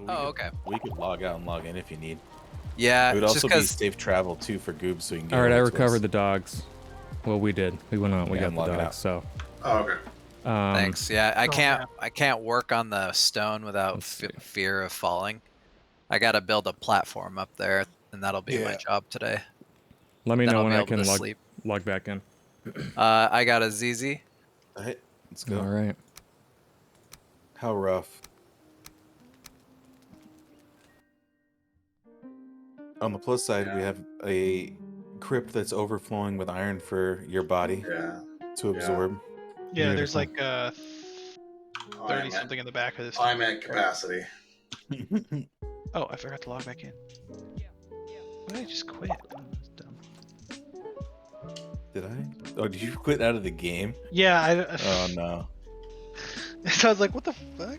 Well, Oh, okay. we could log out and log in if you need. Yeah, It would just also be because. safe travel too for Goob, so you can get. All right, I over to recovered us. the dogs. Well, we did. We went on. We Yeah, got I'm the logging dogs. out. So. Oh, okay. Thanks. Yeah, I Oh, can't. yeah. I can't work on the stone without Let's see. fear of falling. I got to build a platform up there, and that'll be my Yeah. job today. Let me Then know I'll when be I able can to log sleep. back in. I got a ZZ. Hey, let's go. All right. How rough. On the plus side, we have a crypt that's overflowing with iron for your body Yeah. to absorb. Yeah, there's Beautiful. like 30 something in the back of this. I'm at capacity. Oh, I forgot to log back in. Why did I just quit? Oh, that's dumb. Did I? Oh, did you quit out of the game? Yeah, I. Oh no. So I was like, what the fuck?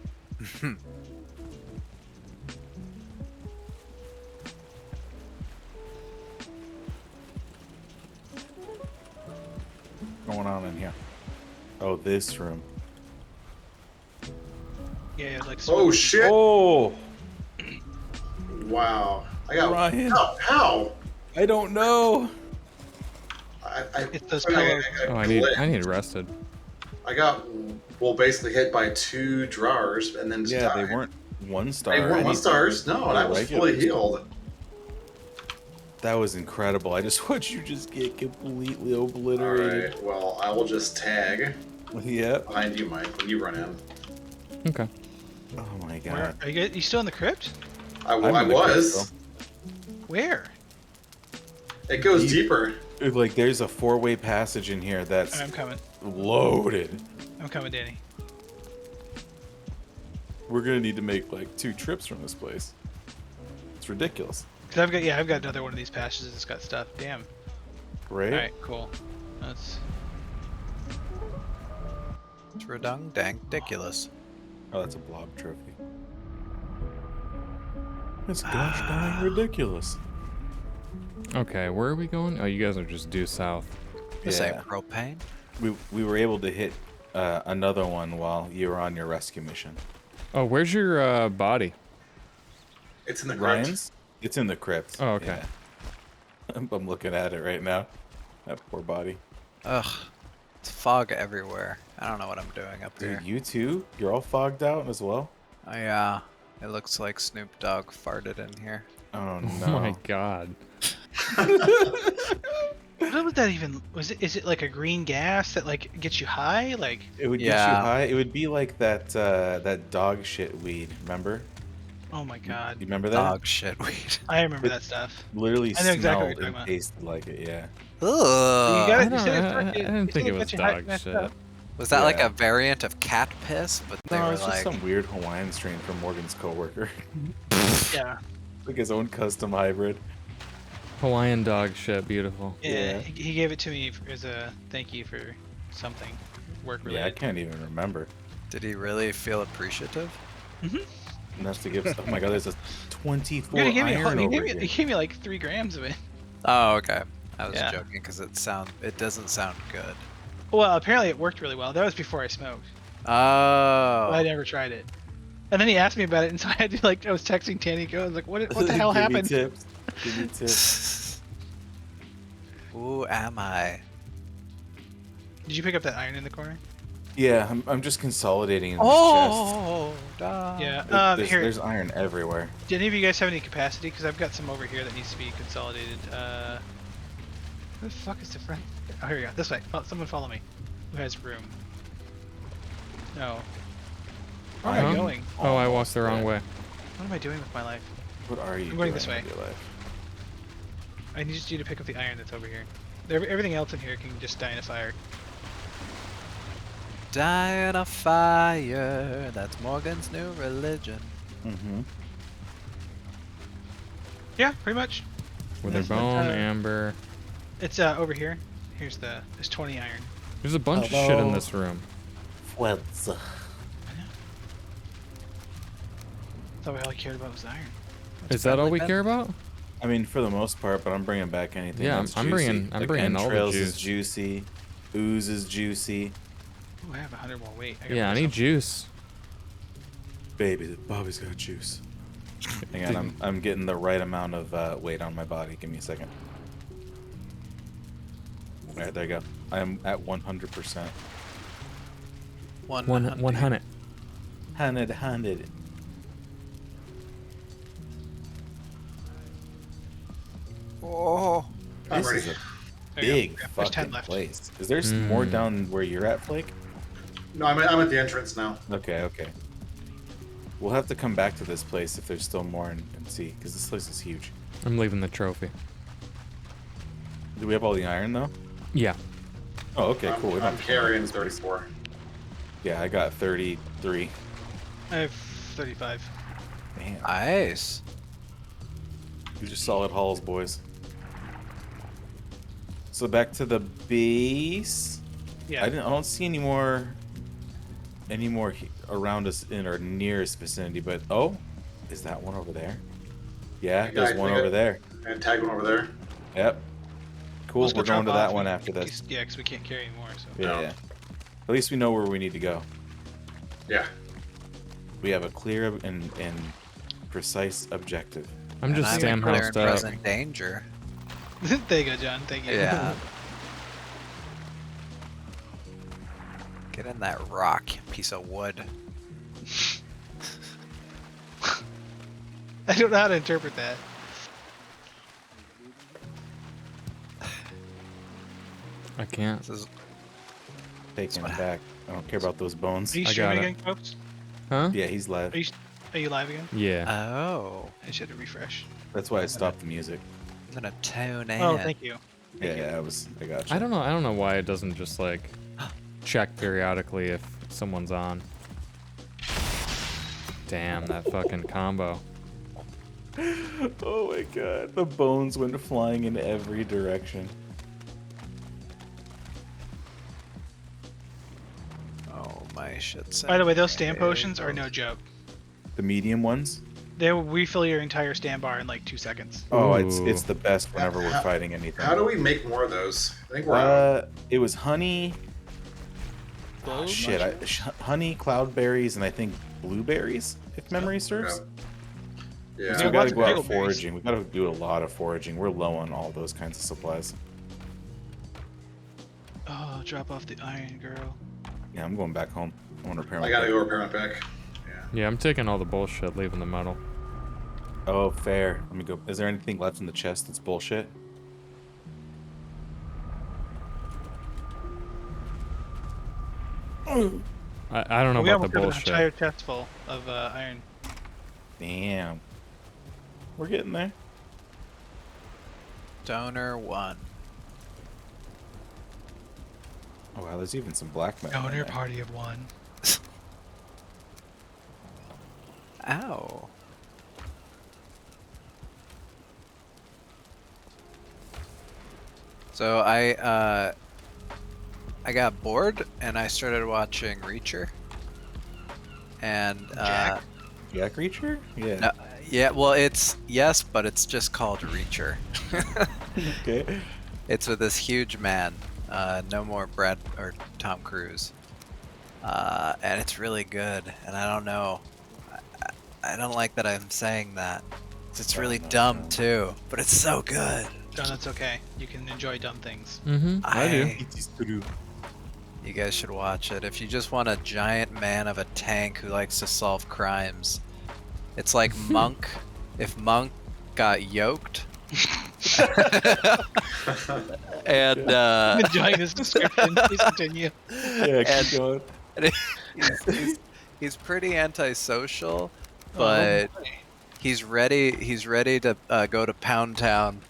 What's going on in here? Oh, this room. Yeah, like. Oh shit! Oh, Wow. I got Ryan. How? I don't know. It's those I pillows. Oh, I glitched. need rested. I got basically hit by 2 drawers and then just Yeah, died. they weren't 1-star. They weren't 1 stars. No, They're that was fully regulars. healed. That was incredible. I just watched you just get completely obliterated. Alright, well, I will just tag Yep. behind you, Mike, when you run in. Okay. Oh my Where, god. are you still in the crypt? I I'm in the was. Where? It goes You- deeper. Like, there's a 4-way passage in here that's I'm coming. loaded. I'm coming, Danny. We're gonna need to make like 2 trips from this place. It's ridiculous, Cause I've got another one of these passages that's got stuff. Damn. right? All right, cool. That's. It's ridiculous. Oh, that's a blob trophy. It's gosh darn ridiculous. Okay, where are we going? Oh, you guys are just due south. This Yeah. ain't propane. We were able to hit another one while you were on your rescue mission. Oh, where's your body? It's in the crypt. Ryan's? It's in the crypt. Oh, okay. Yeah. I'm looking at it right now. That poor body. Ugh. It's fog everywhere. I don't know what I'm doing up Dude, here. you too? You're all fogged out as well? It looks like Snoop Dogg farted in here. Oh no. Oh my god. What was that even? Is it like a green gas that like gets you high? Like. It would get you Yeah. high. It would be like that dog shit weed, remember? Oh my god. You remember that? Dog shit weed. I remember that stuff. Literally I know exactly what smelled you're talking and about. tasted like it, yeah. You Ugh. got I it. You said don't- it. I didn't think it was got you high- dog messed shit. up. Was that like Yeah. a variant of cat piss? But they No, were it's just like, some weird Hawaiian strain from Morgan's coworker. Yeah. Like his own custom hybrid. Hawaiian dog shit, beautiful. Yeah. Yeah. He gave it to me as a thank you for something work Yeah, I related. can't even remember. did he really feel appreciative? Enough to give. Oh my god, there's a 24 Yeah, he gave me, iron he over gave me, here. he gave me like 3 grams of it. Oh, okay. I was Yeah. joking because it doesn't sound good. Well, apparently it worked really well. That was before I smoked. Oh. I never tried it. And then he asked me about it, and so I had to like I was texting Tanico. I was like, "What the hell Give me happened?" tips. Give me tips. Who am I? Did you pick up that iron in the corner? Yeah, I'm just consolidating in this chest. Oh, Yeah. There's, Here. iron everywhere. Do any of you guys have any capacity? Because I've got some over here that needs to be consolidated. Where the fuck is the front? Oh, here we go. This way. Someone follow me. Who has room? No. Where am I Huh? going? Oh, I walked the wrong there. way. What am I doing with my life? What are you I'm going doing this way. with your life? I need you to pick up the iron that's over here. Everything else in here can just die in a fire. Die in a fire. That's Morgan's new religion. Mm-hmm. Yeah, pretty much. Wither That's bone, not, amber. It's over here. There's 20 iron. There's a bunch of shit in this room. Fuerza. Thought all I cared about was the iron. Is that all we friendly care about? I mean, for the most part, but I'm bringing back anything. Yeah, that's I'm juicy. bringing Like all the entrails juice. is juicy. Ooze is juicy. Ooh, I have 100 more weight. gotta Yeah, I put need some- juice. Baby, Bobby's got juice. Hang on, I'm getting the right amount of weight on my body. Give me a second. All right, there you go. I'm at 100%. 100. 100. Oh. I'm This ready. is a There you big go. There's 10 fucking left. place. Is there some more down where you're at, Flake? No, I'm at the entrance now. Okay, okay. We'll have to come back to this place if there's still more and see, because this place is huge. I'm leaving the trophy. Do we have all the iron, though? Yeah. Oh, okay, cool. We don't I'm have to carrying come back to this place. 34. Yeah, I got 33. I have 35. Damn. Nice. These are solid hauls, boys. So back to the base. Yeah. I don't see any more around us in or near us vicinity, but oh, is that one over there? Yeah, I there's got- one I got- over there. And tag one over there. Yep. Cool. Let's go We're going to drop that off. one after this. Yeah, because we can't carry anymore. So. Yeah, No. yeah. At least we know where we need to go. Yeah. We have a clear and precise objective. I'm just I'm stam in clear housed and up. present danger. There you go, John. Thank you. Yeah. Get in that rock, you piece of wood. I don't know how to interpret that. I can't. This is Taking what it back. I don't care about those bones. Are you I got streaming it. again, folks? Huh? Yeah, he's live. Are you live again? Yeah. oh, I should refresh. That's why I stopped the music. I'm gonna tune in. Oh, thank you. Yeah, I got you. I don't know. I don't know why it doesn't just like check periodically if someone's on. Damn, that fucking combo. Oh my god, the bones went flying in every direction. Oh my shit. By the way, those stand potions are no joke. The medium ones? They will refill your entire stand bar in like 2 seconds. Oh, Ooh. it's the best whenever we're fighting anything. How do we make more of those? I think we're out. It was honey. Glow Shit, honey, cloudberries, and I think blueberries, if memory serves. Yeah. So Yeah, we gotta lots of go out pickleberries. foraging. We gotta do a lot of foraging. We're low on all those kinds of supplies. Oh, drop off the iron, girl. Yeah, I'm going back home. I want to repair my I gotta bike. go repair my pack. Yeah. Yeah, I'm taking all the bullshit, leaving the metal. Oh, fair. Let me go. Is there anything left in the chest that's bullshit? I don't know We about the almost have an bullshit. entire chest full of iron. Damn. We're getting there. Donor 1. Oh wow, there's even some black metal. in Donor there. party of 1. Ow. So I got bored and I started watching Reacher. And Jack? Jack Reacher? Yeah. no, yeah, well it's yes, but it's just called Reacher. Okay. It's with this huge man. No more Brad or Tom Cruise. And it's really good. And I don't know. I don't like that I'm saying that. It's really dumb too, but it's so good. John, that's okay. You can enjoy dumb things. Mm-hmm. I do. You guys should watch it. If you just want a giant man of a tank who likes to solve crimes, it's like Monk. If Monk got yoked. And I'm enjoying this description. Please continue. Yeah, keep going. he's pretty antisocial, but he's ready to go to Pound Town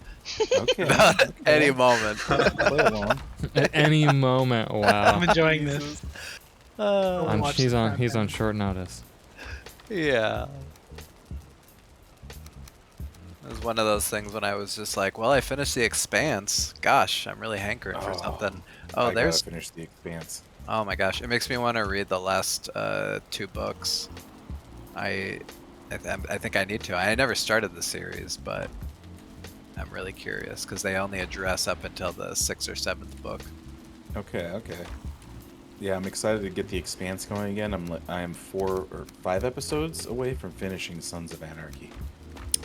Okay. at any moment. Play along. At any moment, I'm wow. enjoying this. Watch He's the on content. short notice. Yeah. It was one of those things when I was just like, well, I finished The Expanse. Gosh, I'm really hankering for Oh, something. I Oh, gotta there's... finish The Expanse. Oh my gosh, it makes me want to read the last 2 books. I think I need to. I never started the series, but I'm really curious because they only address up until the 6th or 7th book. Okay, okay. Yeah, I'm excited to get the Expanse going again. I am 4 or 5 episodes away from finishing Sons of Anarchy.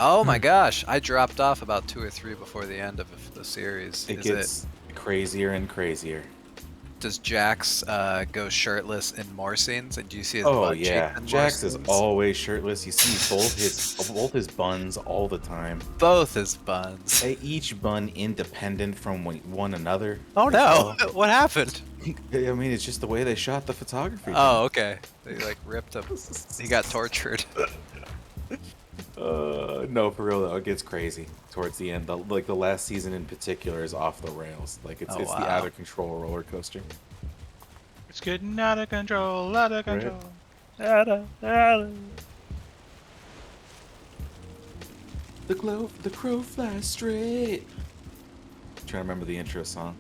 Oh my gosh, I dropped off about 2 or 3 before the end of the series. It gets crazier and crazier. Does Jax go shirtless in more scenes? And do you see his Oh butt cheek yeah, in more Jax is scenes? always shirtless. You see both his buns all the time. Both his buns. Each bun independent from one another. Oh as no! well. What happened? I mean, it's just the way they shot the photography. Oh, okay. They like ripped him. He got tortured. No, for real though, it gets crazy towards the end. Like the last season in particular is off the rails. Like it's Oh, the wow. out of control roller coaster. It's getting out of control, out of Right. control. The crow flies straight. Trying to remember the intro song.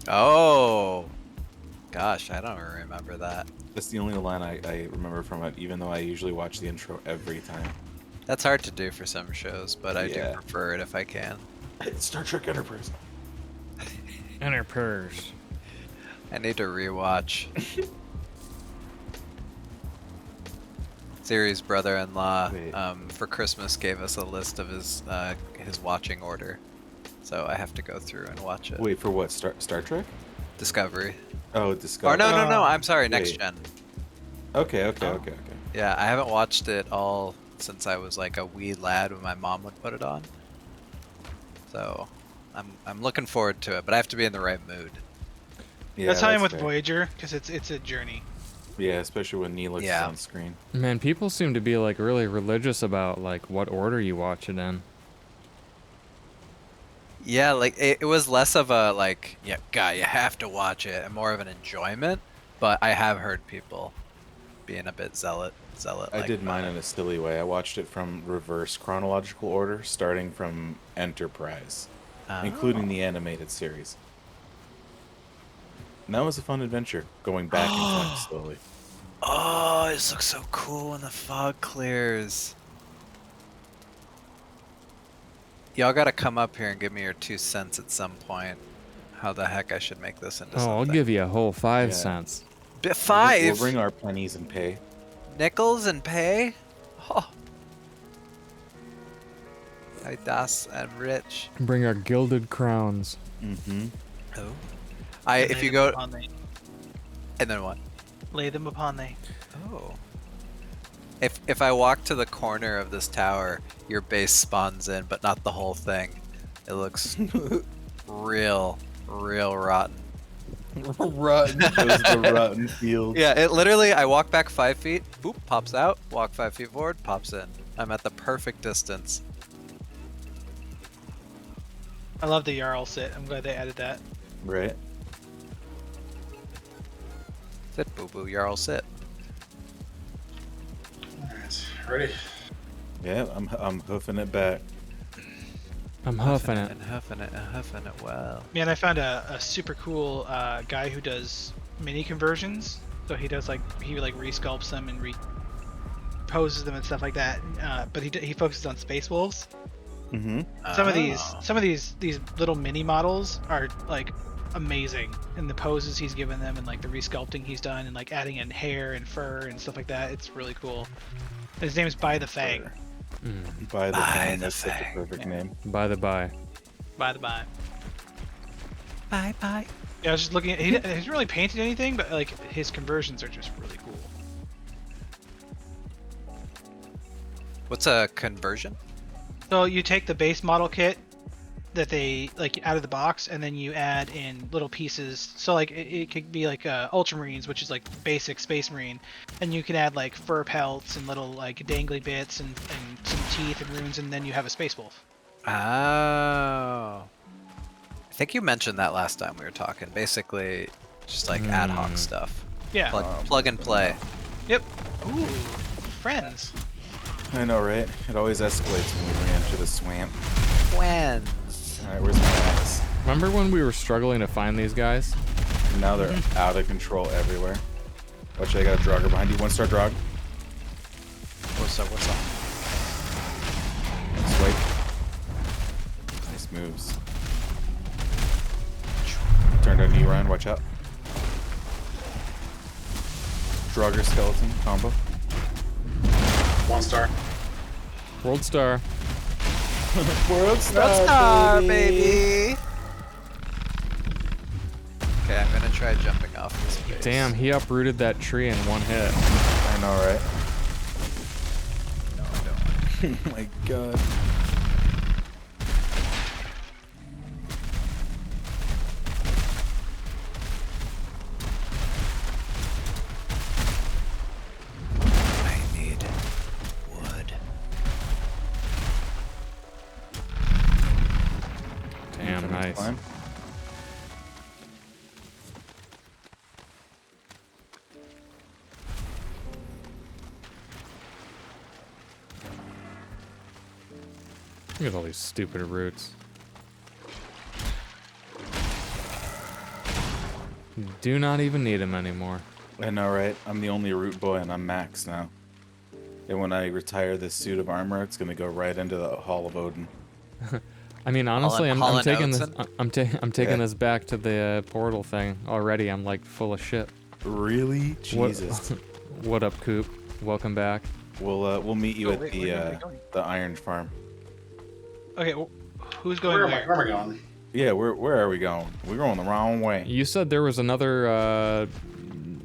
Oh, gosh, I don't remember that. That's the only line I remember from it, even though I usually watch the intro every time. That's hard to do for some shows, but I do Yeah. prefer it if I can. It's Star Trek Enterprise. Enter purse. I need to rewatch. Siri's brother-in-law Wait. for Christmas gave us a list of his watching order, so I have to go through and watch it. Wait, for what? Star Trek? Discovery. Oh, Discovery. Or no, Oh, I'm sorry, Next wait. Gen. Okay. Yeah, I haven't watched it all since I was like a wee lad when my mom would put it on. So, I'm looking forward to it, but I have to be in the right mood. Yeah, That's how I am with fair. Voyager, because it's a journey. Yeah, especially when Neelix is Yeah. on screen. Man, people seem to be like really religious about like what order you watch it in. Yeah, like it was less of a like, yeah, guy, you have to watch it, and more of an enjoyment. But I have heard people being a bit zealot. I like did mine that. in a silly way. I watched it from reverse chronological order, starting from Enterprise, including the animated series. And that was a fun adventure, going back in time slowly. Oh, this looks so cool when the fog clears. Y'all gotta come up here and give me your 2 cents at some point. How the heck I should make this into Oh, I'll something. give you a whole 5 Yeah. cents. We'll 5 bring our pennies and pay. nickels and pay. Oh. I das I'm rich. Bring our gilded crowns. Mm-hmm. Oh. Lay If you them go upon thee. and then what? Lay them upon thee. Oh. If I walk to the corner of this tower, your base spawns in, but not the whole thing. It looks real rotten. Rotten. It was the rotten field. Yeah, it literally, I walk back 5 feet, boop, pops out, walk 5 feet forward, pops in. I'm at the perfect distance. I love the Jarl sit. I'm glad they added that. Right. Sit, boo boo, Jarl, sit. Alright, ready? Yeah, I'm hoofing it back. I'm huffing it. And huffing it and huffing it well. Man, I found a super cool guy who does mini conversions. So he does he resculpts them and reposes them and stuff like that. But he focuses on space wolves. Mm-hmm. Some of these little mini models are like amazing, and the poses he's given them and like the resculpting he's done and like adding in hair and fur and stuff like that. It's really cool. His name is By the Fang. By the By Fang, the that's such a Fang, perfect name. By the by. By the by. Bye bye. Yeah, I was just looking at. He hasn't really painted anything, but like his conversions are just really cool. What's a conversion? So you take the base model kit that they like out of the box, and then you add in little pieces. So like it could be like Ultramarines, which is like basic Space Marine, and you can add like fur pelts and little like dangly bits and some teeth and runes, and then you have a Space Wolf. Oh. I think you mentioned that last time we were talking. Basically, just like ad hoc stuff. Yeah. Plug and play. Yep. Ooh, friends. I know, right? It always escalates when we re-enter the swamp. When? Alright, where's my axe? Remember when we were struggling to find these guys? And now they're out of control everywhere. Watch, I got a Drogger behind you. 1-star Drog. What's up? What's up? Swipe. Nice moves. Turned on you, Ryan. Watch out. Draugr skeleton combo. 1 star. World Star. World Star, baby. Okay, I'm gonna try jumping off this base. Damn, he uprooted that tree in one hit. I know, right? No, I don't. Oh my god. I need wood. Damn, nice. Climb. Look at all these stupid roots. Do not even need them anymore. I know, right? I'm the only root boy, and I'm max now. And when I retire this suit of armor, it's gonna go right into the Hall of Odin. I mean, honestly, I'm Holland taking this. Oates I'm taking Yeah. this back to the portal thing already. I'm like full of shit. Really? Jesus. What up, Coop? Welcome back. We'll meet you Oh, at wait, where are we going? the Iron Farm. Okay, who's going Where am I where? going? Yeah, where are we going? We're going the wrong way. You said there was another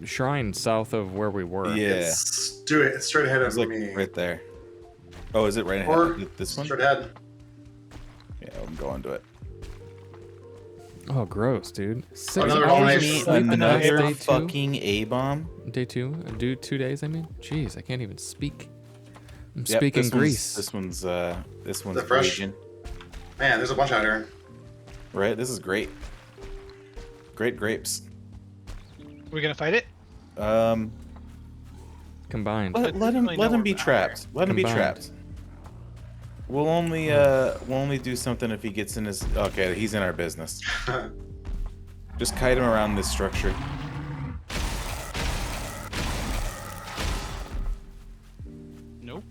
shrine south of where we were. Yeah, It's straight ahead of it's like me. right there. Oh, is it right ahead? Or This one? straight ahead. Yeah, I'm going to it. Oh, gross, dude. 6 Another hours of donation. sleep in that Another day two. fucking A-bomb? Day 2? Do 2 days, I mean? Jeez, I can't even speak. I'm Yep, speaking this Greece. This one's Is it fresh? raging. Man, there's a bunch out here. Right? This is great. Great grapes. We gonna fight it? Combined. Let him really nowhere be but out trapped. Let him be Combined. trapped. We'll only do something if he gets in his. Okay, he's in our business. Just kite him around this structure. Nope.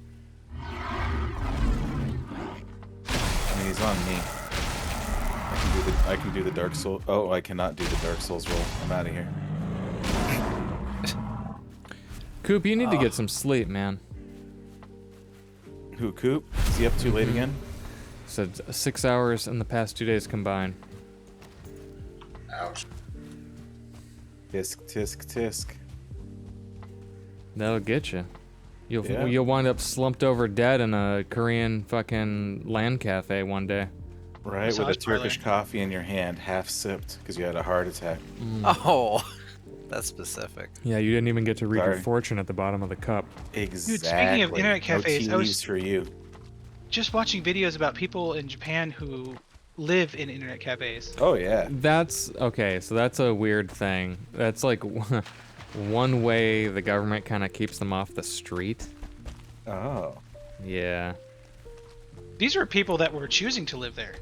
I mean, he's on me. I can do the Dark Soul. Oh, I cannot do the Dark Souls roll. I'm out of here. Coop, you need to get some sleep, man. Who, Coop? Is he up too late again? Said 6 hours in the past 2 days combined. Ouch. Tisk, tisk, tisk. That'll get you. Yeah. You'll wind up slumped over dead in a Korean fucking land cafe one day. Right, with a Massage parlor. Turkish coffee in your hand, half sipped, because you had a heart attack. Oh, that's specific. Yeah, you didn't even get to read your Sorry. fortune at the bottom of the cup. Exactly. speaking of internet cafes, no tea I was- leaves for you. Just watching videos about people in Japan who live in internet cafes. Oh yeah. That's okay. So that's a weird thing. That's like one way the government kind of keeps them off the street. Oh. Yeah. These were people that were choosing to live there.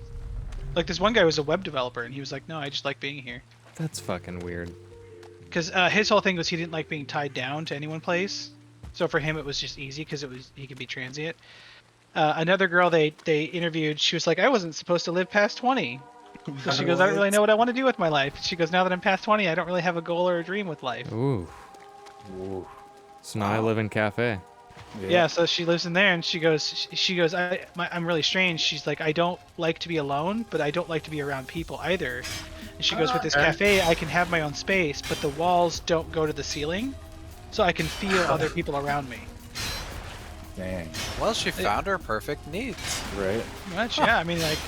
Like this one guy was a web developer, and he was like, "No, I just like being here." That's fucking weird. Because his whole thing was he didn't like being tied down to any one place. So for him, it was just easy because he could be transient. Another girl they interviewed, she was like, "I wasn't supposed to live past 20." So she goes, "I don't really know what I want to do with my life." She goes, "Now that I'm past 20, I don't really have a goal or a dream with life." Ooh. Ooh. So now I live in cafe. Yeah, so she lives in there, and she goes, I'm really strange. She's like, I don't like to be alone, but I don't like to be around people either. And she goes, with this Okay. cafe, I can have my own space, but the walls don't go to the ceiling, so I can feel other people around me. Dang. Well, she found her perfect needs. Right. Much, yeah. I mean, like,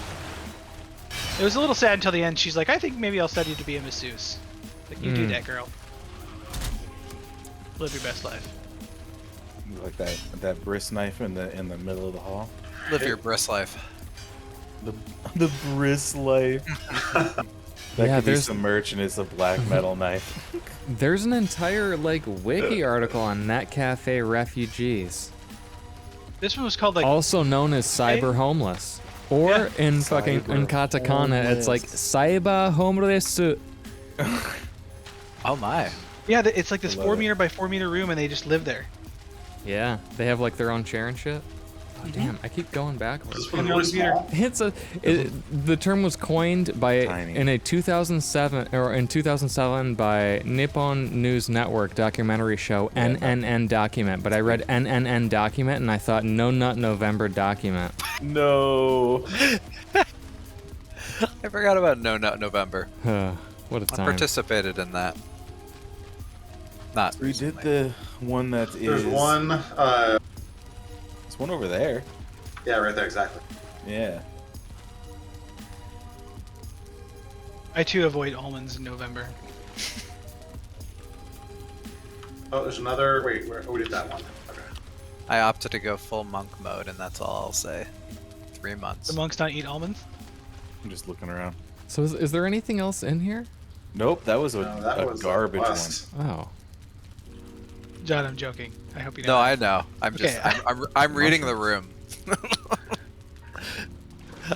it was a little sad until the end. She's like, I think maybe I'll study to be a masseuse. Like, you do that, girl. Live your best life. You like that bris knife in the middle of the hall. Live your bris life. The bris life. That Yeah, could be there's- some merch, and it's a black metal knife. There's an entire like wiki article on net cafe refugees, This one was called, like, also known as cyber homeless, or Yeah. in fucking in Cyber katakana it's like homeless. cyber homeless. Oh my. yeah, it's like this I love 4 it. meter by 4 meter room, and they just live there. Yeah, they have like their own chair and shit. Oh, damn, I keep going This backwards. is really small. The term was coined by Tiny. in a 2007 by Nippon News Network documentary show NNN Document, but I read NNN Document and I thought No Nut November Document. No. I forgot about No Nut November. What a I time. participated in that. Not We did recently. the one that is. There's one. There's one over there. Yeah, right there, exactly. Yeah. I too avoid almonds in November. Oh, there's another. Wait, where? Oh, we did that one. Okay. I opted to go full monk mode, and that's all I'll say. 3 months. The monks not eat almonds? I'm just looking around. So is there anything else in here? Nope, that was a, No, that a was garbage one. West. Oh. John, I'm joking. I hope you know. No, I know. I'm just. Okay. I'm reading the room.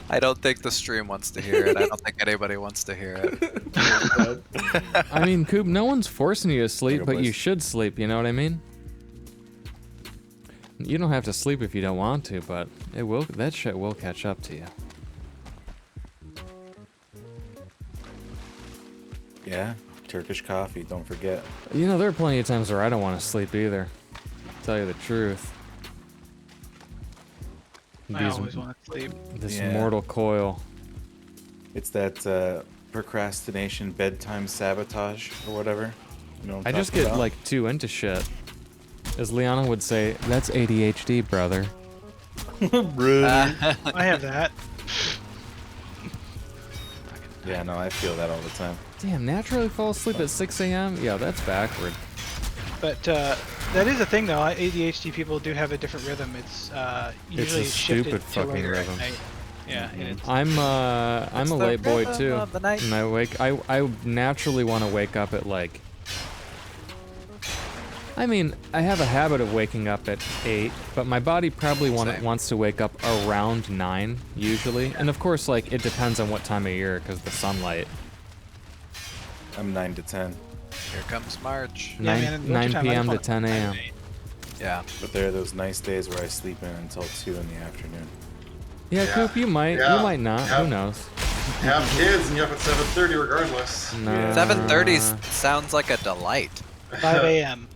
I don't think the stream wants to hear it. I don't think anybody wants to hear it. I mean, Coop, no one's forcing you to sleep, Okay, but you boys. should sleep, you know what I mean? You don't have to sleep if you don't want to, but it will. That shit will catch up to you. Yeah, Turkish coffee, don't forget. You know, there are plenty of times where I don't want to sleep either. Tell you the truth. I always want to sleep. This Yeah. mortal coil. It's that procrastination bedtime sabotage or whatever. You know what I'm I just talking get about? like too into shit. As Liana would say, that's ADHD, brother. I have that. Yeah, no, I feel that all the time. Damn, naturally fall asleep at 6 a.m.? Yeah, that's backward. But that is a thing, though. ADHD people do have a different rhythm. It's usually shifted stupid to fucking later at rhythm. night. Yeah, and it's, I'm a the late boy rhythm too. of the night. And I naturally want to wake up at like. I mean, I have a habit of waking up at 8, but my body probably Same. wants to wake up around 9 usually. And of course, like it depends on what time of year because the sunlight. I'm 9 to 10, Here comes March. yeah, 9, man, in 9 wintertime, I p.m. to fall 10 at a.m. 8. Yeah. but there are those nice days where I sleep in until 2 in the afternoon. Yeah, Yeah. Coop, you might. Yeah. You might not. Yeah. Who knows? Have kids and you're up at 7:30 regardless. No. 7:30 sounds like a delight. 5 a.m.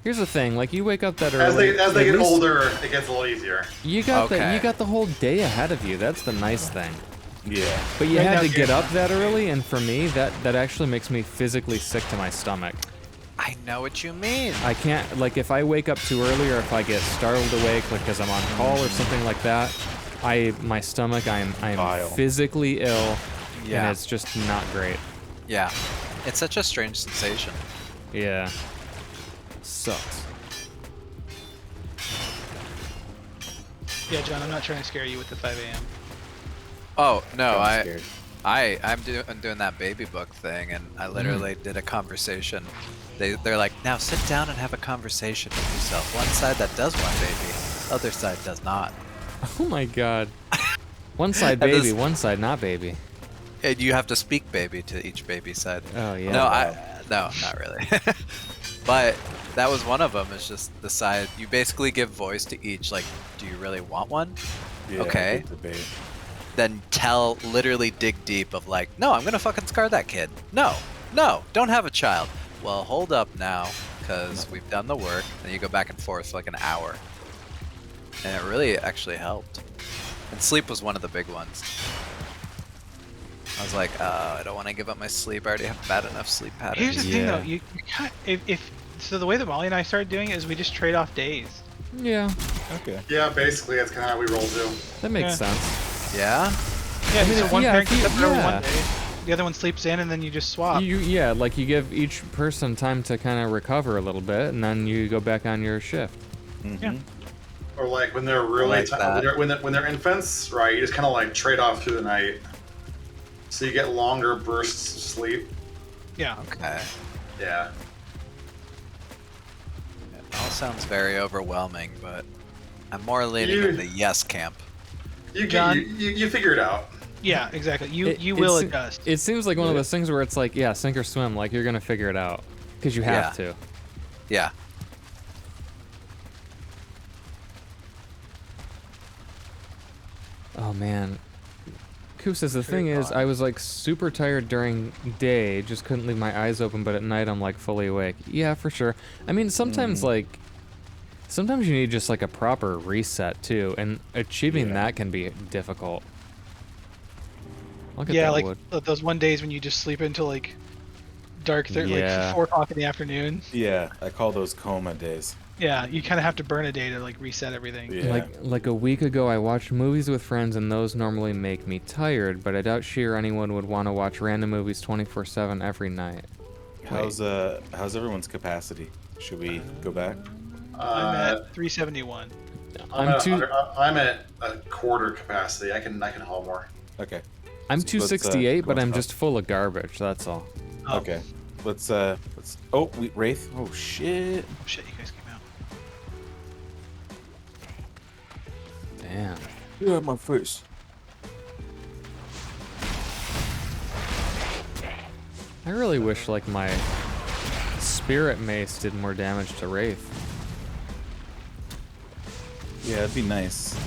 Here's the thing, like you wake up that As early. they at get least older, it gets a little easier. You got Okay. you got the whole day ahead of you. That's the nice thing. Yeah. But you Right had now, to get you're- up that early, and for me, that actually makes me physically sick to my stomach. I know what you mean. I can't, like, if I wake up too early or if I get startled awake, like, because I'm on call or something like that, my stomach, I'm Vile. physically ill, Yeah. and it's just not great. Yeah. It's such a strange sensation. Yeah. Sucks. Yeah, John, I'm not trying to scare you with the 5 a.m. Oh no, I'm I'm Mm. doing that baby book thing, and I literally did a conversation. They're like, now sit down and have a conversation with yourself. One side that does want baby, other side does not. Oh my god. One side And baby, this- one side not baby. And you have to speak baby to each baby side. Oh yeah. No, not really. But that was one of them. It's just the side you basically give voice to each. Like, do you really want one? Yeah, Okay. good debate. Then literally dig deep of like, no, I'm gonna fucking scar that kid. No, don't have a child. Well, hold up now, because we've done the work. And you go back and forth for like an hour, and it really actually helped. And sleep was one of the big ones. I was like, I don't want to give up my sleep. I already have bad enough sleep Here's patterns. the thing, Yeah. though. You can't, if so, the way that Molly and I started doing it is we just trade off days. Yeah, Okay. Yeah, basically that's kind of how we roll too. that makes Yeah. sense. Yeah. Yeah, mean, so if- one yeah, parent if you- gets up early yeah. one day, the other one sleeps in, and then you just swap. Yeah, like you give each person time to kind of recover a little bit, and then you go back on your shift. Mm-hmm. Yeah. Or like when they're really like that. when they're infants, right? You just kind of like trade off through the night, so you get longer bursts of sleep. Yeah. Okay. Yeah. It all sounds very overwhelming, but I'm more leaning You- in the yes camp. You John? you figure it out. Yeah, exactly. You It- you it will se- adjust. It seems like one of those things where it's like, yeah, sink or swim. Like you're gonna figure it out because you have to. Yeah. Oh man. Coop says the thing Pretty is, fun. I was like super tired during day, just couldn't leave my eyes open, but at night I'm like fully awake. Yeah, for sure. I mean, sometimes sometimes you need just like a proper reset too, and achieving Yeah. that can be difficult. Look at Yeah, that like wood. those one days when you just sleep until like dark, Yeah. like 4 o'clock in the afternoon. Yeah, I call those coma days. Yeah, you kind of have to burn a day to like reset everything. Yeah. Like a week ago, I watched movies with friends, and those normally make me tired. But I doubt she or anyone would want to watch random movies 24/7 every night. How's everyone's capacity? Should we go back? I'm at 371. I'm at a quarter capacity. I can haul more. Okay. I'm So let's, 268, but go I'm on. just full of garbage. That's all. Oh. Okay. Let's. Oh, Wraith. Oh shit. Oh shit, you guys came out. Damn. Yeah, my face. I really wish like my spirit mace did more damage to Wraith. Yeah, it'd be nice.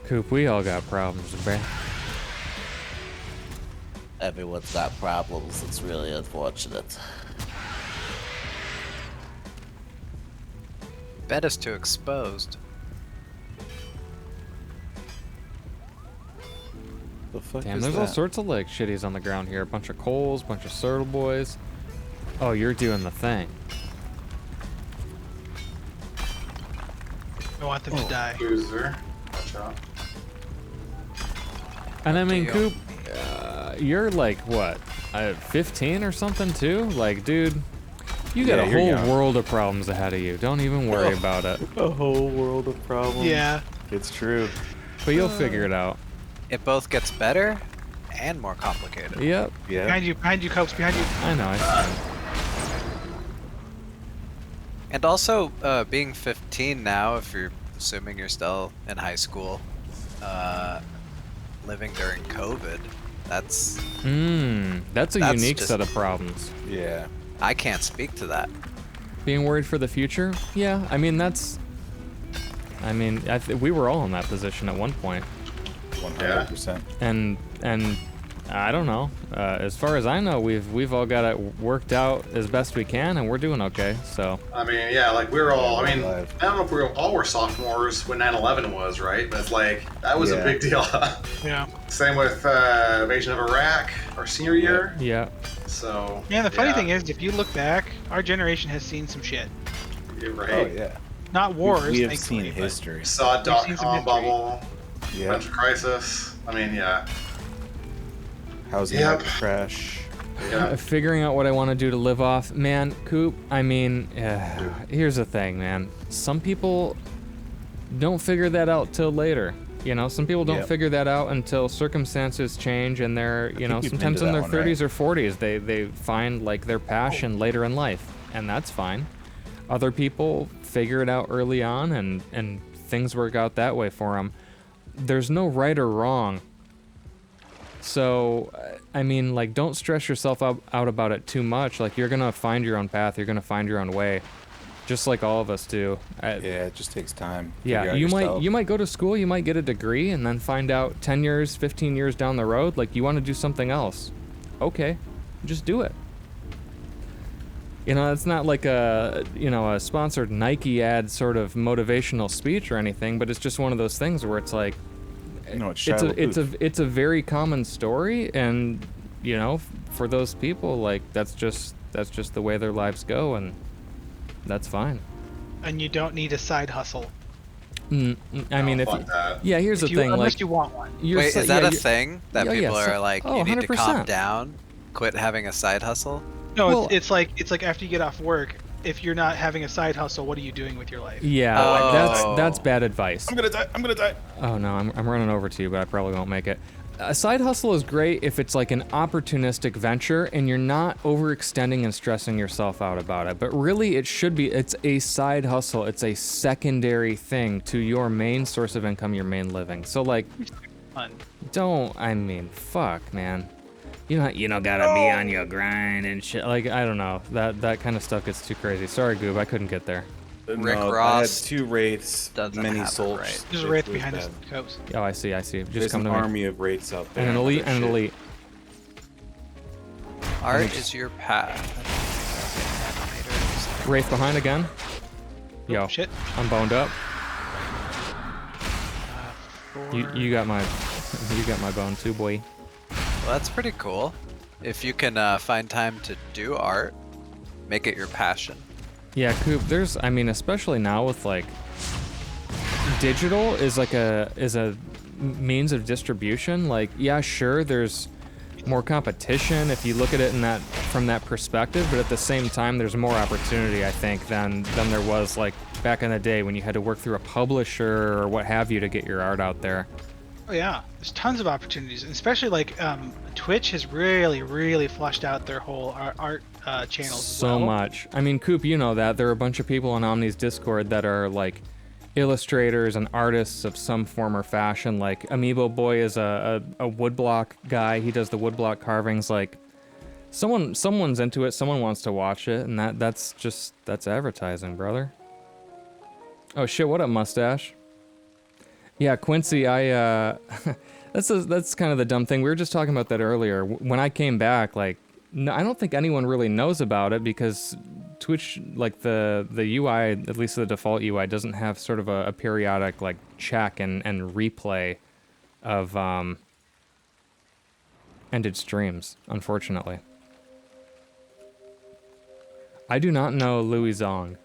Coop, we all got problems, bruh. Everyone's got problems. It's really unfortunate. Bed is too exposed. The fuck Damn, is there's that? all sorts of like shitties on the ground here. A bunch of coals, bunch of Surtle boys. Oh, you're doing the thing. I want them to die. Loser. Watch out. And I mean, Deal. Coop, you're like what, 15 or something too? Like, dude, you got Yeah, a you're whole young. world of problems ahead of you. Don't even worry about it. A whole world of problems. Yeah. It's true. But you'll figure it out. It both gets better and more complicated. Yep, Yeah. Behind you, Copes, behind you. I know. I see. And also, being 15 now, if you're assuming you're still in high school, living during COVID, that's That's a That's unique just- set of problems. Yeah. I can't speak to that. Being worried for the future? Yeah, I mean, we were all in that position at one point. 100%. And I don't know. As far as I know, we've all got it worked out as best we can, and we're doing okay. So I mean, yeah, like we were all. I mean, Alive. I don't know if we all were sophomores when 9/11 was, right? But it's like that was a Yeah. big deal. Yeah. Same with invasion of Iraq, our senior year. yeah, So Yeah, the funny thing is, if you look back, our generation has seen some shit. you're right. Oh yeah. Not wars, We have thankfully, seen but- history. Saw We've seen some dot-com history. bubble, Yeah. financial crisis. I mean, yeah. Housing Yep. market crash. Yeah. figuring out what I want to do to live off, man. Coop, I mean, here's the thing, man. Some people don't figure that out till later. You know, some people don't Yep. figure that out until circumstances change, and they're, you know, think we've been sometimes to in that their one, 30s or 40s, they find like their passion later in life, and that's fine. Other people figure it out early on, and things work out that way for them. There's no right or wrong. So, I mean, like, don't stress yourself out about it too much. Like, you're gonna find your own path. You're gonna find your own way, just like all of us do. Yeah, it just takes time. Yeah, Figure out you yourself. might go to school, you might get a degree, and then find out 10 years, 15 years down the road, like, you want to do something else. Okay, just do it. You know, it's not like a sponsored Nike ad sort of motivational speech or anything, but it's just one of those things where it's like, No, it's it's a very common story, and you know, for those people, like, that's just the way their lives go, and that's fine. And you don't need a side hustle. I mean, if fuck you, that. yeah, here's the If you, thing, unless like, you want one. you're Wait, si- is that yeah, a you're- thing that Oh, yeah, people so- are like, oh, you need to calm 100%. down, quit having a side hustle? No, Well- it's like after you get off work, if you're not having a side hustle, what are you doing with your life? Yeah, Oh. that's bad advice. I'm gonna die. I'm gonna die. Oh no, I'm running over to you, but I probably won't make it. A side hustle is great if it's like an opportunistic venture and you're not overextending and stressing yourself out about it. But really, it's a side hustle. It's a secondary thing to your main source of income, your main living. So like, Fun. fuck, man. You don't gotta be on your grind and shit. Like, I don't know. That kind of stuff gets too crazy. Sorry, Goob, I couldn't get there. Rick no, Ross I had 2 wraiths, doesn't many have it souls. right. There's a wraith behind us, Copes. Oh, I see. Just There's come an to me. army of wraiths out there. And an elite other and an shit. elite. Art just- is your path. Wraith behind again. Yo, Shit. I'm boned up. Four. You got my you got my bone too, boy. Well, that's pretty cool. If you can find time to do art, make it your passion. Yeah, Coop. I mean, especially now with like digital is a means of distribution. Like, yeah, sure, there's more competition if you look at it from that perspective, but at the same time, there's more opportunity, I think, than there was like back in the day when you had to work through a publisher or what have you to get your art out there. Oh yeah, there's tons of opportunities, and especially like Twitch has really flushed out their whole art channels. So as well. much. I mean, Coop, you know that there are a bunch of people on Omni's Discord that are like illustrators and artists of some form or fashion. Like Amiibo Boy is a woodblock guy. He does the woodblock carvings. Like someone's into it. Someone wants to watch it, and that's advertising, brother. Oh shit! What up, mustache? Yeah, Quincy. That's kind of the dumb thing. We were just talking about that earlier. When I came back, like, no, I don't think anyone really knows about it because Twitch, like the UI, at least the default UI, doesn't have sort of a periodic like check and replay of ended streams. Unfortunately, I do not know Louis Zong.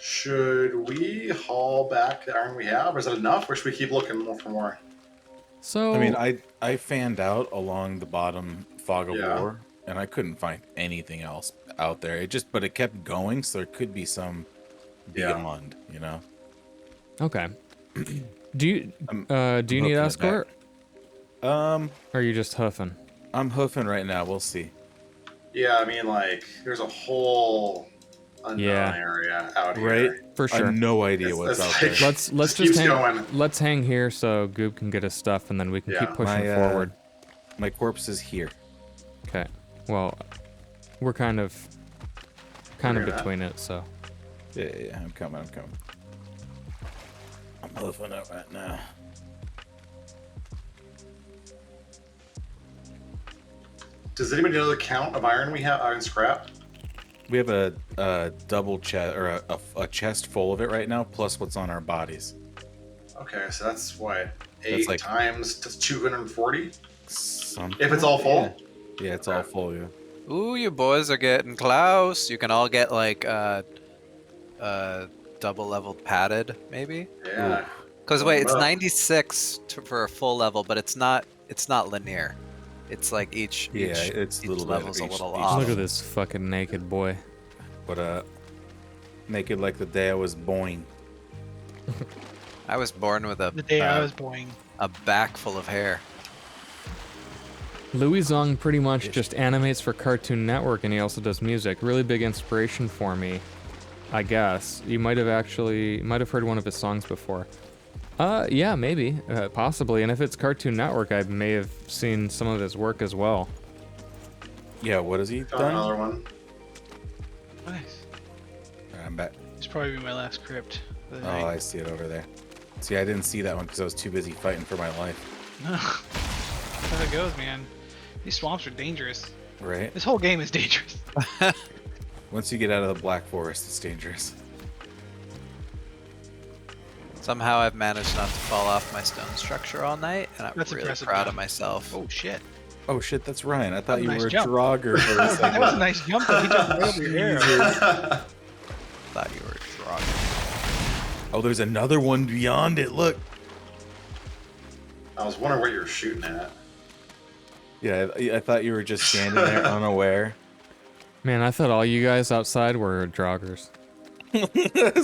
Should we haul back the iron we have, or is that enough, or should we keep looking more for more? So I mean, I fanned out along the bottom fog of Yeah. war, and I couldn't find anything else out there. But it kept going, so there could be some Yeah. beyond, you know. okay. Do you I'm need hooking it escort? Or are you just huffing? I'm hoofing right now. We'll see. Yeah, I mean, like, there's a whole unknown Yeah. area out here. Right? For I sure. have no idea It's- what's it's out like- there. Let's Just just keeps hang. going. Let's hang here so Goob can get his stuff, and then we can Yeah. keep pushing My, forward. My corpse is here. Okay. Well, we're kind of Hear that? between it, so. Yeah, I'm coming. I'm hoofing it right now. Does anybody know the count of iron we have? Iron scrap? We have a double chest or a chest full of it right now, plus what's on our bodies. Okay, so that's what 8 like- times to 240. Something If it's all full. Yeah, it's all full. Yeah. Ooh, you boys are getting close. You can all get like double leveled padded, maybe. Yeah. Because wait, it's Wow. 96 for a full level, but it's not linear. It's like each It's a each little bit level's a each- little each off. Look at this fucking naked boy. But naked like the day I was born. I was born with The day I Uh, was born. a back full of hair. Louis Zong pretty much just animates for Cartoon Network, and he also does music. Really big inspiration for me, I guess. You might have heard one of his songs before. Yeah, maybe, possibly. And if it's Cartoon Network, I may have seen some of his work as well. Yeah, what has he Got done? another one. Nice. I'm back. It's probably my last crypt. For the Oh, night. I see it over there. See, I didn't see that one because I was too busy fighting for my life. That's how it goes, man. These swamps are dangerous. Right? This whole game is dangerous. Once you get out of the Black Forest, it's dangerous. Somehow I've managed not to fall off my stone structure all night, and I'm That's really impressive, proud man. of myself. Oh shit. Oh shit, that's Ryan. I thought a you nice were a jump. Draugr for a That was a second. nice jump. Though. He jumped right over your hair. Thought you were drunk. Oh, there's another one beyond it. Look. I was wondering what you were shooting at. Yeah, I thought you were just standing there unaware. Man, I thought all you guys outside were Draugrs.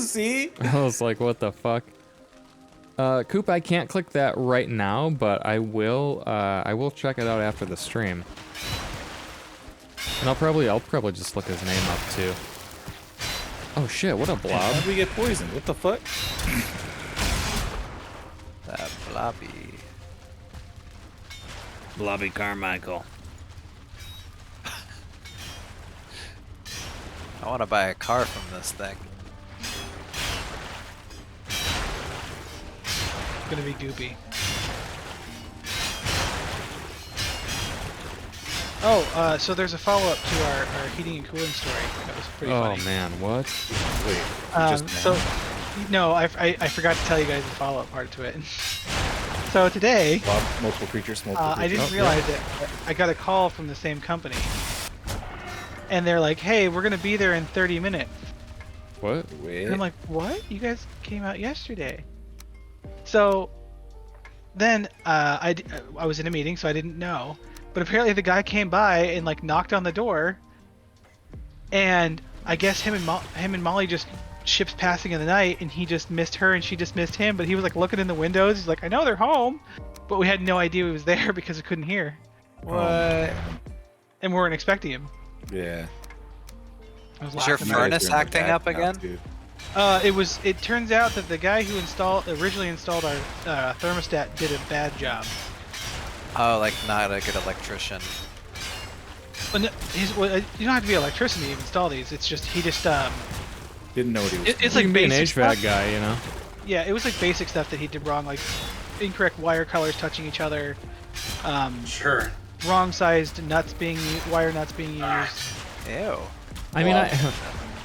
See? I was like, what the fuck? Coop, I can't click that right now, but I will check it out after the stream. And I'll probably just look his name up too. Oh shit, what a blob. How'd we get poisoned? What the fuck? That blobby. Blobby Carmichael. I want to buy a car from this thing. It's gonna be goopy. Oh, so there's a follow-up to our heating and cooling story. That was pretty Oh funny. man, what? Wait. So, no, I forgot to tell you guys the follow-up part to it. So today, Bob, multiple creatures, multiple creatures. I didn't Oh, realize that I got a call from the same company, and they're like, "Hey, we're gonna be there in 30 minutes." What? Wait. And I'm like, "What? You guys came out yesterday?" So then I was in a meeting, so I didn't know. But apparently the guy came by and like knocked on the door, and I guess him and Molly just ships passing in the night, and he just missed her and she just missed him. But he was like looking in the windows. He's like, "I know they're home," but we had no idea he was there because we couldn't hear. Oh, What? man. And we weren't expecting him. Yeah. I was Is your laughing. furnace acting up again? It turns out that the guy who originally installed our thermostat did a bad job. Oh, like not a good electrician. Well, no, you don't have to be an electrician to even install these. It's just he just Didn't know what he was it's You like can be an basic HVAC stuff. guy, you know. Yeah, it was like basic stuff that he did wrong, like incorrect wire colors touching each other, Sure. wrong sized wire nuts being used. Ew. I mean,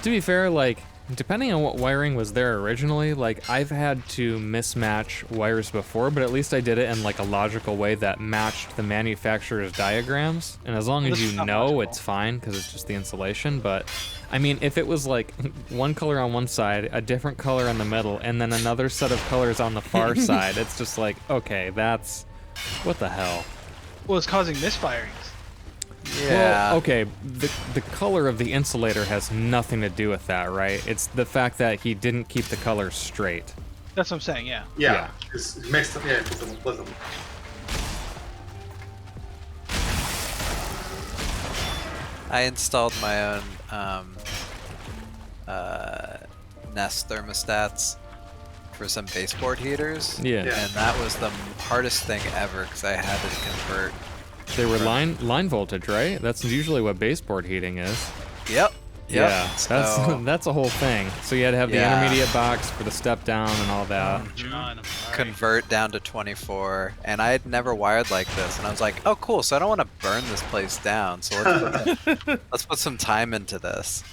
to be fair, like, depending on what wiring was there originally, like, I've had to mismatch wires before, but at least I did it in, like, a logical way that matched the manufacturer's diagrams. And as long Well, as this is you not know, logical. it's fine, because it's just the insulation. But, I mean, if it was, like, one color on one side, a different color in the middle, and then another set of colors on the far side, it's just like, okay, that's... what the hell? Well, it's causing misfirings. Yeah. Well, okay, the color of the insulator has nothing to do with that, right? It's the fact that he didn't keep the colors straight. That's what I'm saying. Yeah. Yeah. It's mixed up. Yeah, with them. I installed my own Nest thermostats for some baseboard heaters. Yeah. Yeah. And that was the hardest thing ever because I had to convert. They were line voltage, right? That's usually what baseboard heating is. Yep. Yeah, So, that's a whole thing. So you had to have the Yeah. intermediate box for the step down and all that. John, I'm sorry. convert down to 24, and I had never wired like this, and I was like, oh cool, so I don't want to burn this place down, so let's put some time into this.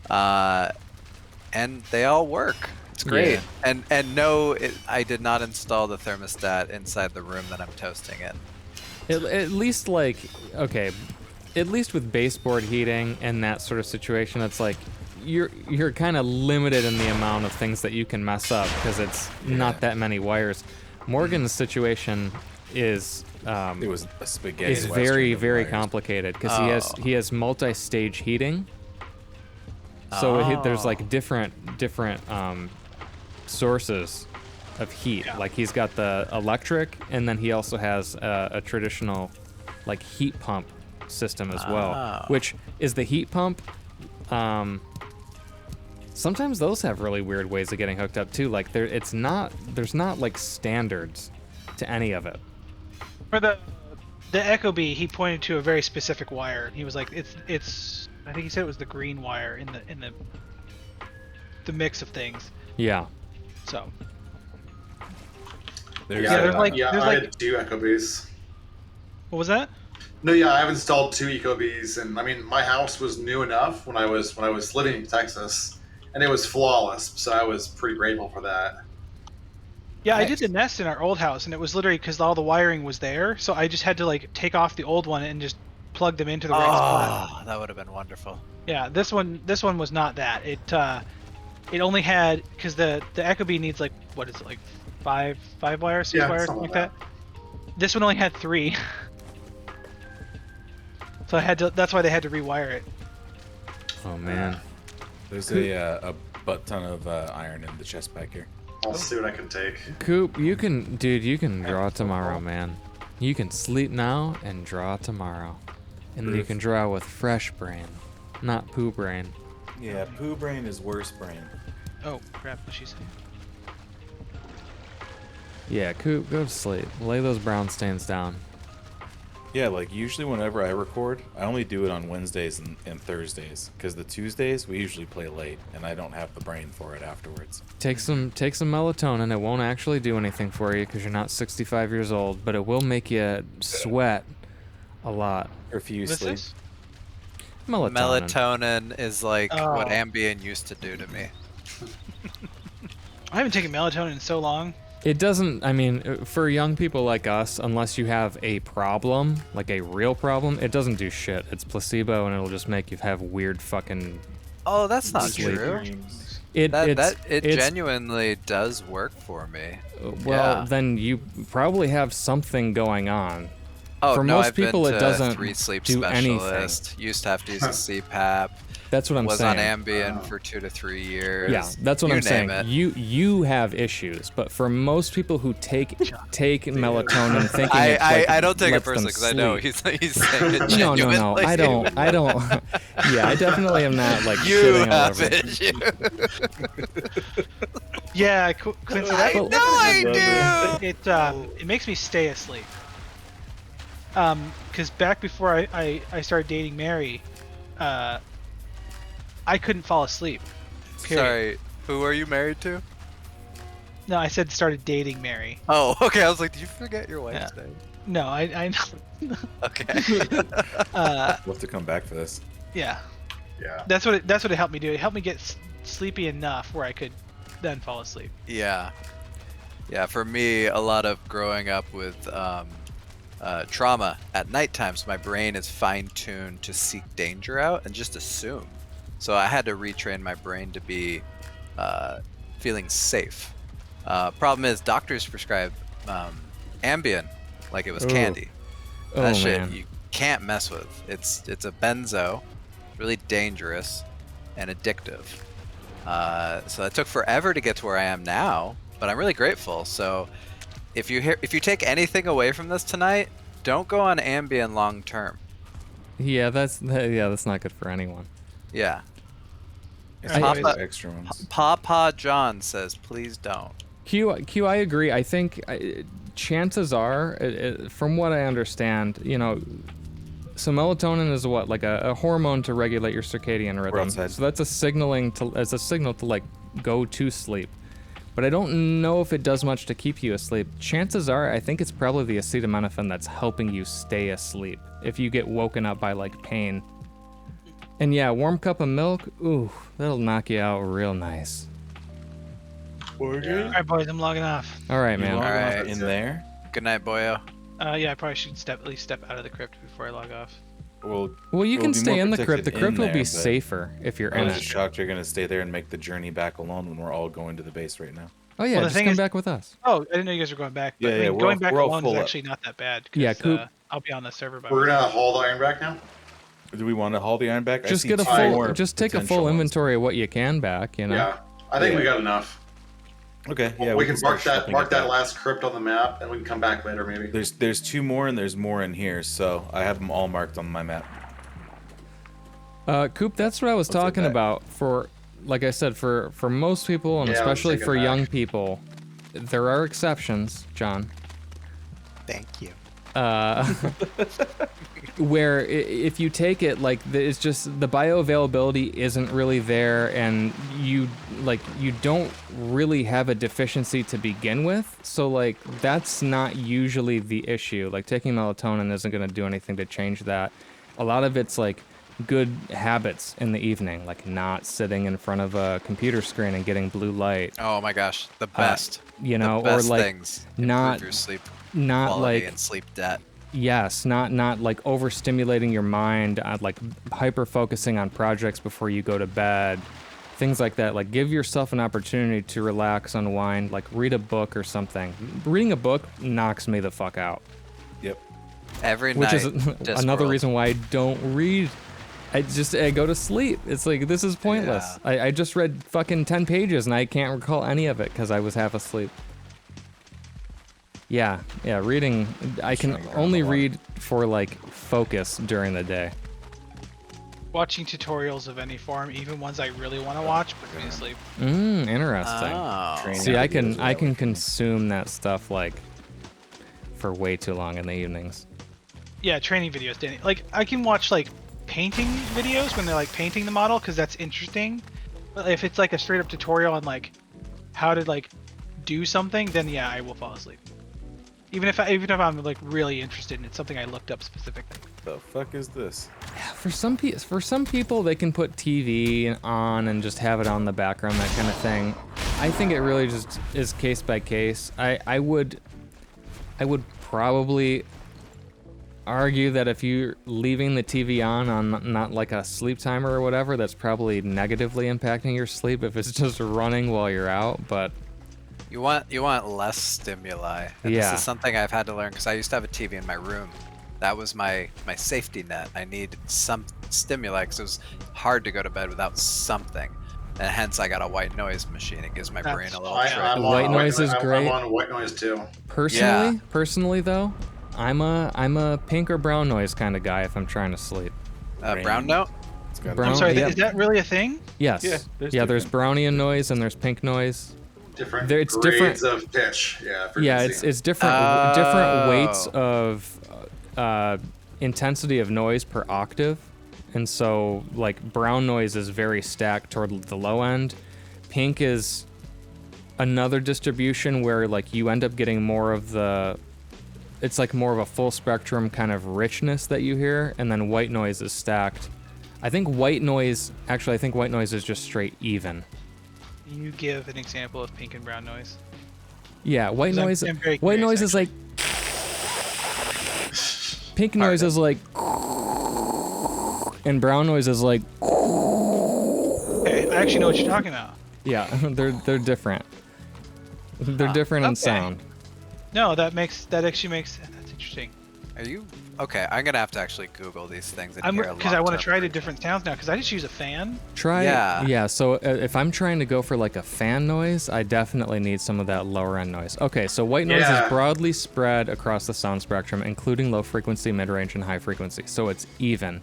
And they all work. It's great. Yeah. And no, I did not install the thermostat inside the room that I'm toasting in. At least, like, okay, at least with baseboard heating and that sort of situation, it's like you're kind of limited in the amount of things that you can mess up because it's not that many wires. Morgan's situation is It was a spaghetti. is western very of very wires. complicated because Oh. he has multi-stage heating. So there's like different sources of heat. Like he's got the electric, and then he also has a traditional like heat pump system as well, Oh. which is the heat pump. Sometimes those have really weird ways of getting hooked up too. Like there's not like standards to any of it. For the Echo Bee, he pointed to a very specific wire. He was like, it's. I think he said it was the green wire in the mix of things. Yeah. So There's, Yeah, there's like- yeah, there's I like- had 2 Echo Bees. what was that? No, yeah, I've installed 2 Eco Bees, and I mean, my house was new enough when I was living in Texas, and it was flawless. So I was pretty grateful for that. Yeah, I Nice. did the Nest in our old house, and it was literally because all the wiring was there. So I just had to like take off the old one and just plug them into the right spot. Oh, that would have been wonderful. Yeah, this one was not that. It only had because the Echo Bee needs like what is it like five wires, 6 Yeah, wires, something something like like that. This one only had 3. So I had to. That's why they had to rewire it. Oh man. there's a butt ton of iron in the chest back here. I'll see what I can take. Coop, you can draw tomorrow, man. You can sleep now and draw tomorrow. And you can draw with fresh brain, not poo brain. Yeah, poo brain is worse brain. Oh crap! What she say? Yeah, Coop, go to sleep. Lay those brown stains down. Yeah, like usually whenever I record, I only do it on Wednesdays and Thursdays because the Tuesdays we usually play late, and I don't have the brain for it afterwards. Take some melatonin. It won't actually do anything for you because you're not 65 years old, but it will make you sweat a lot. Profusely. What's this? Melatonin. Melatonin is like what Oh. Ambien used to do to me. I haven't taken melatonin in so long. It doesn't, I mean, for young people like us, unless you have a problem, like a real problem, it doesn't do shit. It's placebo and it'll just make you have weird fucking... Oh, that's not Sleep. true. It it's- Genuinely does work for me. Well, Yeah. then you probably have something going on. Oh For no, most I've been people, it to doesn't 3 sleep do anything. specialists. Used to have to use a CPAP. That's what I'm was saying. on Ambien for 2 to 3 years. Yeah, that's what You I'm saying. name it. You have issues, but for most people who take melatonin, thinking it, like, I don't take it lets them personally because I know sleep. he's saying it No, genuinely. no, I don't. Yeah, I definitely am not like You shitting all have over. issues. Yeah, coincidentally, I know I do. it makes me stay asleep. Because back before I started dating Mary, I couldn't fall asleep. Period. Sorry, who are you married to? No, I said started dating Mary. Oh, okay. I was like, did you forget your wife's Yeah. name? No, I know. Okay. We'll have to come back for this. Yeah, Yeah. that's what it helped me do. It helped me get sleepy enough where I could then fall asleep. Yeah. Yeah, for me, a lot of growing up with trauma at nighttime, so my brain is fine-tuned to seek danger out and just assume. So I had to retrain my brain to be feeling safe. Problem is, doctors prescribe Ambien like it was Ooh. candy. Oh, That shit man. you can't mess with. It's a benzo, really dangerous and addictive. So it took forever to get to where I am now, but I'm really grateful. So if you take anything away from this tonight, don't go on Ambien long term. Yeah, that's not good for anyone. Yeah. It's I- not Papa- the extra ones. Papa John says, please don't. Q, I agree. I think chances are, from what I understand, so melatonin is what, like a hormone to regulate your circadian rhythm. outside. So that's a signal to like go to sleep. But I don't know if it does much to keep you asleep. Chances are, I think it's probably the acetaminophen that's helping you stay asleep if you get woken up by like pain. And yeah, warm cup of milk, ooh, that'll knock you out real nice. All right, boys, I'm logging off. All right, You man. long enough Alright. in there? Good night, boyo. Yeah, I probably should at least step out of the crypt before I log off. Well, Well, you it'll can be stay more in the crypt. The protected crypt in will be there, but safer if you're I in was it. just shocked you're gonna stay there and make the journey back alone when we're all going to the base right now. Oh yeah, Well, the just thing come is- back with us. Oh, I didn't know you guys were going back. But Yeah, I mean, yeah, we're going all- back we're all alone is full up. actually not that bad. 'Cause, Yeah, Coop. I'll be on the server by We're myself. gonna haul the iron back now. Do we want to haul the iron back? I Just see get a two full, more just take a potential full ones. inventory of what you can back. Yeah. I think we got enough. Okay, yeah, we can start mark that shuffling it back. last crypt on the map, and we can come back later maybe. There's two more and there's more in here, so I have them all marked on my map. Coop, that's what I was I'll take talking that. about. For, like I said, for most people and Yeah, let's especially take it for back. young people, there are exceptions, John. Thank you. Where if you take it, like it's just the bioavailability isn't really there, and you don't really have a deficiency to begin with. So like that's not usually the issue. Like taking melatonin isn't going to do anything to change that. A lot of it's like good habits in the evening, like not sitting in front of a computer screen and getting blue light. Oh my gosh, the best. You know, the best or like things not- improve your sleep not quality like and sleep debt. Yes, not like overstimulating your mind, like hyper focusing on projects before you go to bed, things like that. Like give yourself an opportunity to relax, unwind, like read a book or something. Reading a book knocks me the fuck out, Yep. Every which night. is another reason why I don't read. I go to sleep. It's like this is pointless. I just read fucking 10 pages and I can't recall any of it because I was half asleep. Yeah, reading. I can trying to get only around the read for like focus during the day. Watching tutorials of any form, even ones I really want to watch, puts me to sleep. Interesting. Oh. Training. See, I videos can is I what can would- consume that stuff like for way too long in the evenings. Yeah, training videos, Danny. Like, I can watch, like, painting videos when they're, like, painting the model, because that's interesting. But if it's, like, a straight-up tutorial on, like, how to, like, do something, then, yeah, I will fall asleep. Even if I'm, like, really interested in it, something I looked up specifically. The fuck is this? For some people, they can put TV on and just have it on the background, that kind of thing. I think it really just is case by case. I would probably argue that if you're leaving the TV on not like a sleep timer or whatever, that's probably negatively impacting your sleep if it's just running while you're out. But You want less stimuli. And Yeah. This is something I've had to learn because I used to have a TV in my room. That was my safety net. I needed some stimuli because it was hard to go to bed without something. And hence I got a white noise machine. It gives my brain a little trick. I'm White on noise is great. I'm on white noise too. personally though, I'm a pink or brown noise kind of guy if I'm trying to sleep. Brown note? It's got Brown- I'm sorry, yeah. Is that really a thing? Yes. Yeah, There's there's brownian noise and there's pink noise. Different It's grades of pitch. Yeah. Yeah, frequency. it's different Oh. weights of intensity of noise per octave, and so like brown noise is very stacked toward the low end. Pink is another distribution where like you end up getting more of the, it's like more of a full spectrum kind of richness that you hear, and then white noise is stacked. I think white noise is just straight even. Can you give an example of pink and brown noise? Yeah, white 'Cause I'm- noise. I'm very White curious, noise is like. Pink noise is like. And brown noise is like. Okay, I actually know what you're talking about. Yeah, they're different. They're different in okay. sound. No, that actually makes that's interesting. Are you okay? I'm gonna have to actually Google these things. And I'm hear a because I want to long-term try the breakdown. different sounds now because I just use a fan. Yeah. So if I'm trying to go for like a fan noise, I definitely need some of that lower end noise. Okay, so white noise Yeah. is broadly spread across the sound spectrum, including low frequency, mid range, and high frequency. So it's even.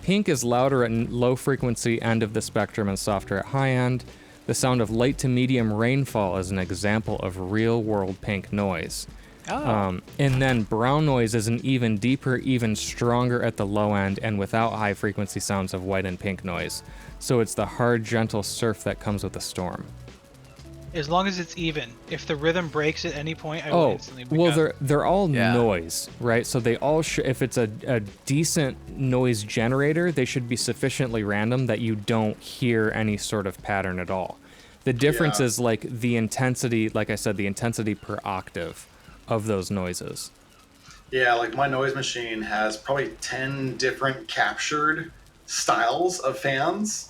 Pink is louder at low frequency end of the spectrum and softer at high end. The sound of light to medium rainfall is an example of real world pink noise. Oh. And then brown noise is an even deeper, even stronger at the low end and without high frequency sounds of white and pink noise. So it's the hard, gentle surf that comes with the storm. As long as it's even. If the rhythm breaks at any point, I will instantly wake well, up. they're all Yeah. noise, right? So they all if it's a decent noise generator, they should be sufficiently random that you don't hear any sort of pattern at all. The difference Yeah. is like the intensity, like I said, the intensity per octave of those noises. Yeah, like my noise machine has probably 10 different captured styles of fans.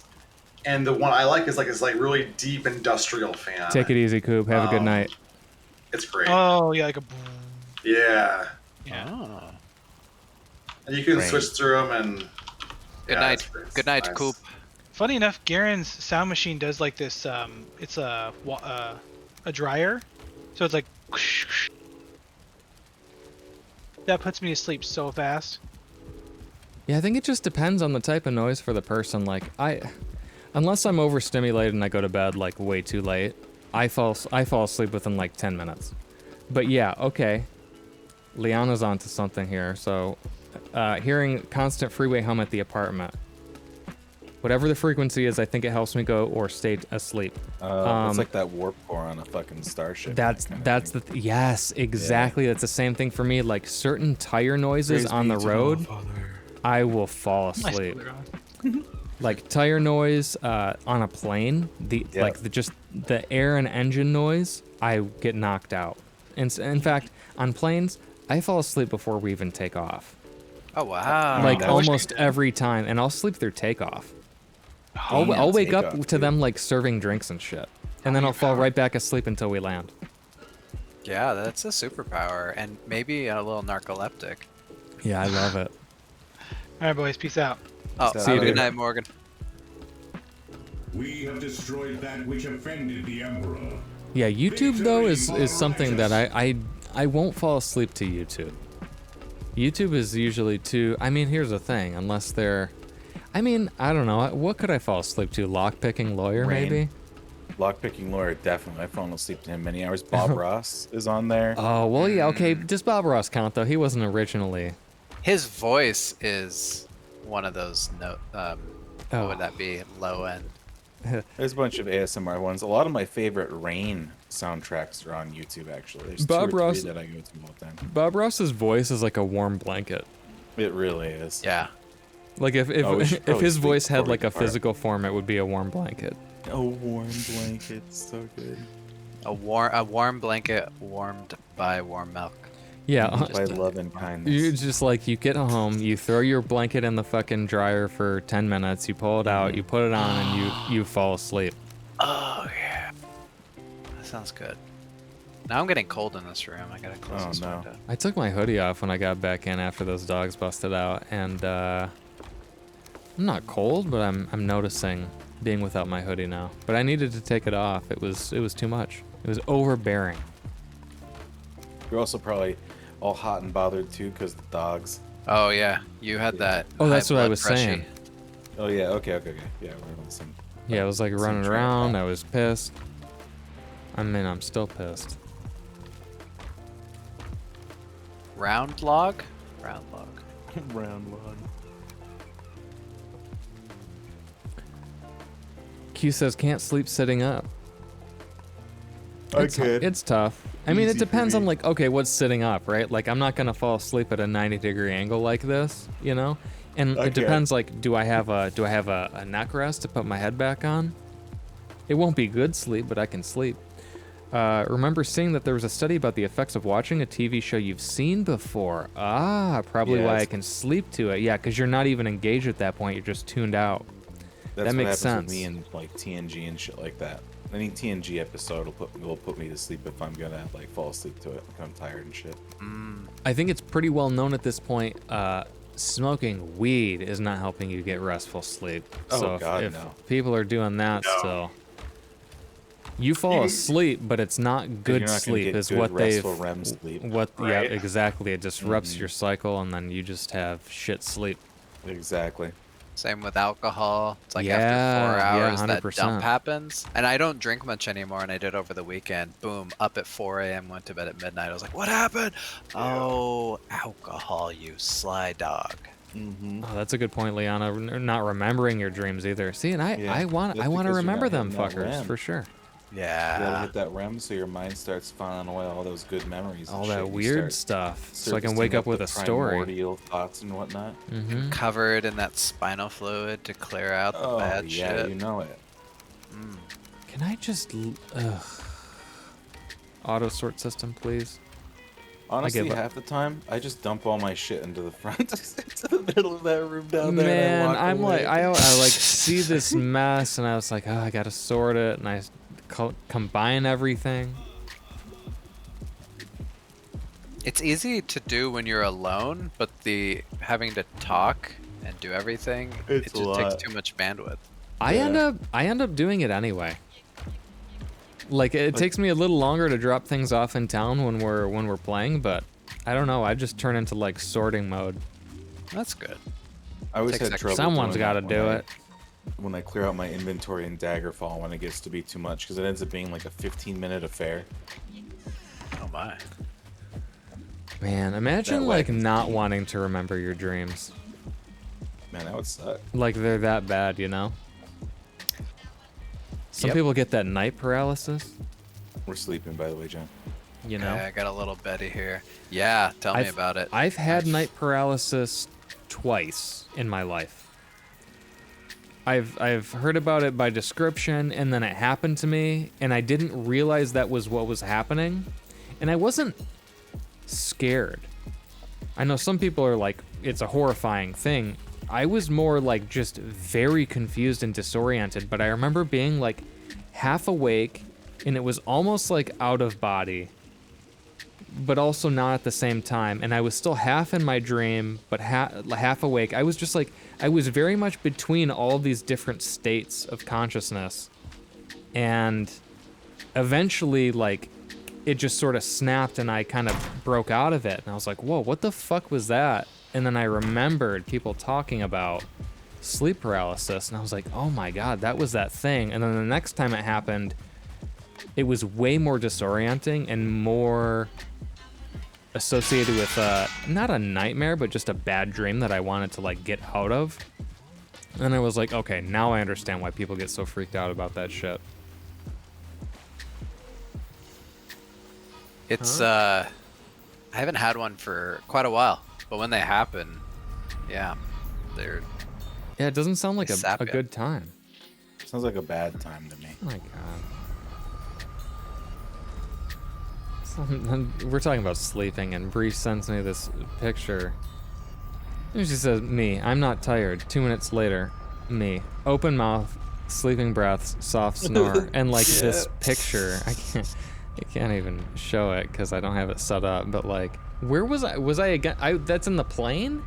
And the one I like is like really deep industrial fan. Take it easy, Coop. Have a good night. It's great. Oh yeah, like a. Yeah. Yeah. Oh. And you can Great. switch through them and Good yeah, night. it's great. Good night, Nice. Coop. Funny enough, Garen's sound machine does like this. It's a dryer, so it's like. That puts me to sleep so fast. Yeah, I think it just depends on the type of noise for the person. Like unless I'm overstimulated and I go to bed like way too late, I fall asleep within like 10 minutes. But yeah, okay. Liana's onto something here. So, hearing constant freeway hum at the apartment. Whatever the frequency is, I think it helps me go or stay asleep. It's like that warp core on a fucking starship. That's yes, exactly. That's the same thing for me. Like certain tire noises on the road, I will fall My asleep. spoiler on. Like tire noise on a plane, Yeah. just the air and engine noise, I get knocked out. And in fact, on planes, I fall asleep before we even take off. Oh wow. Like that was almost good. every time, and I'll sleep through takeoff. Damn, I'll wake up takeoff, to dude. them like serving drinks and shit, and then I'll fall right back asleep until we land. Yeah, that's a superpower, and maybe a little narcoleptic. Yeah, I love it. All right, boys. Peace out. Oh, See you, good dude. night, Morgan. We have destroyed that which offended the Emperor. Yeah, YouTube though is something that I won't fall asleep to YouTube. YouTube is usually too. I mean, here's the thing. Unless they're, I mean, I don't know. What could I fall asleep to? Lockpicking lawyer, Rain. maybe. Lockpicking lawyer, definitely. I've fallen asleep to him many hours. Bob Ross is on there. Oh well, yeah. Okay. Does Bob Ross count though? He wasn't originally. His voice is one of those Oh. what would that be? Low end. There's a bunch of ASMR ones. A lot of my favorite Rain soundtracks are on YouTube, actually. There's Bob two or Ross- three that I go to all the time. Bob Ross's voice is like a warm blanket. It really is. Yeah. Like if Oh, we should if probably his sleep voice had before we like a depart. physical form, it would be a warm blanket. Oh, warm blanket, so good. A warm blanket warmed by warm milk. Yeah, By love and kindness. you just like you get home, you throw your blanket in the fucking dryer for 10 minutes, you pull it out, you put it on, and you fall asleep. Oh yeah. That sounds good. Now I'm getting cold in this room. I gotta close Oh, this no. window. I took my hoodie off when I got back in after those dogs busted out, and I'm not cold, but I'm noticing being without my hoodie now. But I needed to take it off. It was too much. It was overbearing. You're also probably all hot and bothered too because the dogs. Oh yeah, you had that. Oh, that's high what I blood was pressure. saying. Oh yeah, okay. Yeah, we're on the same. Yeah, I was like same running track. around. I was pissed. I mean, I'm still pissed. Round log. Round log. Round log. Q says can't sleep sitting up. I It's, could. it's tough. I mean, it Easy for depends on me. like, okay, what's sitting up, right? Like, I'm not gonna fall asleep at a 90-degree angle like this, you know. And I it can. depends. Like, do I have a neck rest to put my head back on? It won't be good sleep, but I can sleep. Remember seeing that there was a study about the effects of watching a TV show you've seen before. Ah, probably Yeah, why I it's- can sleep to it. Yeah, because you're not even engaged at that point. You're just tuned out. That's That what makes happens with sense. me and like TNG and shit like that. Any TNG episode will put me to sleep if I'm gonna like fall asleep to it because I'm tired and shit. I think it's pretty well known at this point. Smoking weed is not helping you get restful sleep. Oh, So God, if no. people are doing that still, you fall asleep, but it's not you're good not gonna sleep. get Is good, what they've restful REM sleep. what yeah Right. exactly. It disrupts Mm-hmm. your cycle, and then you just have shit sleep. Exactly. Same with alcohol. It's like Yeah, after 4 yeah, hours that 100%. dump happens. And I don't drink much anymore, and I did over the weekend. Boom, up at 4 a.m., went to bed at midnight. I was like, what happened? Oh, alcohol, you sly dog. Mm-hmm. Oh, that's a good point, Liana. Not remembering your dreams either. See, and Yeah, I want that's to because you're remember not them hitting that fuckers REM. for sure. You gotta Yeah. hit that REM so your mind starts filing away all those good memories. and All shit. that You weird start stuff, so I can surfacing wake up the with a story. primordial thoughts and whatnot. Mm-hmm. Covered in that spinal fluid to clear out the Oh bad yeah, shit. you know it. Can I just auto sort system, please? Honestly, give up. half the time I just dump all my shit into the front, into the middle of that room down there. Man, and I walk I'm away. like, I like see this mess, and I was like, oh, I gotta sort it, and I combine everything. It's easy to do when you're alone, but the having to talk and do everything, It's it a just takes lot. too much bandwidth. I Yeah. end up doing it anyway. Like it takes me a little longer to drop things off in town when we're playing, but I don't know. I just turn into like sorting mode. That's good. I always Takes had seconds. trouble. Someone's doing got to that do when it. when I clear out my inventory in Daggerfall when it gets to be too much because it ends up being like a 15-minute affair. Oh my. Man, imagine That like wagon's not deep. wanting to remember your dreams. Man, that would suck. Like they're that bad, you know? Some Yep. people get that night paralysis, We're sleeping, by the way, John. you know? Okay, I got a little Betty here. Yeah, tell me about it. I've had night paralysis twice in my life. I've heard about it by description, and then it happened to me, and I didn't realize that was what was happening, and I wasn't scared. I know some people are like, it's a horrifying thing. I was more like just very confused and disoriented, but I remember being like half awake, and it was almost like out of body, but also not at the same time. And I was still half in my dream, but half awake. I was just like, I was very much between all these different states of consciousness. And eventually, like, it just sort of snapped and I kind of broke out of it. And I was like, whoa, what the fuck was that? And then I remembered people talking about sleep paralysis. And I was like, oh my God, that was that thing. And then the next time it happened, it was way more disorienting and more associated with not a nightmare, but just a bad dream that I wanted to like get out of. And I was like, okay, now I understand why people get so freaked out about that shit. It's I haven't had one for quite a while, but when they happen, yeah, they're Yeah, it doesn't sound like They sap a ya. good time. Sounds like a bad time to me. Oh my god. We're talking about sleeping, and Bree sends me this picture. And she says, me, I'm not tired. 2 minutes later, me, open mouth, sleeping breaths, soft snore. And like this picture, I can't even show it because I don't have it set up, but like, where was I? Was I again? That's in the plane?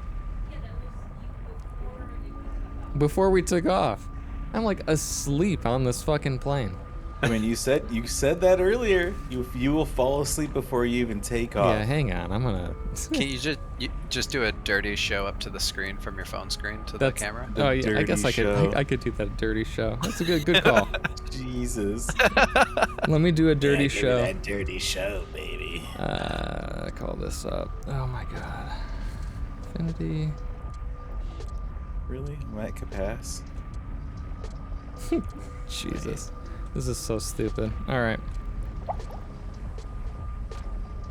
Before we took off. I'm like asleep on this fucking plane. I mean, you said that earlier. You will fall asleep before you even take off. Yeah, hang on. I'm gonna. Can you just do a dirty show up to the screen from your phone screen to the camera? Oh yeah, I dirty guess show. I could do that dirty show. That's a good call. Jesus. Let me do a dirty Give me show. that dirty show, baby. Call this up. Oh my god. Infinity. Really? I'm at capacity. Jesus. This is so stupid. Alright.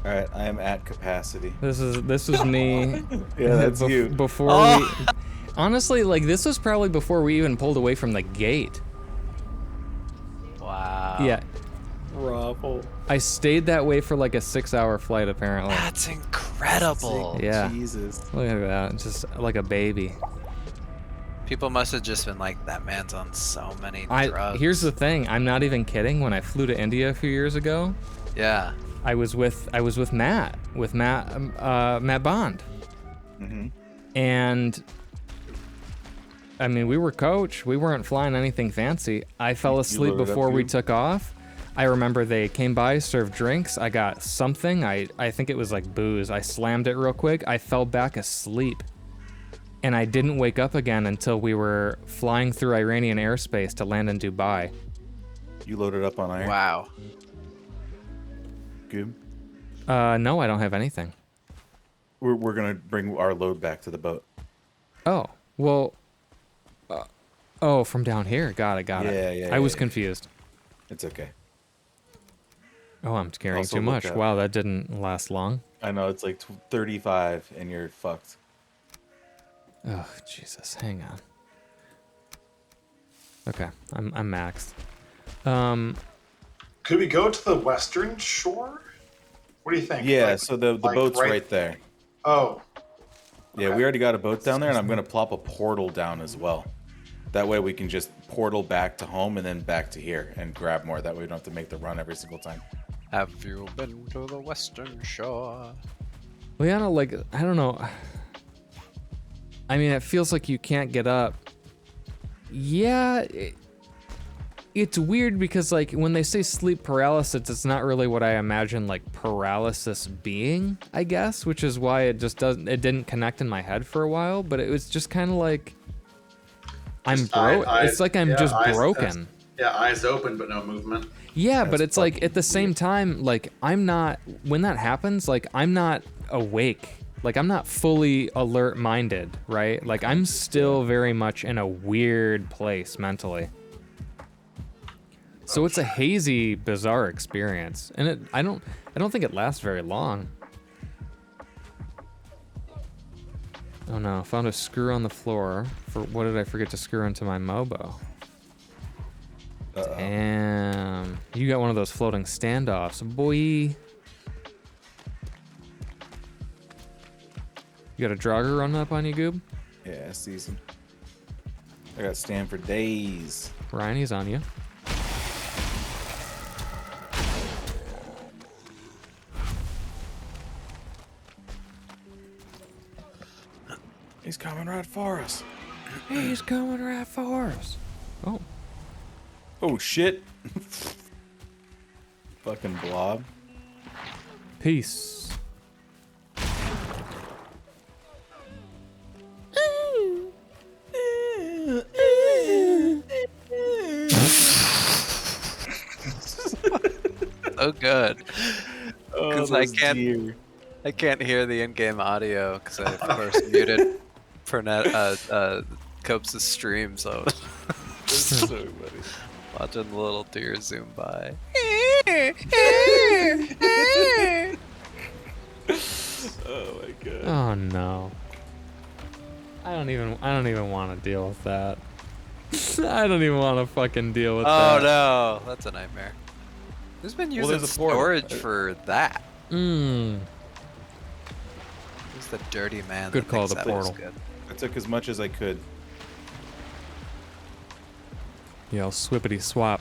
Alright, I am at capacity. This is me. Yeah, that's you. Before we honestly, like this was probably before we even pulled away from the gate. Wow. Yeah. Ruffle. I stayed that way for like a 6-hour flight apparently. That's incredible. Yeah. Jesus. Look at that. Just like a baby. People must have just been like, that man's on so many drugs. Here's the thing. I'm not even kidding. When I flew to India a few years ago, Yeah. I was with Matt Bond, Mm-hmm. and I mean we were coach. We weren't flying anything fancy. I fell asleep loaded up before we too? took off. I remember they came by, served drinks. I got something. I think it was like booze. I slammed it real quick. I fell back asleep. And I didn't wake up again until we were flying through Iranian airspace to land in Dubai. You loaded up on iron. Wow. Good. No, I don't have anything. We're gonna bring our load back to the boat. Oh, well. Oh, from down here. Got it. Yeah, I was yeah. confused. It's okay. Oh, I'm carrying Also too much. look up. Wow, that didn't last long. I know it's like 35 and you're fucked. Oh, Jesus. Hang on. Okay, I'm maxed. Could we go to the western shore? What do you think? Yeah, Like- so the like boat's right there. Oh, Yeah, Okay. we already got a boat down there, and I'm gonna plop a portal down as well. That way we can just portal back to home and then back to here and grab more. That way we don't have to make the run every single time. Have you been to the Western Shore? Liana, like, I don't know. I mean, it feels like you can't get up. Yeah, it's weird because, like, when they say sleep paralysis, it's not really what I imagine, like, paralysis being, I guess, which is why it didn't connect in my head for a while, but it was just kind of like, it's like I'm just broken. Yeah, eyes open but no movement. Yeah, but That's it's like fucking at the same time, like I'm not, when that happens, like I'm not awake. Like I'm not fully alert minded, right? Like I'm still very much in a weird place mentally. So it's a hazy, bizarre experience. And I don't think it lasts very long. Oh no, found a screw on the floor. What did I forget to screw into my Mobo? Damn. You got one of those floating standoffs, boy. You got a Draugr running up on you, Goob? Yeah, I see some. I got stand for days. Ryan, he's on you. He's coming right for us. He's coming right for us. Oh. Oh shit. Fucking blob. Peace. So good. Oh, Because I those can't. deer. I can't hear the in-game audio because I, of course, muted Copes' stream, so That's so funny. watching the little deer zoom by. Oh my god. Oh no. I don't even want to deal with that. I don't even want to fucking deal with Oh that. no, that's a nightmare. Who's been using there's a portal. storage for that? Mmm. Who's the dirty man? Good that call, thinks the that is portal. good? I took as much as I could. Yo, swippity swap.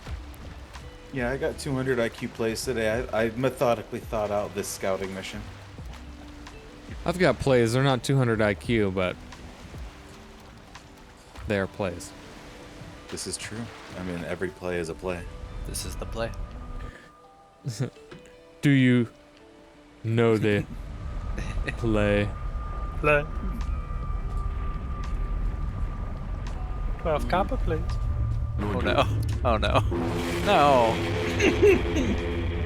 Yeah, I got 200 IQ plays today. I methodically thought out this scouting mission. I've got plays. They're not 200 IQ, but they are plays. This is true. I mean, every play is a play. This is the play. Do you know the play? Play. 12 copper, please. Oh no. Oh no. No.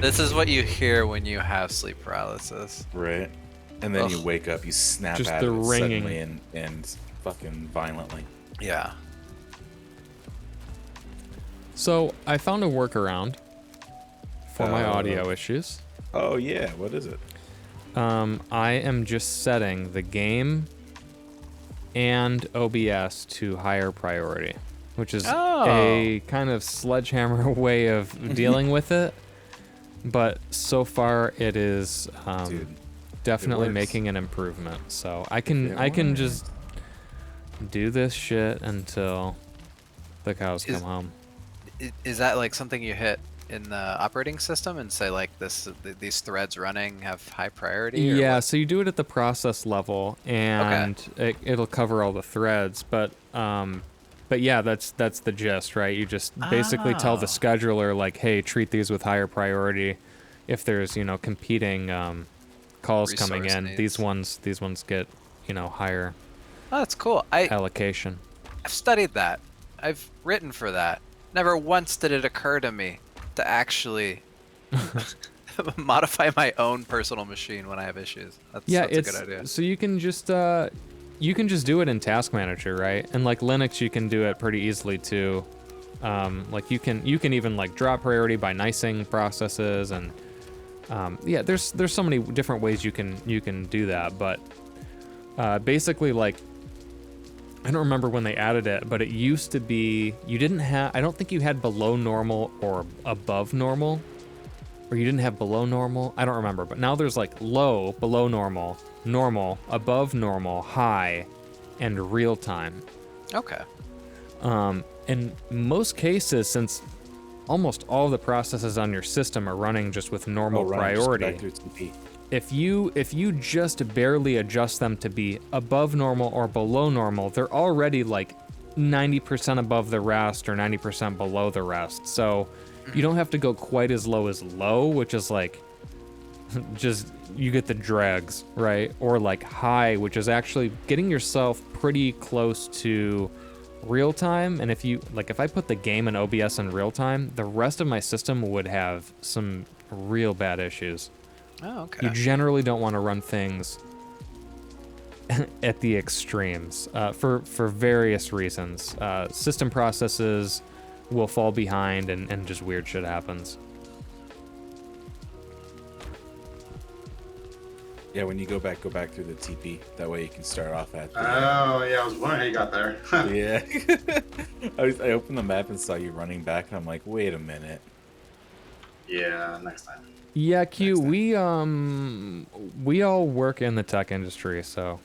This is what you hear when you have sleep paralysis. Right. And then you Ugh. wake up, you snap Just out the of it ringing. suddenly and fucking violently. Yeah. So I found a workaround for my Oh. audio issues. Oh yeah, what is it? I am just setting the game and OBS to higher priority, which is a kind of sledgehammer way of dealing with it. But so far, it is Dude, definitely works. making an improvement. So I can just do this shit until the cows come home. Is that like something you hit in the operating system and say like these threads running have high priority? Or Yeah, what? so you do it at the process level, and it'll cover all the threads. But yeah, that's the gist, right? You just basically tell the Ah. scheduler like, hey, treat these with higher priority. If there's competing calls coming Resource in, needs. these ones get higher Oh, that's cool. allocation. I've studied that. I've written for that. Never once did it occur to me to actually modify my own personal machine when I have issues. That's a good idea. So you can just do it in Task Manager, right? And like Linux, you can do it pretty easily too. Like you can even like drop priority by nicing processes, and yeah, there's so many different ways you can do that. But basically, like, I don't remember when they added it, but it used to be I don't think you had below normal or above normal, or you didn't have below normal. I don't remember, but now there's like low, below normal, normal, above normal, high, and real time. Okay. In most cases, since almost all the processes on your system are running just with normal priority, Just go back through TP. if you just barely adjust them to be above normal or below normal, they're already like 90% above the rest or 90% below the rest. So you don't have to go quite as low, which is like just you get the dregs, right? Or like high, which is actually getting yourself pretty close to real time. And if I put the game in OBS in real time, the rest of my system would have some real bad issues. Oh, okay. You generally don't want to run things at the extremes for various reasons. System processes will fall behind, and just weird shit happens. Yeah, when you go back through the TP. That way you can start off at the Oh, yeah, I was wondering how you got there. Yeah. I opened the map and saw you running back, and I'm like, wait a minute. Yeah, next time. Yeah, Q, Next we all work in the tech industry, so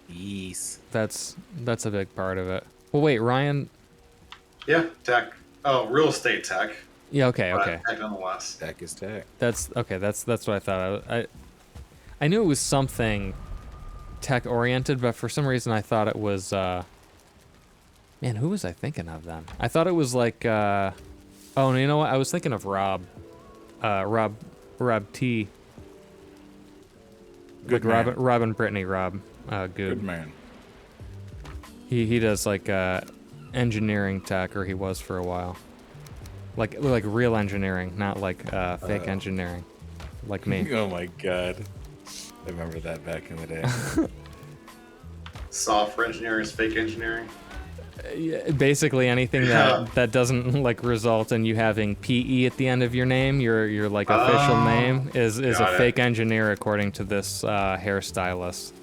Yes. that's a big part of it. Well, wait, Ryan. Yeah, tech. Oh, real estate tech. Yeah, okay. But tech nonetheless. Tech is tech. That's okay. That's what I thought. I knew it was something tech oriented, but for some reason I thought it was. Man, who was I thinking of then? I thought it was like. Oh, no, you know what? I was thinking of Rob. Rob T. Good like man. Rob and Brittany. Rob. Good. Good man. He does like engineering tech, or he was for a while. Like real engineering, not like fake engineering, like me. Oh my god. I remember that back in the day. Software engineering is fake engineering. Yeah, basically anything that doesn't like result in you having PE at the end of your name, your like official name is a got it. fake engineer according to this hairstylist.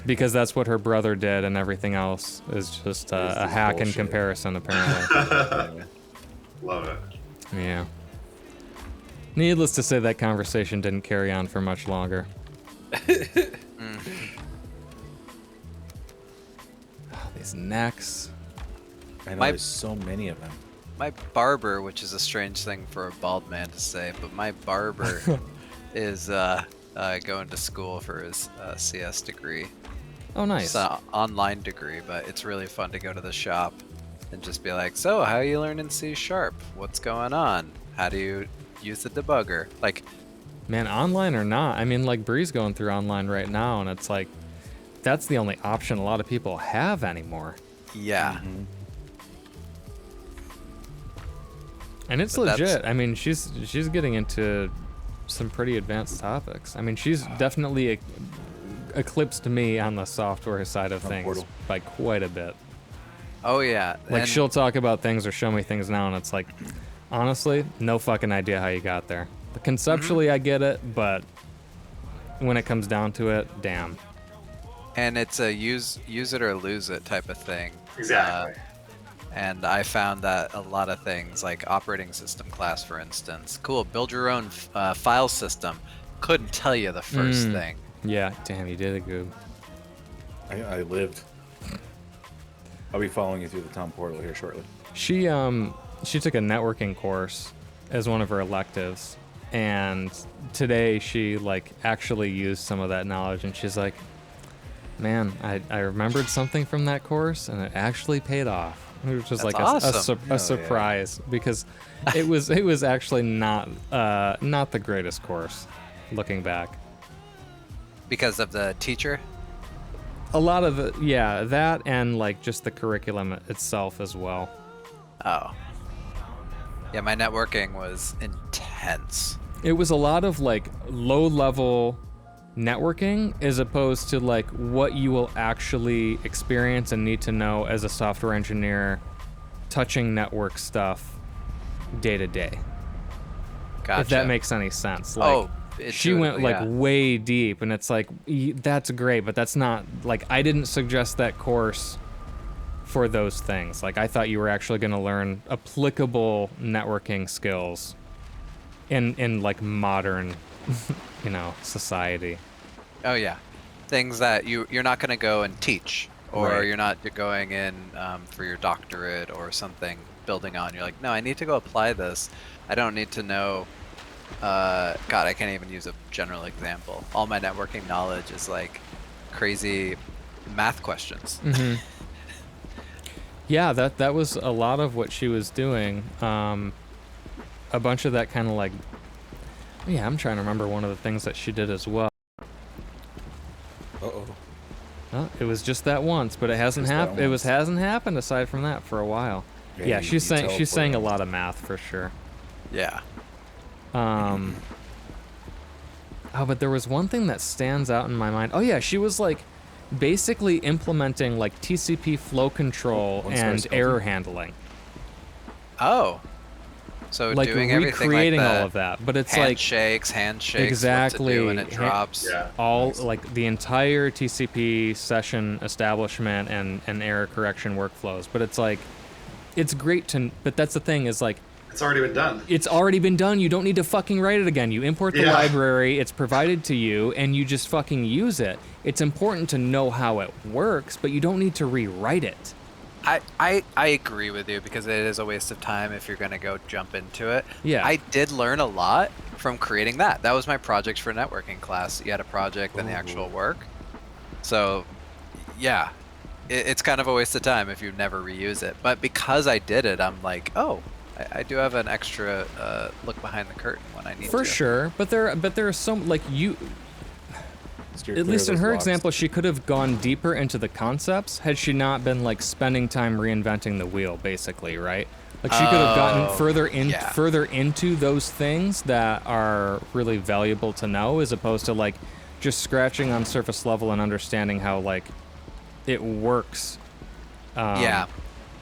because that's what her brother did, and everything else is just a hack in bullshit. comparison, apparently. Love it. Yeah. Needless to say, that conversation didn't carry on for much longer. Oh, these necks. I know My- there's so many of them. My barber, which is a strange thing for a bald man to say, but my barber is going to school for his CS degree. Oh, nice. It's an online degree, but it's really fun to go to the shop and just be like, so how you learning C#? What's going on? How do you use the debugger? Like, Man, online or not, I mean, like, Bree's going through online right now, and it's like, that's the only option a lot of people have anymore. yeah. And it's But that's- legit. I mean, she's getting into some pretty advanced topics. I mean, she's definitely eclipsed me on the software side of things Portal. by quite a bit. Oh yeah. Like, and she'll talk about things or show me things now, and it's like, honestly, no fucking idea how you got there. Conceptually, I get it, but when it comes down to it, damn. and it's a use it or lose it type of thing. Exactly. And I found that a lot of things, like operating system class, for instance, cool, build your own file system. Couldn't tell you the first thing. Yeah, damn, you did it good. I lived. I'll be following you through the Tom portal here shortly. She took a networking course as one of her electives, and today she like actually used some of that knowledge, and she's like, man, I remembered something from that course, and it actually paid off. Which was That's like awesome. a surprise because it was actually not the greatest course, looking back. Because of the teacher? A lot of it, yeah, that and like just the curriculum itself as well. Oh. Yeah, my networking was intense. It was a lot of like low level networking as opposed to like what you will actually experience and need to know as a software engineer touching network stuff day to day. Gotcha. If that makes any sense. Like, Oh, she went like yeah. way deep, and it's like that's great, but that's not like I didn't suggest that course for those things. Like I thought you were actually going to learn applicable networking skills in like modern society. Oh yeah, things that you're not going to go and teach, or Right. you're not going in for your doctorate or something. Building on, you're like, no, I need to go apply this. I don't need to know. God, I can't even use a general example. All my networking knowledge is like crazy math questions. Yeah, that was a lot of what she was doing. A bunch of that kind of like, yeah, I'm trying to remember one of the things that she did as well. Uh-oh. Well, it was just that once, but it hasn't Just that happened. It once. hasn't happened aside from that for a while. Yeah, you she's saying a teleport. lot of math for sure. Yeah. Oh, but there was one thing that stands out in my mind. Oh yeah, she was like basically implementing like TCP flow control One star and skeleton. error handling. Oh. So Like doing everything recreating like all of that. But it's like handshakes, what to Exactly. do when it Ha- drops. Yeah. all like the entire TCP session establishment and error correction workflows. But it's like it's great to but that's the thing is like It's already been done. it's already been done. You don't need to fucking write it again. You import the Yeah. library, it's provided to you, and you just fucking use it. It's important to know how it works, but you don't need to rewrite it. I agree with you because it is a waste of time if you're going to go jump into it. Yeah. I did learn a lot from creating that. That was my project for networking class. You had a project and the actual work. So, yeah, it's kind of a waste of time if you never reuse it. But because I did it, I'm like, oh, I do have an extra look behind the curtain when I need to. For sure, but there are some like you. Steer At clear least of in those her locks. example, she could have gone deeper into the concepts had she not been like spending time reinventing the wheel, basically, right? Like she could have gotten Oh, further into those things that are really valuable to know, as opposed to like just scratching on surface level and understanding how like it works. Yeah.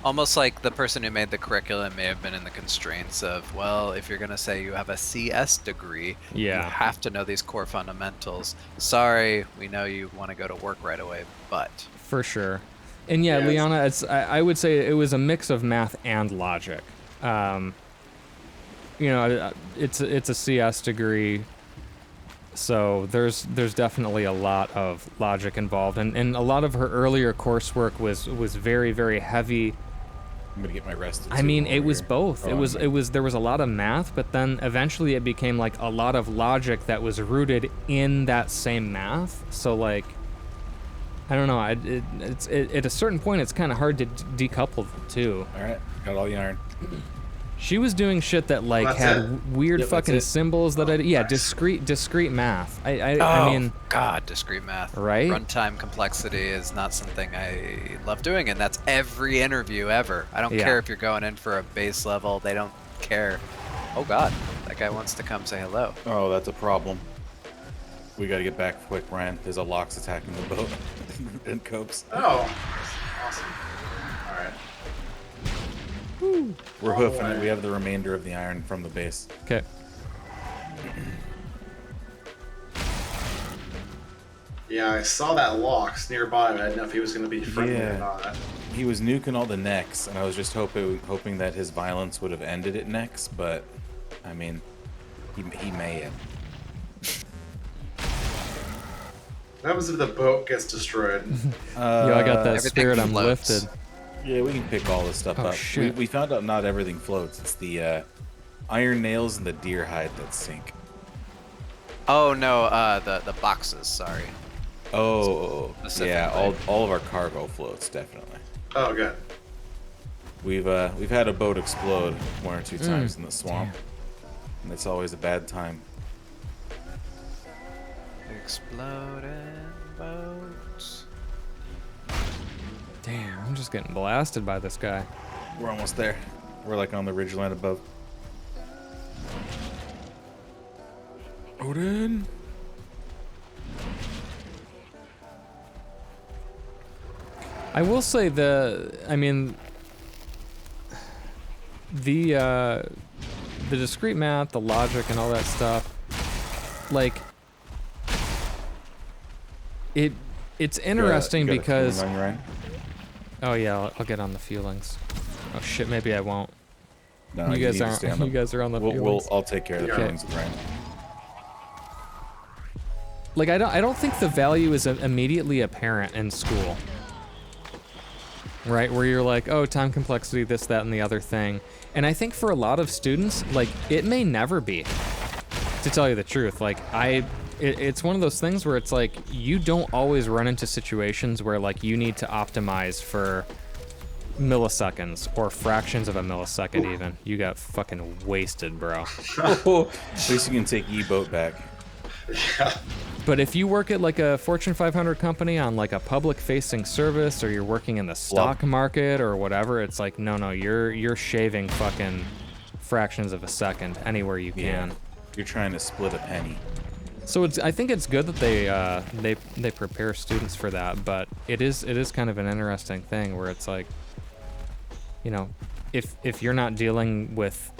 Almost like the person who made the curriculum may have been in the constraints of, well, if you're going to say you have a CS degree, you Yeah. have to know these core fundamentals. Sorry, we know you want to go to work right away, but... For sure. And yeah, Yes. Liana, I would say it was a mix of math and logic. You know, it's a CS degree, so there's definitely a lot of logic involved, and a lot of her earlier coursework was very, very heavy. I'm gonna get my rest. I mean, it was both. Oh, It was there was a lot of math, but then eventually it became like a lot of logic that was rooted in that same math. So like, I don't know. It's at a certain point, it's kind of hard to decouple the two. All right, got all the iron. She was doing shit that like That's had it? weird Yep, that's fucking it. symbols that nice. discrete math. I mean, God, discrete math. Right? Runtime complexity is not something I love doing, and that's every interview ever. I don't Yeah. care if you're going in for a base level. They don't care. Oh God, that guy wants to come say hello. Oh, that's a problem. We gotta get back quick, Ryan. There's a Lox attacking the boat and Copes. Oh, awesome. All right. We're Oh, hoofing it. boy. We have the remainder of the iron from the base. okay. Yeah, I saw that Lox nearby, but I didn't know if he was going to be friendly Yeah. or not. He was nuking all the necks, and I was just hoping that his violence would have ended at necks, but I mean, he may have. What happens if the boat gets destroyed? Yo, I got that everything spirit. I'm floats. lifted. Yeah, we can pick all this stuff Oh, up. shit. We found out not everything floats. It's the iron nails and the deer hide that sink. Oh no, the boxes. Sorry. Oh, yeah. Specifically. All of our cargo floats definitely. Oh, good. We've had a boat explode one or two times in the swamp, and it's always a bad time. Exploding boats. Damn, I'm just getting blasted by this guy. We're almost there. We're like on the ridgeline above. Odin. I will say the discrete math, the logic, and all that stuff, like it's interesting You got a because feeling on your end? oh yeah, I'll get on the feelings. Oh shit, maybe I won't. No, you guys need to aren't. stay on You guys are on the feelings. I'll take care of the Okay. feelings with Ryan. Like I don't think the value is immediately apparent in school. Right, where you're like, oh, time complexity, this, that, and the other thing. And I think for a lot of students, like, it may never be, to tell you the truth. Like, it's one of those things where it's like, you don't always run into situations where, like, you need to optimize for milliseconds or fractions of a millisecond even. You got fucking wasted, bro. At least you can take E-boat back. Yeah. But if you work at like a Fortune 500 company on like a public-facing service, or you're working in the stock market or whatever, it's like no, you're shaving fucking fractions of a second anywhere you can. Yeah. You're trying to split a penny. So I think it's good that they prepare students for that, but it is kind of an interesting thing where it's like, you know, if you're not dealing with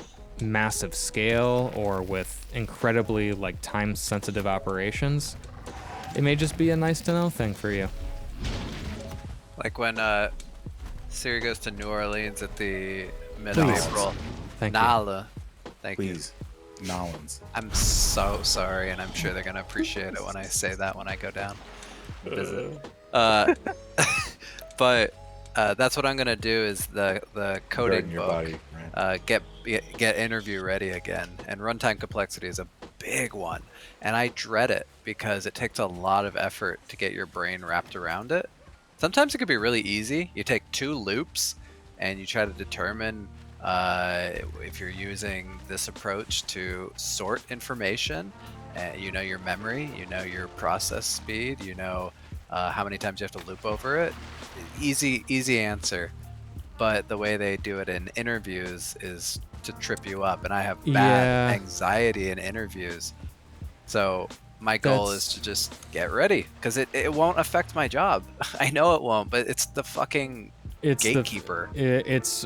massive scale or with incredibly like time sensitive operations, it may just be a nice to know thing for you. Like when Siri goes to New Orleans at the mid of Please. April. Thank you. Nala. Thank you. Please, Nolans. I'm so sorry, and I'm sure they're gonna appreciate it when I say that when I go down. Visit. But that's what I'm gonna do is the coding Guarding your book. body, Ryan. Get interview ready again, and runtime complexity is a big one, and I dread it because it takes a lot of effort to get your brain wrapped around it. Sometimes it could be really easy. You take 2 loops and you try to determine if you're using this approach to sort information. You know your memory, you know your process speed, you know how many times you have to loop over it. Easy answer. but the way they do it in interviews is to trip you up, and I have Yeah. bad anxiety in interviews. So my goal That's- is to just get ready, because it won't affect my job. I know it won't, but it's the fucking It's gatekeeper. It's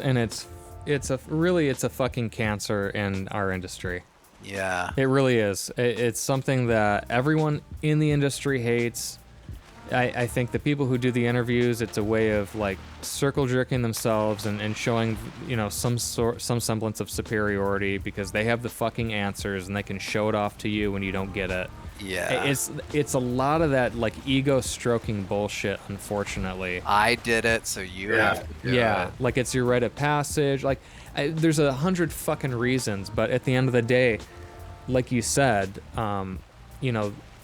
a fucking cancer in our industry. Yeah. It really is. It's something that everyone in the industry hates. I think the people who do the interviews, it's a way of like circle jerking themselves and showing, some semblance of superiority because they have the fucking answers and they can show it off to you when you don't get it. Yeah. It's a lot of that like ego stroking bullshit, unfortunately. I did it, so you have to do Yeah, it. like it's your rite of passage. Like, there's 100 fucking reasons, but at the end of the day, like you said,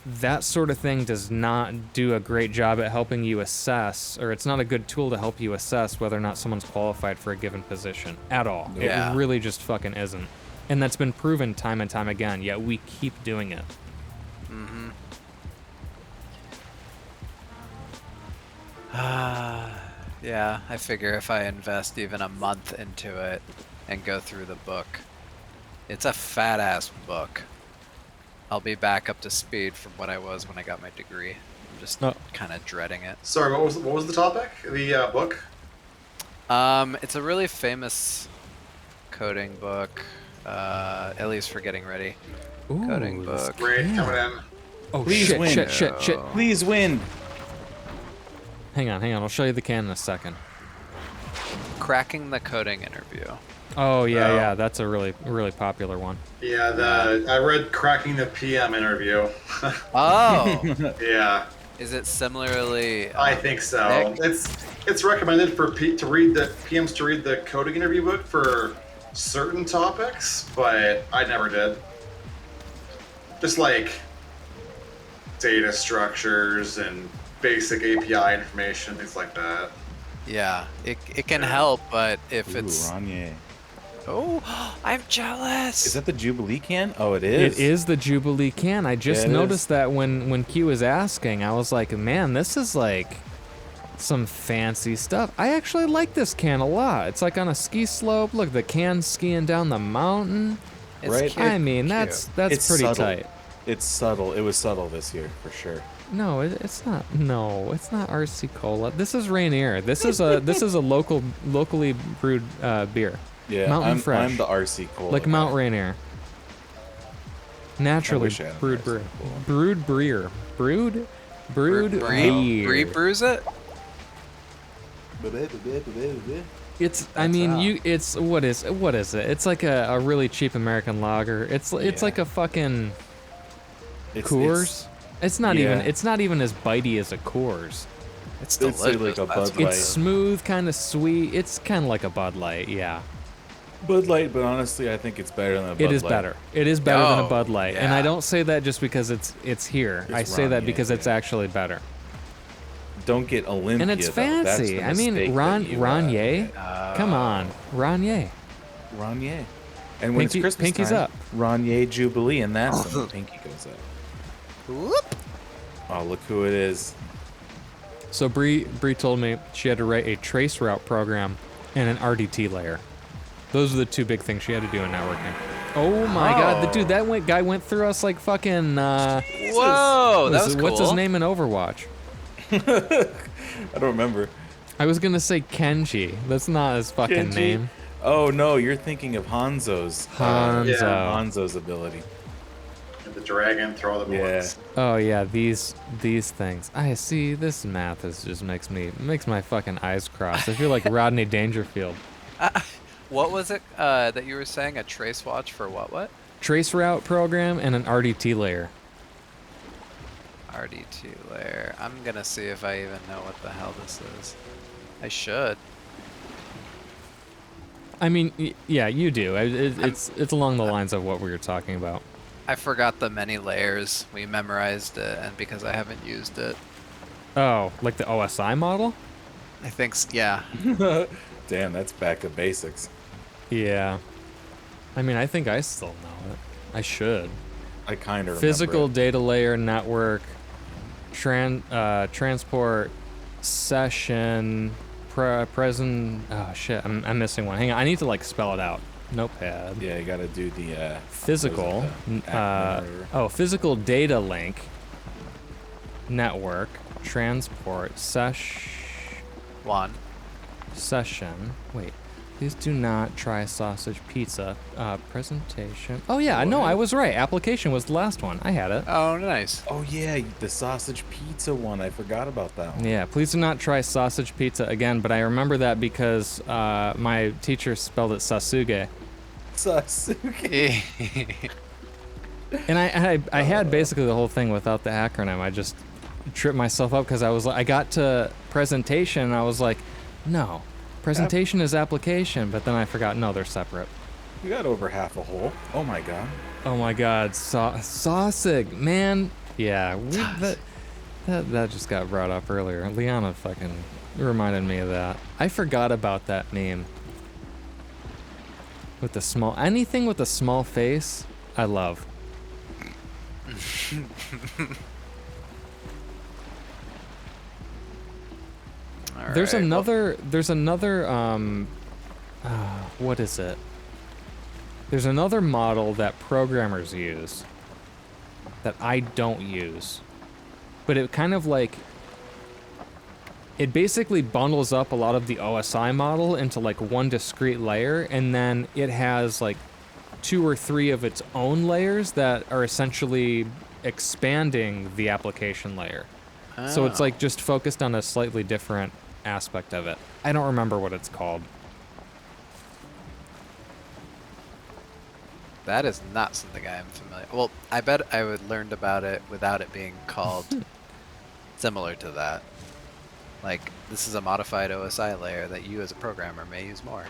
that sort of thing does not do a great job at helping you assess, or it's not a good tool to help you assess whether or not someone's qualified for a given position at all. Yeah. It really just fucking isn't. And that's been proven time and time again, yet we keep doing it. Mm-hmm. Yeah, I figure if I invest even a month into it and go through the book, it's a fat ass book. I'll be back up to speed from what I was when I got my degree. I'm just kind of dreading it. Sorry, what was the topic? The book? It's a really famous coding book, at least for getting ready. Ooh, Coding book. Great, coming in. Oh, Please shit, win. shit. Please win. Hang on. I'll show you the can in a second. Cracking the coding interview. Oh, yeah. That's a really, really popular one. Yeah, I read Cracking the PM interview. Oh! Yeah, Is it similarly? I think so. thick? It's recommended for to read the PMs to read the coding interview book for certain topics, but I never did. Just like data structures and basic API information, things like that. Yeah, it can help, but if Ooh, it's Ranye. oh, I'm jealous. Is that the Jubilee can? Oh, it is. It is the Jubilee can. I just Yeah, it noticed is. that when Q was asking, I was like, man, this is like some fancy stuff. I actually like this can a lot. It's like on a ski slope. Look, the can skiing down the mountain. It's Right. cute, I mean, cute. that's It's pretty subtle. tight. It's subtle. It was subtle this year for sure. No, it's not. No, it's not RC Cola. This is Rainier. This is a locally brewed beer. Yeah, Mountain Fresh. I'm the RC Cola. Like guy. Mount Rainier. Naturally wish I had an brewed RC beer. Cola. Brewed beer. Brewed Bree beer. brews it. It's it's what is it? It's like a really cheap American lager. It's like a fucking Coors. It's not yeah. even as bitey as a Coors. It's It's delicious. like a that's Bud why. Light. It's smooth, kind of sweet. It's kind of like a Bud Light, yeah. Bud Light, but honestly, I think it's better than a Bud It is Light. better. It is better than a Oh, Bud Light, and I yeah. don't say that just because it's here. I It's say that Ranye, because it's yeah. actually better, Don't get Olympia. and it's though. That's fancy. the I mean, mistake that you, Ranye. Come on, Ranye. Ranye. And when Pinky- it's Christmas pinky's time, up. Ranye Jubilee, and that's when the pinky goes up. Whoop. Oh, look who it is. So Bree told me she had to write a trace route program and an RDT layer. Those are the two big things she had to do in networking. Oh my god, dude, that guy went through us like fucking. Whoa, that was cool. What's his name in Overwatch? I don't remember. I was gonna say Kenji. That's not his fucking Kenji? name. Oh no, you're thinking of Hanzo's. Hanzo. Yeah. Hanzo's ability. The dragon, throw the Yeah. bullets. Oh yeah, these things. I see. This math is just makes my fucking eyes cross. I feel like Rodney Dangerfield. What was it that you were saying? A trace watch for what? Trace route program and an RDT layer. RDT layer. I'm gonna see if I even know what the hell this is. I should. I mean, yeah, you do. It's along the lines of what we were talking about. I forgot the many layers. We memorized it, and because I haven't used it, Oh, like the OSI model? I think yeah. Damn, that's back to basics. Yeah. I mean, I think I still know it. I should. I kind of Physical data layer network, transport, session, present. Oh shit, I'm missing one. Hang on, I need to like spell it out. Notepad. Yeah, you gotta do the Physical. what is it, the acronym or- Physical data link. Network. Transport. One. Session. Wait. Please do not try sausage pizza. Presentation. Oh yeah, no, I was right. Application was the last one. I had it. Oh, nice. Oh yeah, the sausage pizza one. I forgot about that one. Yeah, please do not try sausage pizza again, but I remember that because my teacher spelled it Sasuke. Sasuke. And I had basically the whole thing without the acronym. I just tripped myself up because I got to presentation and I was like, no, presentation is application, but then I forgot, no, they're separate. You got over half a hole. Oh my god. Oh my god, sausage, man. Yeah, that just got brought up earlier. Liana fucking reminded me of that. I forgot about that meme. With the small, anything with a small face, I love. There's another, what is it? There's another model that programmers use that I don't use. But it kind of like, it basically bundles up a lot of the OSI model into like one discrete layer, and then it has like 2 or 3 of its own layers that are essentially expanding the application layer. So it's like just focused on a slightly different aspect of it. I don't remember what it's called. That is not something I am familiar. Well, I bet I would learned about it without it being called similar to that. Like, this is a modified OSI layer that you as a programmer may use more.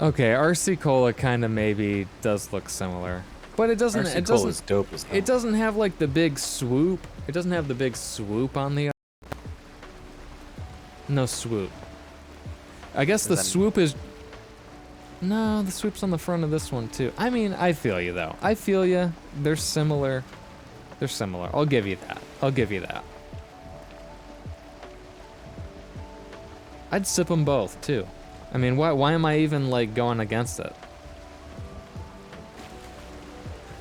Okay, RC Cola kind of maybe does look similar, but it doesn't. RC It Cola's doesn't. dope as hell. It doesn't have like the big swoop. It doesn't have the big swoop on the. No swoop. I guess the swoop is. No, the swoop's on the front of this one too. I mean, I feel you though. I feel you. They're similar. They're similar. I'll give you that. I'll give you that. I'd sip them both too. I mean, why am I even like going against it?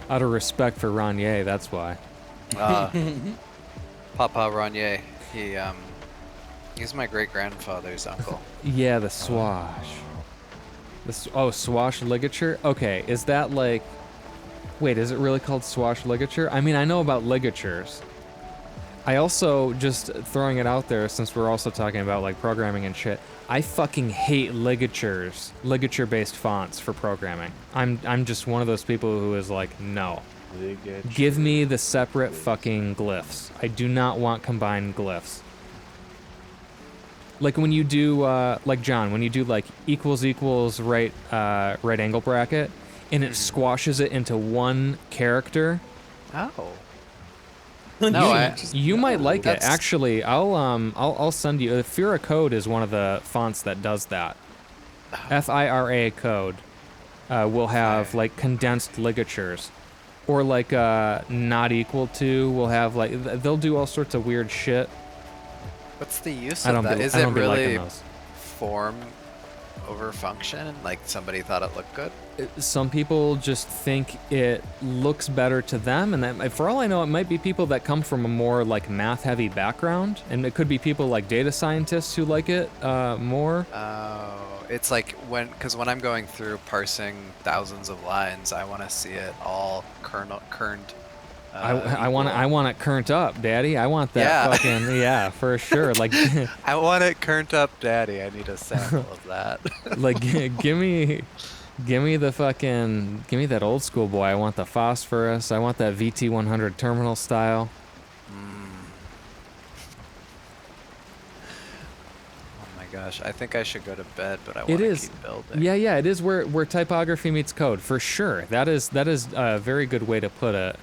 Out of respect for Ranier, that's why. Papa Ranier, he's my great-grandfather's uncle. Yeah, the swash. Swash ligature? Okay, is that like... Wait, is it really called swash ligature? I mean, I know about ligatures. I also, just throwing it out there, since we're also talking about like programming and shit, I fucking hate ligatures, ligature-based fonts for programming. I'm just one of those people who is like, no. Ligature. Give me the separate fucking glyphs. I do not want combined glyphs. Like when you do, like John, when you do like equals right angle bracket, and it squashes it into one character. Oh. No, you might like it. Actually, I'll send you. Fira Code is one of the fonts that does that. FIRA Code will have like condensed ligatures, or like not equal to will have like they'll do all sorts of weird shit. What's the use of that? Is it really form over function? Like somebody thought it looked good? Some people just think it looks better to them, and that, for all I know, it might be people that come from a more like math-heavy background, and it could be people like data scientists who like it more. Oh, it's like because when I'm going through parsing thousands of lines, I want to see it all kerned. I want it current up, Daddy. I want that fucking yeah, for sure. Like I want it current up, Daddy. I need a sample of that. Like give me that old school boy. I want the phosphorus. I want that VT100 terminal style. Oh my gosh, I think I should go to bed, but I want to keep building. Yeah, it is where typography meets code for sure. That is a very good way to put it.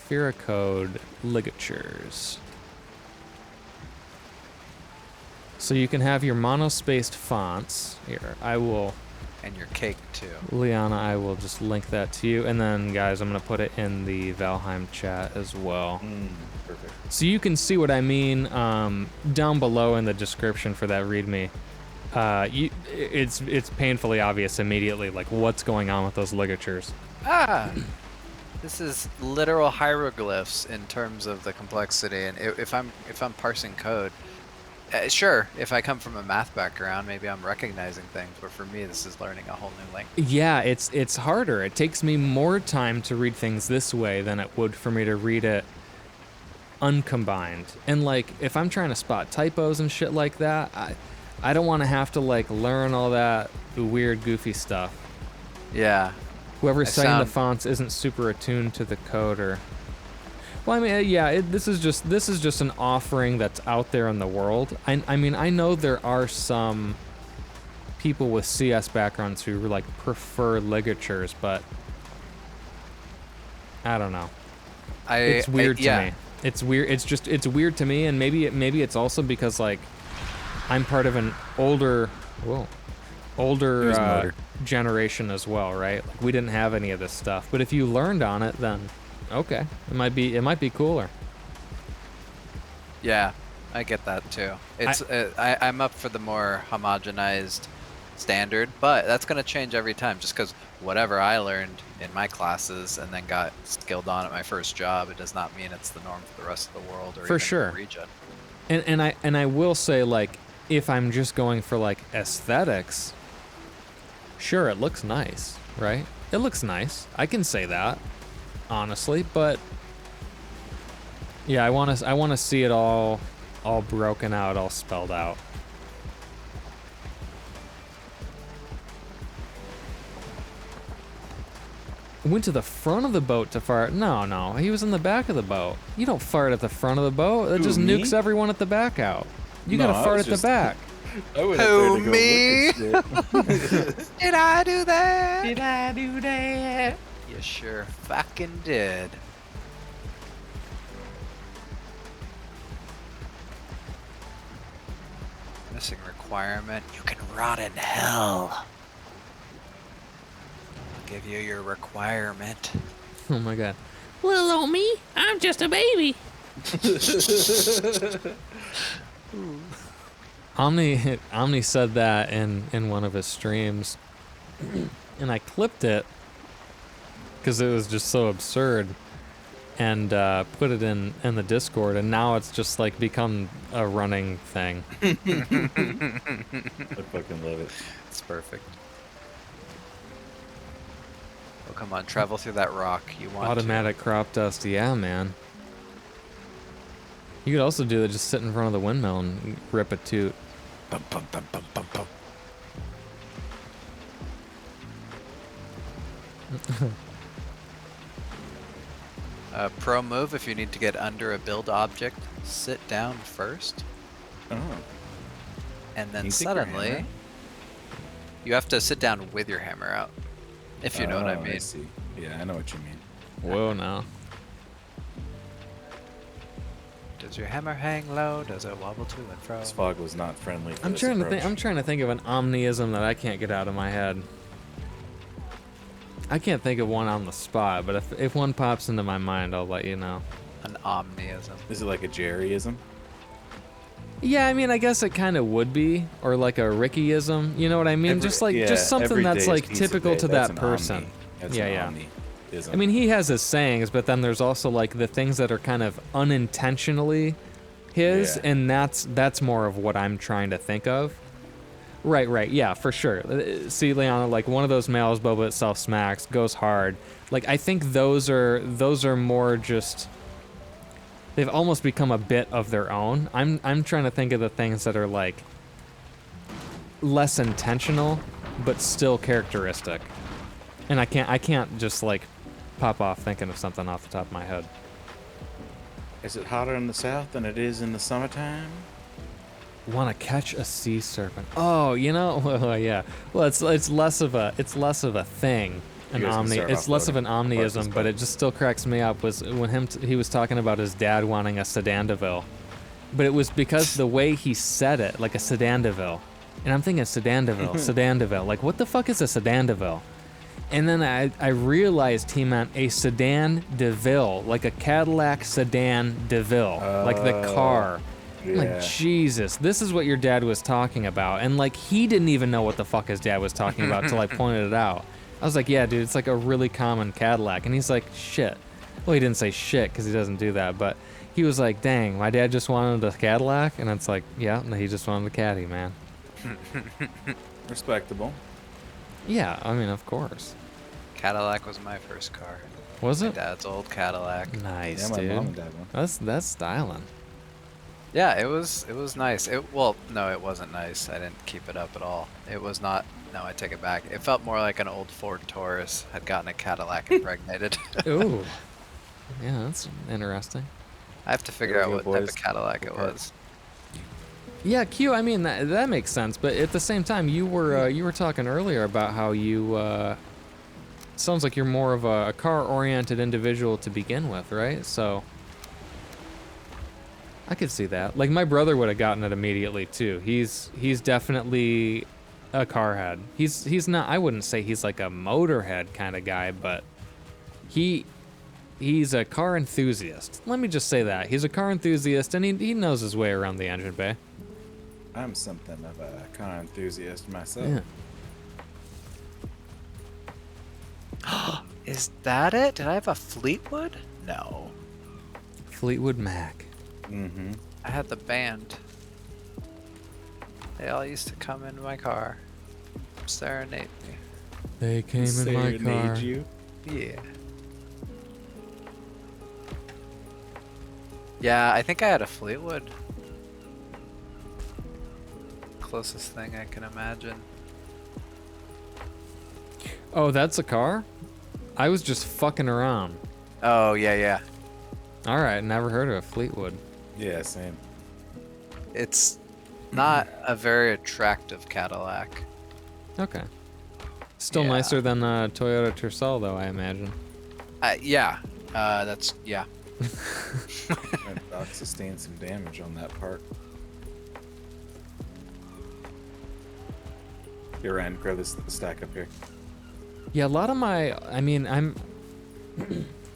Fira Code ligatures. So you can have your monospaced fonts. Here, I will... And your cake, too. Liana, I will just link that to you. And then, guys, I'm going to put it in the Valheim chat as well. Perfect. So you can see what I mean down below in the description for that README. It's painfully obvious immediately, like what's going on with those ligatures. Ah! This is literal hieroglyphs in terms of the complexity, and if I'm parsing code, sure, if I come from a math background, maybe I'm recognizing things, but for me, this is learning a whole new language. Yeah, it's harder. It takes me more time to read things this way than it would for me to read it uncombined. And like, if I'm trying to spot typos and shit like that, I don't want to have to like learn all that weird, goofy stuff. Yeah. Whoever's citing the fonts isn't super attuned to the code, or well, I mean, yeah, this is just an offering that's out there in the world. I mean, I know there are some people with CS backgrounds who like prefer ligatures, but I don't know. It's weird to me. It's weird. It's weird to me, and maybe it's also because like I'm part of an older generation as well, right? Like we didn't have any of this stuff. But if you learned on it, then okay, it might be cooler. Yeah, I get that too. It's I'm up for the more homogenized standard, but that's gonna change every time. Just because whatever I learned in my classes and then got skilled on at my first job, it does not mean it's the norm for the rest of the world or for even sure. the region. And I will say, like, if I'm just going for like aesthetics, sure, it looks nice, right? It looks nice. I can say that, honestly, but yeah, I want to see it all broken out, all spelled out. Went to the front of the boat to fart. No, he was in the back of the boat. You don't fart at the front of the boat. That just nukes everyone at the back out. You gotta fart at the back. Who, me? Did I do that? Did I do that? You sure fucking did. Missing requirement. You can rot in hell. I'll give you your requirement. Oh my god. Little old me, I'm just a baby. Omni said that in one of his streams, and I clipped it because it was just so absurd, and put it in the Discord, and now it's just like become a running thing. I fucking love it. It's perfect. Oh, come on, travel through that rock. You want Automatic crop dust, yeah, man. You could also do it, just sit in front of the windmill and rip a toot. Bum, bum, bum, bum, bum, bum. Pro move, if you need to get under a build object, sit down first. Oh. And then You take your suddenly, hammer? you have to sit down with your hammer out. If you know what I mean. I see. Yeah, I know what you mean. Whoa, now. Does your hammer hang low? Does it wobble to and fro? This fog was not friendly. For I'm this trying approach. to think of an omniism that I can't get out of my head. I can't think of one on the spot, but if one pops into my mind, I'll let you know. An omniism. Is it like a Jerryism? Yeah, I mean, I guess it kind of would be, or like a Rickyism. You know what I mean? Just something every that's day like is piece of typical day. to That's that an person. omni. That's Yeah, an yeah. omni-ism. I mean, he has his sayings, but then there's also like the things that are kind of unintentionally his, Yeah. and that's more of what I'm trying to think of. Right, yeah, for sure. See, Leona, like one of those males, Boba itself smacks, goes hard. Like I think those are more just. They've almost become a bit of their own. I'm trying to think of the things that are like less intentional, but still characteristic. And I can't just like pop off thinking of something off the top of my head. Is it hotter in the south than it is in the summertime? Want to catch a sea serpent? Oh, you know, well, yeah. Well, it's less of a thing. An You guys can omni. start It's less of an offloading parts omniism, this but way. it just still cracks me up. Was when he was talking about his dad wanting a sedan DeVille, but it was because the way he said it, like a sedan DeVille, and I'm thinking sedan DeVille, sedan DeVille. Like, what the fuck is a sedan DeVille? And then I realized he meant a sedan DeVille, like a Cadillac sedan DeVille, like the car. I'm like, Yeah. Jesus, this is what your dad was talking about. And like, he didn't even know what the fuck his dad was talking about until I pointed it out. I was like, yeah, dude, it's like a really common Cadillac. And he's like, shit. Well, he didn't say shit because he doesn't do that, but he was like, dang, my dad just wanted a Cadillac? And it's like, yeah, he just wanted a Caddy, man. Respectable. Yeah, I mean, of course. Cadillac was my first car. Was My it? dad's old Cadillac. Nice, Yeah, my dude. mom and dad one. That's styling. Yeah, it was nice. Well, no, it wasn't nice. I didn't keep it up at all. It was not. No, I take it back. It felt more like an old Ford Taurus had gotten a Cadillac impregnated. Ooh. Yeah, that's interesting. I have to figure There out we what go, type boys. of Cadillac it Okay. was. Yeah, Q. I mean that makes sense, but at the same time, you were talking earlier about how you sounds like you're more of a car-oriented individual to begin with, right? So I could see that. Like my brother would have gotten it immediately too. He's definitely a car head. He's not. I wouldn't say he's like a motorhead kind of guy, but he's a car enthusiast. Let me just say that he's a car enthusiast, and he knows his way around the engine bay. I'm something of a car enthusiast myself. Yeah. Is that it? Did I have a Fleetwood? No. Fleetwood Mac. Mm-hmm. I had the band. They all used to come in my car, serenade me. They came in my car. You? Yeah. Yeah, I think I had a Fleetwood. Closest thing I can imagine. Oh, that's a car? I was just fucking around. Oh, yeah. All right, never heard of a Fleetwood. Yeah, same. It's not a very attractive Cadillac. Okay. Still Yeah. nicer than a Toyota Tercel, though, I imagine. Yeah. That's, yeah. My dog sustained some damage on that part. Here, Ryan, grab this stack up here. Yeah, a lot of I'm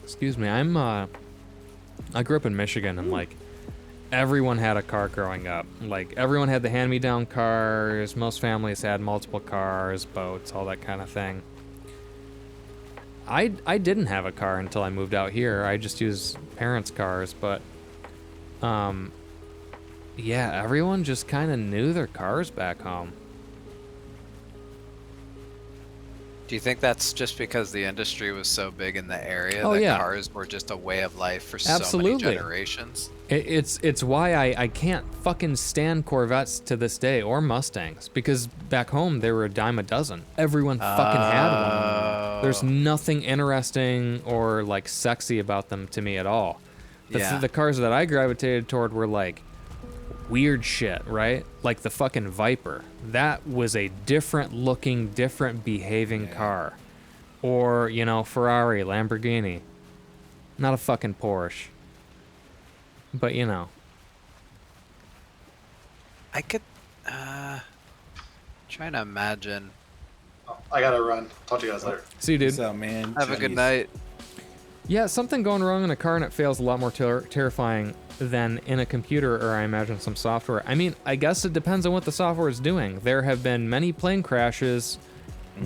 excuse me, I grew up in Michigan, and like everyone had a car growing up. Like everyone had the hand-me-down cars. Most families had multiple cars, boats, all that kind of thing. I didn't have a car until I moved out here. I just used parents' cars, but yeah, everyone just kind of knew their cars back home. Do you think that's just because the industry was so big in the area Oh, that yeah. cars were just a way of life for so Absolutely. many generations? It's why I can't fucking stand Corvettes to this day, or Mustangs, because back home they were a dime a dozen. Everyone fucking had one. There's nothing interesting or like sexy about them to me at all. Yeah. The cars that I gravitated toward were like weird shit, right? Like the fucking Viper. That was a different looking, different behaving car. Or, you know, Ferrari, Lamborghini. Not a fucking Porsche. But, you know. I could, trying to imagine. Oh, I gotta run. Talk to you guys later. See you, dude. Peace out, man. Have a good Jeez. night. Yeah, something going wrong in a car and it fails a lot more terrifying than in a computer, or I imagine some software. I mean, I guess it depends on what the software is doing. There have been many plane crashes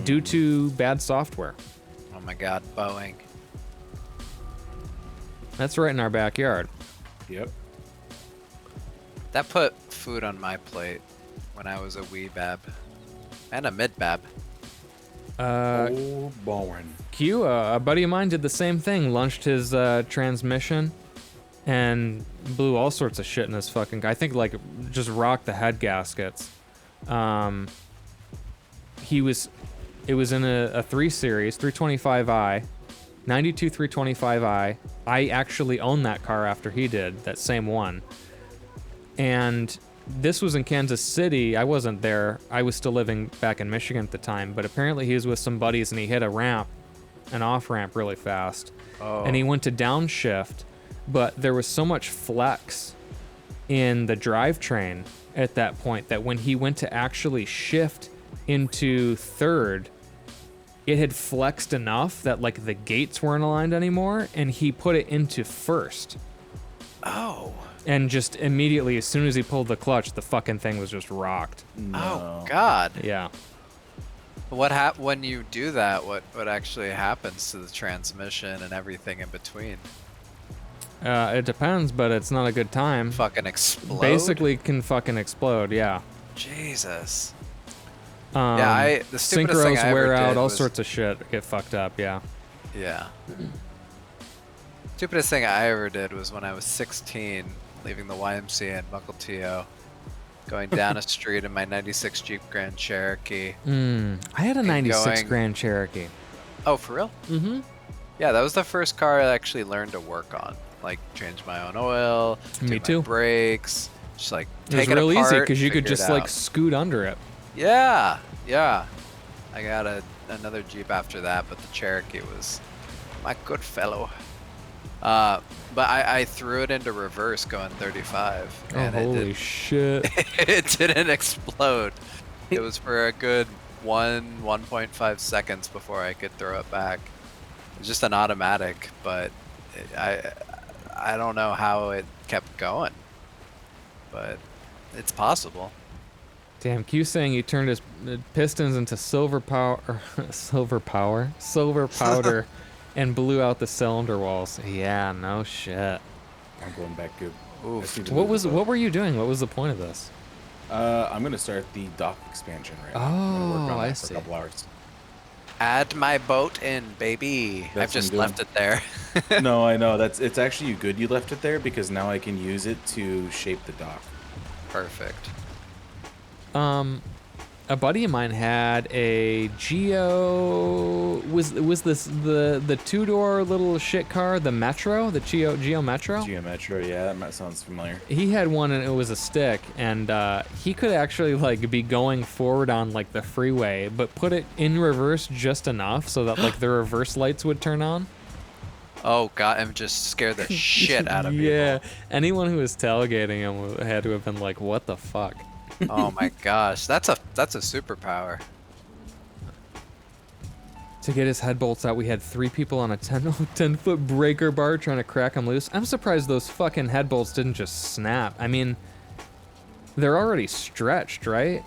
due to bad software. Oh my god, Boeing. That's right in our backyard. Yep. That put food on my plate when I was a wee bab. And a mid bab. Oh, born. Q, a buddy of mine did the same thing. Lunched his transmission and blew all sorts of shit in his fucking. I think like just rocked the head gaskets. It was in a 3 Series 325i, 92 325i. I actually owned that car after he did, that same one. And this was in Kansas City. I wasn't there. I was still living back in Michigan at the time, but apparently he was with some buddies and he hit a ramp, an off ramp really fast. Oh. And he went to downshift, but there was so much flex in the drivetrain at that point that when he went to actually shift into third, it had flexed enough that like the gates weren't aligned anymore, and he put it into first. Oh. And just immediately, as soon as he pulled the clutch, the fucking thing was just rocked. Oh God. Yeah. When you do that? What actually happens to the transmission and everything in between? It depends, but it's not a good time. Fucking explode. Basically, can fucking explode. Yeah. Jesus. Yeah, the stupidest thing synchros I ever wear out, did all was- sorts of shit get fucked up. Yeah. Yeah. Stupidest thing I ever did was when I was 16, leaving the YMCA in Mukilteo, going down a street in my '96 Jeep Grand Cherokee. I had a '96 going- Grand Cherokee. Oh, for real? Mm-hmm. Yeah, that was the first car I actually learned to work on. Like, change my own oil, Me do my too. brakes, just like It was take it real easy apart, because you could figure it just like out. scoot under it. Yeah, yeah. I got another Jeep after that, but the Cherokee was my good fellow. But I threw it into reverse going 35, Oh, and holy shit. it didn't explode. It was for a good 1.5 seconds before I could throw it back. It was just an automatic, but I don't know how it kept going, but it's possible. Damn, Q saying he turned his pistons into silver powder, and blew out the cylinder walls. Yeah, no shit. I'm going back good. Oof. I see the What move was? above. What were you doing? What was the point of this? I'm gonna start the dock expansion right now. I'm gonna work Oh, on I that for see. a couple hours. Add my boat in, baby. That's I've just what I'm left it there. No, I know. It's actually good you left it there because now I can use it to shape the dock. Perfect. A buddy of mine had a Geo. Was this the 2-door little shit car, the Metro, the Geo Metro? Geometro, yeah, that sounds familiar. He had one and it was a stick, and he could actually like be going forward on like the freeway, but put it in reverse just enough so that like the reverse lights would turn on. Oh god, I'm just scared the shit out of Yeah, anyone who was tailgating him had to have been like, "What the fuck?" people. Oh my gosh, that's a superpower. To get his head bolts out, we had 3 people on a 10-foot breaker bar trying to crack them loose. I'm surprised those fucking head bolts didn't just snap. I mean, they're already stretched, right?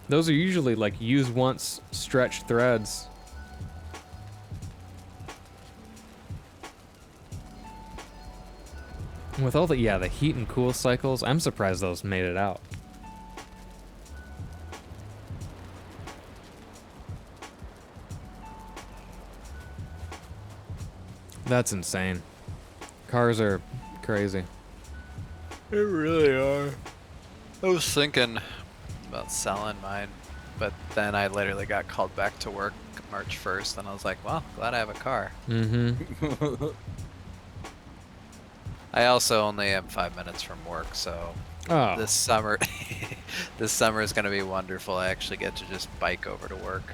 Those are usually like use once stretched threads. And with all the heat and cool cycles, I'm surprised those made it out. That's insane. Cars are crazy. They really are. I was thinking about selling mine, but then I literally got called back to work March 1st, and I was like, well, glad I have a car. Mm-hmm. I also only am 5 minutes from work, so Oh. this summer this summer is going to be wonderful. I actually get to just bike over to work.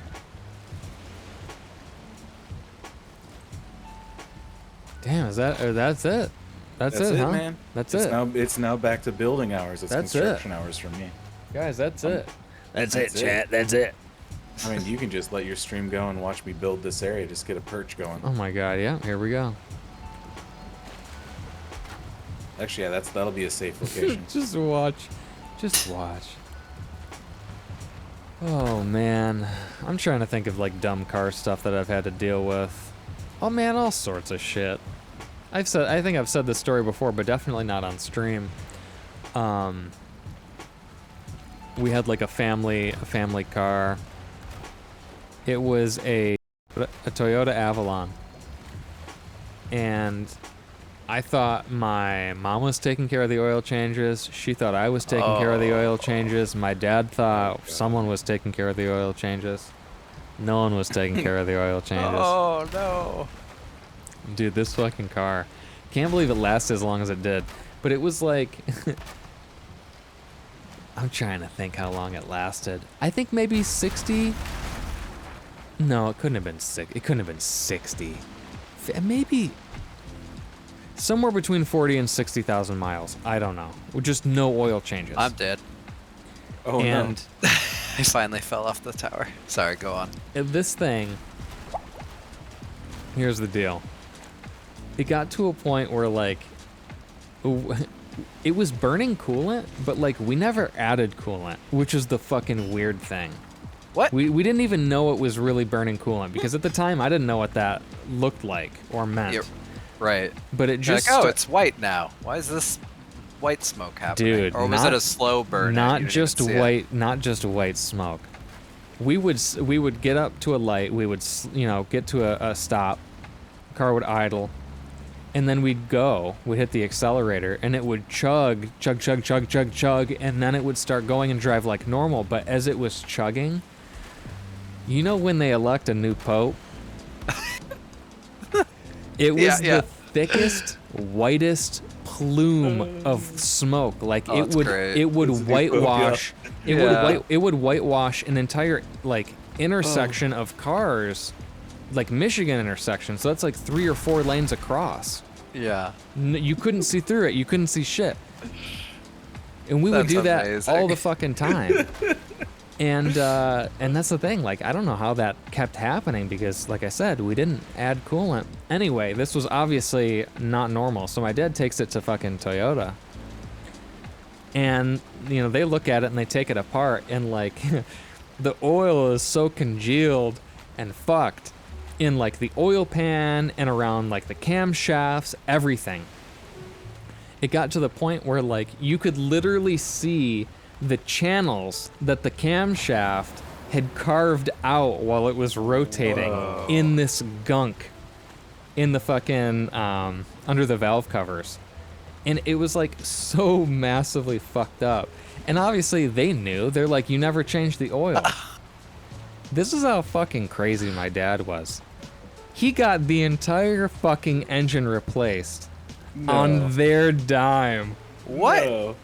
Damn, that's it? That's it, huh? man. That's it's it. It's now back to building hours. It's That's it. construction hours for me. Guys, that's it. That's it, chat. That's it. I mean, you can just let your stream go and watch me build this area. Just get a perch going. Oh my god, yeah, here we go. Actually, yeah, that'll be a safe location. Just watch. Just watch. Oh man. I'm trying to think of like dumb car stuff that I've had to deal with. Oh man, all sorts of shit. I think I've said this story before, but definitely not on stream. We had like a family car. It was a Toyota Avalon. And I thought my mom was taking care of the oil changes. She thought I was taking care of the oil changes. My dad thought someone was taking care of the oil changes. No one was taking care of the oil changes. Oh no. Dude, this fucking car. Can't believe it lasted as long as it did. But it was like... I'm trying to think how long it lasted. I think maybe 60... No, it couldn't have been It couldn't have been 60. Maybe... Somewhere between 40 and 60,000 miles. I don't know. With just no oil changes. I'm dead. Oh and no. I finally fell off the tower. Sorry, go on. This thing, here's the deal. It got to a point where, like, it was burning coolant, but, like, we never added coolant, which is the fucking weird thing. What? We didn't even know it was really burning coolant, because at the time, I didn't know what that looked like or meant. You're right. But it You're just... like, oh, it's white now. Why is this white smoke happening? Dude, or was it a slow burn? and you Not didn't just even see it? white, not just white smoke. We would get up to a light. We would get to a stop. Car would idle, and then we'd go. We'd hit the accelerator, and it would chug, chug, chug, chug, chug, chug, and then it would start going and drive like normal. But as it was chugging, you know when they elect a new pope, it was Yeah. the thickest, whitest plume of smoke. Like Oh, it that's would great. it would It's a new pope, whitewash Yeah. it would whitewash an entire like intersection of cars, like Michigan intersection. So that's like 3 or 4 lanes across. Yeah. You couldn't see through it. You couldn't see shit. And we would That's do that amazing. all the fucking time. And that's the thing. Like, I don't know how that kept happening because, like I said, we didn't add coolant. Anyway, this was obviously not normal. So my dad takes it to fucking Toyota. And, they look at it and they take it apart. And, like, the oil is so congealed and fucked in, like, the oil pan and around, like, the camshafts, everything. It got to the point where, like, you could literally see the channels that the camshaft had carved out while it was rotating in this gunk in the fucking under the valve covers. And it was like so massively fucked up. And obviously they knew. They're like, you never changed the oil. This is how fucking crazy my dad was. He got the entire fucking engine replaced on their dime. What? No.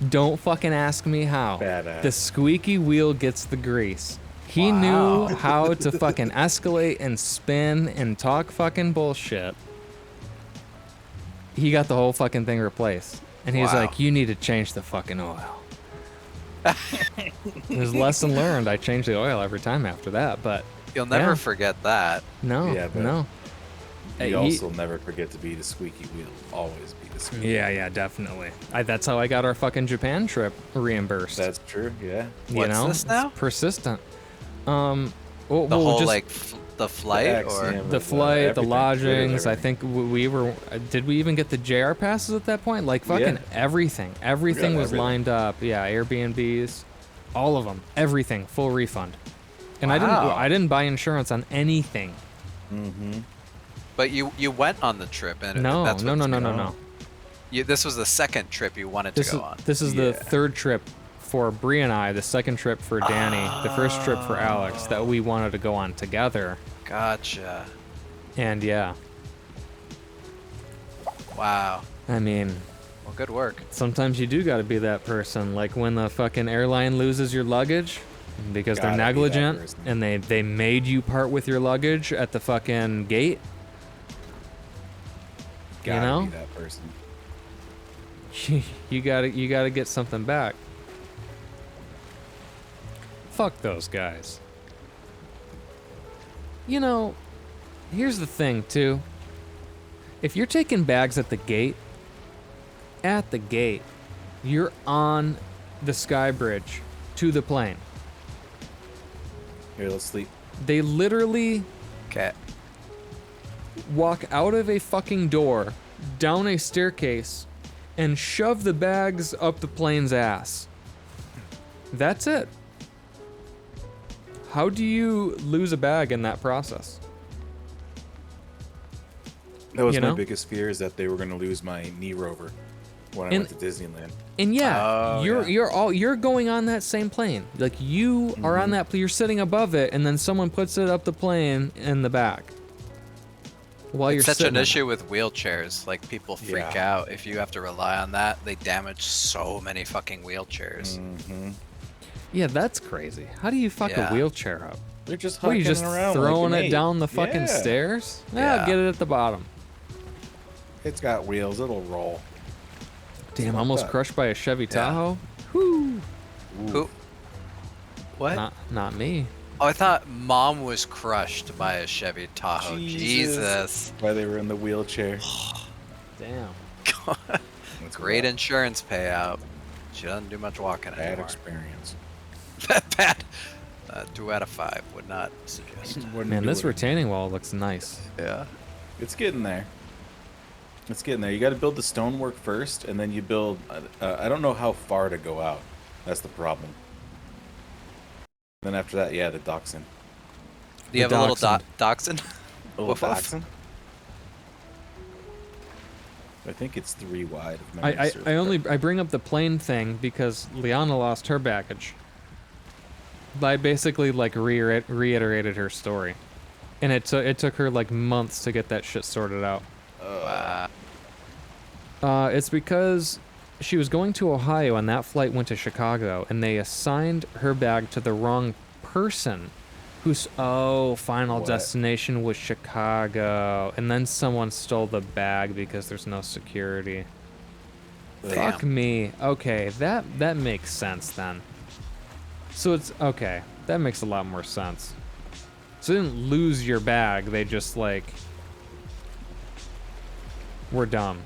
Don't fucking ask me how. Badass. The squeaky wheel gets the grease. He knew how to fucking escalate and spin and talk fucking bullshit. He got the whole fucking thing replaced. And he was Wow. like, you need to change the fucking oil. It was lesson learned. I changed the oil every time after that, but You'll never Yeah. forget that. no, Yeah, but no. You He- also never forget to be the squeaky wheel. Always be the squeaky. Yeah, definitely. That's how I got our fucking Japan trip reimbursed. That's true. Yeah. What's this now? It's persistent. The whole just like the flight or axiom. the flight, the everything, lodgings. I everything. think we were. Did we even get the JR passes at that point? Like fucking Yeah. everything. Everything was everything. lined up. Yeah, Airbnbs, all of them. Everything, full refund. And Wow. I didn't buy insurance on anything. but you went on the trip and No, that's no, what's no, no, going no, on. no. This was the second trip you wanted This to is go on. this is the Yeah. third trip for Bree and I. The second trip for Danny. The first trip for Alex that we wanted to go on together. Gotcha. And yeah, Wow. I mean, Well, good work. sometimes you do got to be that person. Like when the fucking airline loses your luggage because they're Gotta be that negligent person. and they made you part with your luggage at the fucking gate. Gotta know? be that person. you gotta get something back. Fuck those guys. Here's the thing too. If you're taking bags at the gate, you're on the sky bridge to the plane. Here, let's sleep. They literally Okay. walk out of a fucking door, down a staircase, and shove the bags up the plane's ass. That's it. How do you lose a bag in that process? That was You my know? biggest fear, is that they were going to lose my knee rover when I And- went to Disneyland. And yeah, Oh, you're going on that same plane. Like you are on that. You're sitting above it, and then someone puts it up the plane in the back. While you're It's such sitting an in it. issue with wheelchairs. Like people freak Yeah. out if you have to rely on that. They damage so many fucking wheelchairs. Yeah, that's crazy. How do you fuck Yeah. a wheelchair up? They're just What, are you hucking just around throwing like it an down the ape. fucking Yeah. stairs? Yeah. Get it at the bottom. It's got wheels. It'll roll. Damn, like almost that. crushed by a Chevy Yeah. Tahoe. Whoo. Who? What? Not me. Oh, I thought Mom was crushed by a Chevy Tahoe. Jesus. Why they were in the wheelchair. Damn. That's Great rough. insurance payout. She doesn't do much walking Bad anymore. experience. Bad. 2 out of 5 would not suggest. Wouldn't Man, do this it. retaining wall looks nice. Yeah. It's getting there. It's getting there. You got to build the stonework first, and then you build. I don't know how far to go out. That's the problem. Then after that, yeah, the dachshund. Do you The have a little dachshund. dachshund? A little Woof woof. dachshund. I think it's 3 wide. If memory I serves I bring up the plane thing because Liana lost her baggage. I basically like reiterated her story, and it took her like months to get that shit sorted out. It's because she was going to Ohio and that flight went to Chicago, and they assigned her bag to the wrong person, whose final What? destination was Chicago, and then someone stole the bag because there's no security. Damn. Fuck me. Okay, that makes sense then. So it's okay. That makes a lot more sense. So they didn't lose your bag. They just like were dumb.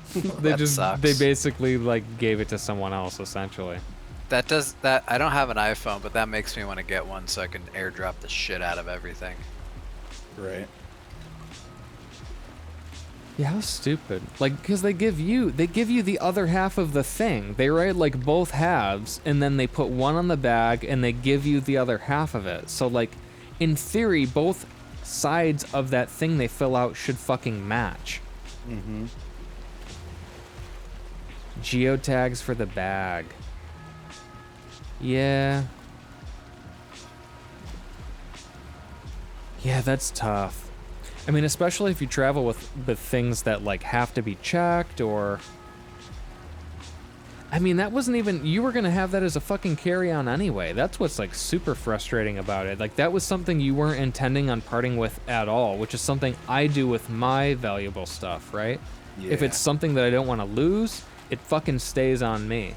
Sucks. They basically like gave it to someone else essentially. I don't have an iPhone, but that makes me want to get one so I can airdrop the shit out of everything. Right. Yeah, how stupid. Like, because they give you the other half of the thing. They write like both halves, and then they put one on the bag, and they give you the other half of it. So like, in theory, both sides of that thing they fill out should fucking match. Mm-hmm. Geotags for the bag. Yeah. Yeah, that's tough. I mean, especially if you travel with things that like have to be checked, or I mean, that wasn't even, you were gonna have that as a fucking carry-on anyway. That's what's like super frustrating about it. Like that was something you weren't intending on parting with at all, which is something I do with my valuable stuff, right? Yeah. If it's something that I don't want to lose, it fucking stays on me.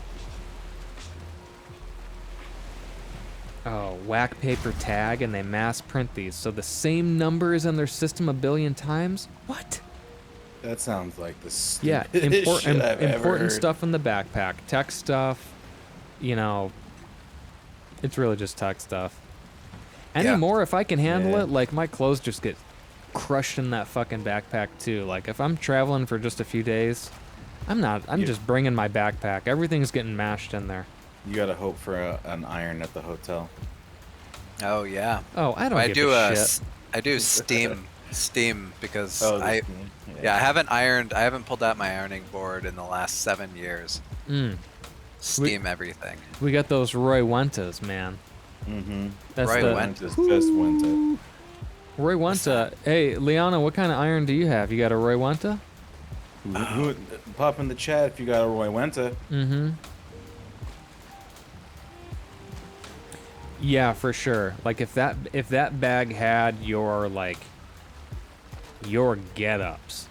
Oh, whack paper tag, and they mass print these, so the same number is in their system a billion times? What? That sounds like the Yeah, stupidest shit I've ever important heard. stuff in the backpack. Tech stuff, you know, it's really just tech stuff. Anymore, if I can handle Yeah. it, like my clothes just get crushed in that fucking backpack too. Like if I'm traveling for just a few days, I'm just bringing my backpack. Everything's getting mashed in there. You gotta hope for an iron at the hotel. Oh yeah. Oh, I don't give a shit. I do steam because Oh, I haven't pulled out my ironing board in the last 7 years. Steam everything. We got those Roy Wentas, man. Mm-hmm. That's Roy the Went- Just went to. Roy Wenta. Hey, Liana, what kind of iron do you have? You got a Roy Wenta? Pop in the chat if you got a Roy Wenta. Mm-hmm. Yeah, for sure. Like if that bag had your like your get-ups,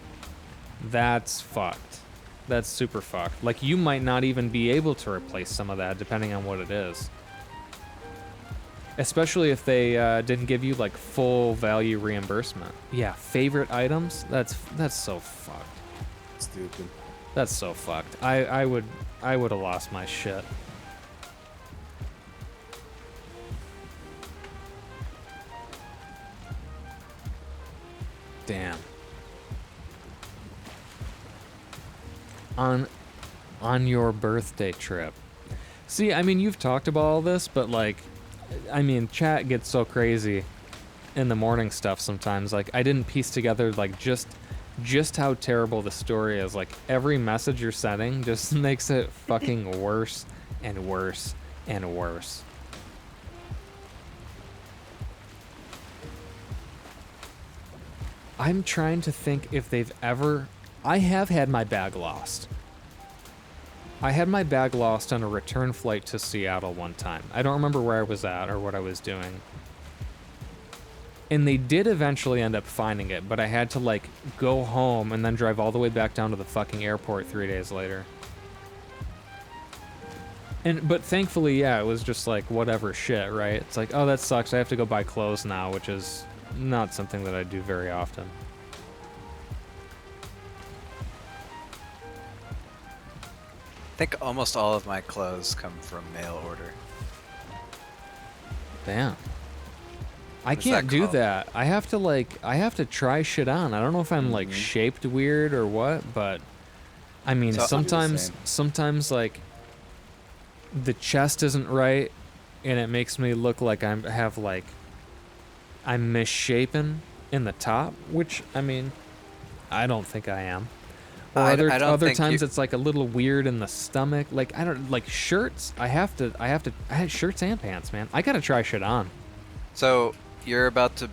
that's fucked. That's super fucked. Like you might not even be able to replace some of that depending on what it is. Especially if they didn't give you like full value reimbursement. Yeah, favorite items? That's so fucked. Stupid. That's so fucked. I would have lost my shit. Damn. On your birthday trip. See, I mean, you've talked about all this, but like, I mean, chat gets so crazy in the morning stuff sometimes. Like, I didn't piece together like just how terrible the story is. Like, every message you're sending just makes it fucking worse and worse and worse. I'm trying to think if they've ever... I have had my bag lost. I had my bag lost on a return flight to Seattle one time. I don't remember where I was at or what I was doing. And they did eventually end up finding it, but I had to, like, go home and then drive all the way back down to the fucking airport 3 days later. But thankfully, yeah, it was just like whatever shit, right? It's like, oh, that sucks. I have to go buy clothes now, which is not something that I do very often. I think almost all of my clothes come from mail order. Damn. I What's can't that do called? that. I have to try shit on. I don't know if I'm like shaped weird or what, but I mean, So- sometimes like the chest isn't right, and it makes me look like I'm misshapen in the top, which I mean, I don't think I am. Or I don't other think times you- it's like a little weird in the stomach. Like I don't like shirts. I had shirts and pants, man. I gotta try shit on. So you're about to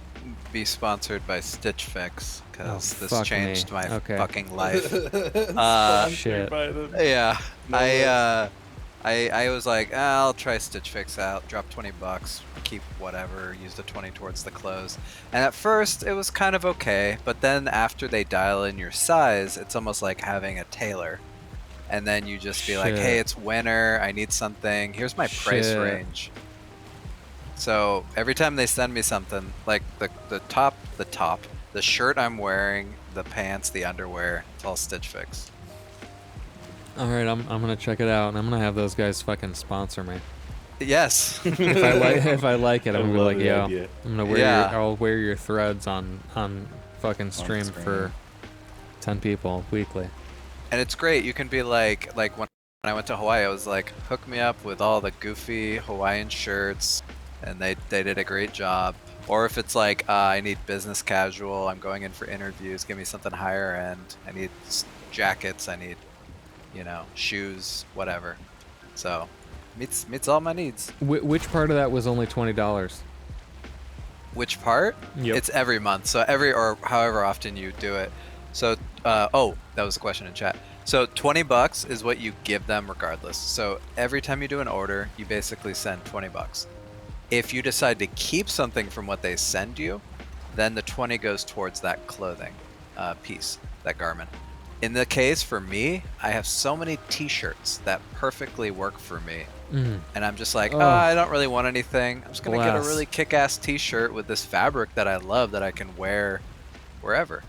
be sponsored by Stitch Fix because Oh, this fuck changed me. my Okay. fucking life. Shit. Yeah, No I was like, I'll try Stitch Fix out. Drop $20, keep whatever. Use the 20 towards the clothes. And at first, it was kind of okay, but then after they dial in your size, it's almost like having a tailor. And then you just be like, Shit. hey, it's winter. I need something. Here's my price Shit. range. So every time they send me something, like the top, the shirt I'm wearing, the pants, the underwear, it's all Stitch Fix. All right, I'm gonna check it out, and I'm gonna have those guys fucking sponsor me. Yes. If I like it, I'm gonna be love like, the yo, idea. I'm gonna wear Yeah. I'll wear your threads on fucking stream stream. for 10 people weekly. And it's great. You can be like when I went to Hawaii, I was like, hook me up with all the goofy Hawaiian shirts, and they did a great job. Or if it's like, I need business casual, I'm going in for interviews, give me something higher end. I need jackets, I need, shoes, whatever. So, meets all my needs. Which part of that was only $20? Which part? Yep. It's every month. So or however often you do it. So, oh, that was the question in chat. So $20 is what you give them regardless. So every time you do an order, you basically send $20. If you decide to keep something from what they send you, then the 20 goes towards that clothing piece, that garment. In the case for me, I have so many t-shirts that perfectly work for me. And I'm just like, I don't really want anything. I'm just going to get a Bless. really kick-ass t-shirt with this fabric that I love that I can wear wherever.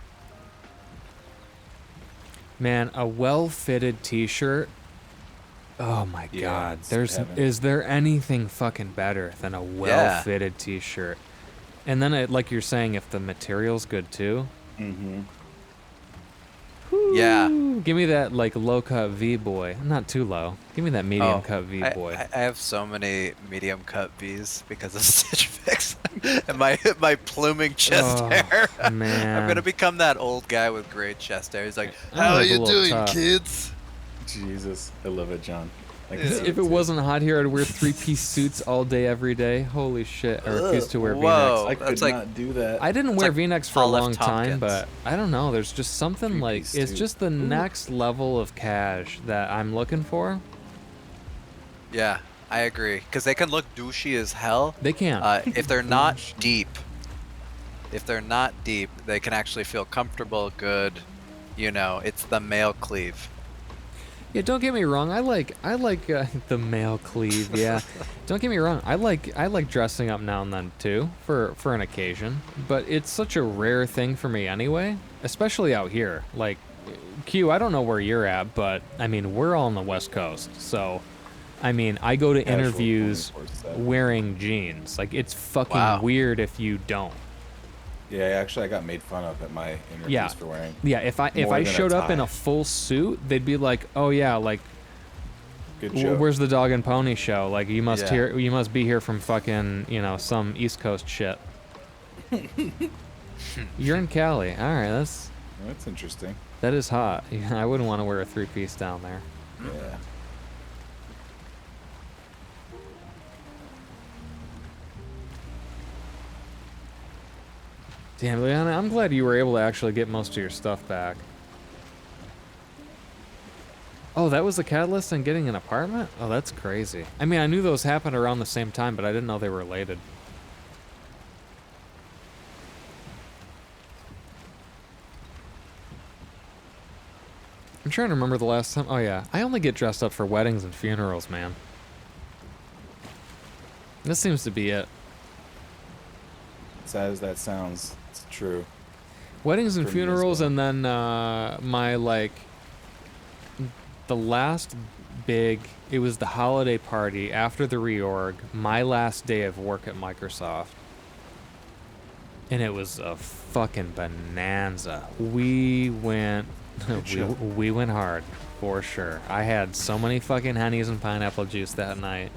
Man, a well-fitted t-shirt. Oh my Yeah, god. it's heaven. Is there anything fucking better than a well-fitted t-shirt? And then like you're saying, if the material's good too. Mm-hmm. Yeah. Ooh, give me that like low-cut V-boy. Not too low. Give me that medium-cut V-boy. I have so many medium cut V's because of Stitch Fix and my pluming chest Oh, hair. man. I'm gonna become that old guy with great chest hair. He's like, I'm "How like a you little doing, tough. kids?" Jesus, I love it, John. I can Yeah. see If it too. wasn't hot here, I'd wear 3-piece suits all day, every day. Holy shit! I refuse to wear Whoa. V-necks. I could That's like- not do that. I didn't It's wear like V-necks for a Paul F. long time, Tompkins. but I don't know. There's just something like Three-piece it's suit. just the next level of cash that I'm looking for. Yeah, I agree. Because they can look douchey as hell. They can't. If they're not deep, they can actually feel comfortable, good. It's the male cleave. Yeah, don't get me wrong. I like the male cleave. Yeah, don't get me wrong. I like dressing up now and then too for an occasion. But it's such a rare thing for me anyway, especially out here. Like, Q, I don't know where you're at, but I mean we're all on the West Coast, so I mean I go to Casual interviews 24/7. wearing jeans. Like it's fucking Wow. weird if you don't. Yeah, actually, I got made fun of at my interviews Yeah. for wearing. Yeah, if I More than a showed up in a tie. full suit, they'd be like, "Oh yeah, like Good joke. where's the dog and pony show? Like you must Yeah. you must be here from fucking, some East Coast shit." You're in Cali. All right, That's interesting. that is hot. Yeah, I wouldn't want to wear a 3-piece down there. Yeah. Damn, Liana, I'm glad you were able to actually get most of your stuff back. Oh, that was the catalyst in getting an apartment? Oh, that's crazy. I mean, I knew those happened around the same time, but I didn't know they were related. I'm trying to remember the last time. Oh, yeah. I only get dressed up for weddings and funerals, man. This seems to be it. Sad as that sounds, it's true. Weddings and For me as funerals, well. and then my like the last big. It was the holiday party after the reorg. My last day of work at Microsoft, and it was a fucking bonanza. We went, we went hard for sure. I had so many fucking hennies and pineapple juice that night.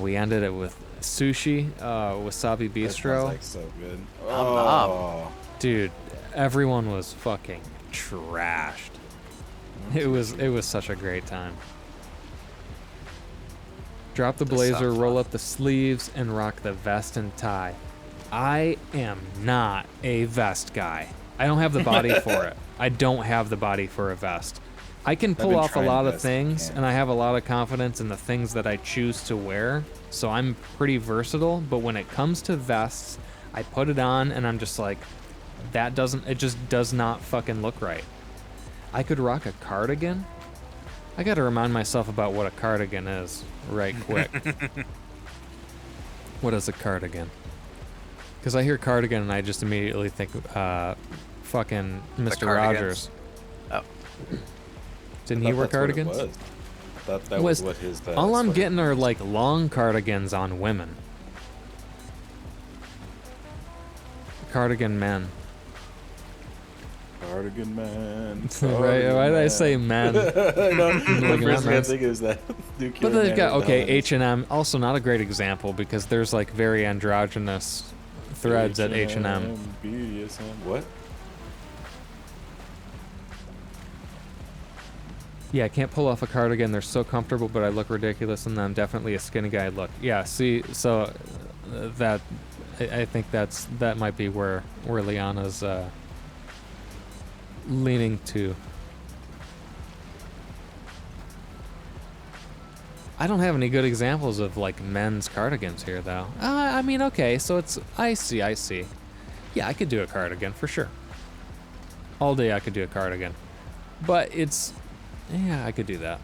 We ended it with sushi, wasabi That sounds bistro. like so good. Nom nom. Dude, everyone was fucking trashed. It was such a great time. Drop the Does blazer, sound roll fun. up the sleeves, and rock the vest and tie. I am not a vest guy. I don't have the body for it. I don't have the body for a vest. I can pull been off a trying lot of vests, things, yeah. and I have a lot of confidence in the things that I choose to wear, so I'm pretty versatile, but when it comes to vests, I put it on and I'm just like, it just does not fucking look right. I could rock a cardigan. I gotta remind myself about what a cardigan is right quick. What is a cardigan? Because I hear cardigan and I just immediately think fucking Mr. Rogers. Oh. Didn't I he thought wear that's what it cardigans? was. I thought that was what his. All I'm sweater getting are was. like long cardigans on women. Cardigan men. Cardigan man. Right? Cardigan Why did I man. say men? I know. The Looking first at thing I men. think is that But they've got okay H&M, also not a great example because there's like very androgynous threads at H&M. BDSM. What? Yeah, I can't pull off a cardigan. They're so comfortable, but I look ridiculous, and I'm definitely a skinny guy look. Yeah, see, so that I think that might be where Liana's leaning to. I don't have any good examples of like men's cardigans here, though. I mean, okay, so it's I see. Yeah, I could do a cardigan for sure. All day I could do a cardigan, but it's. Yeah, I could do that.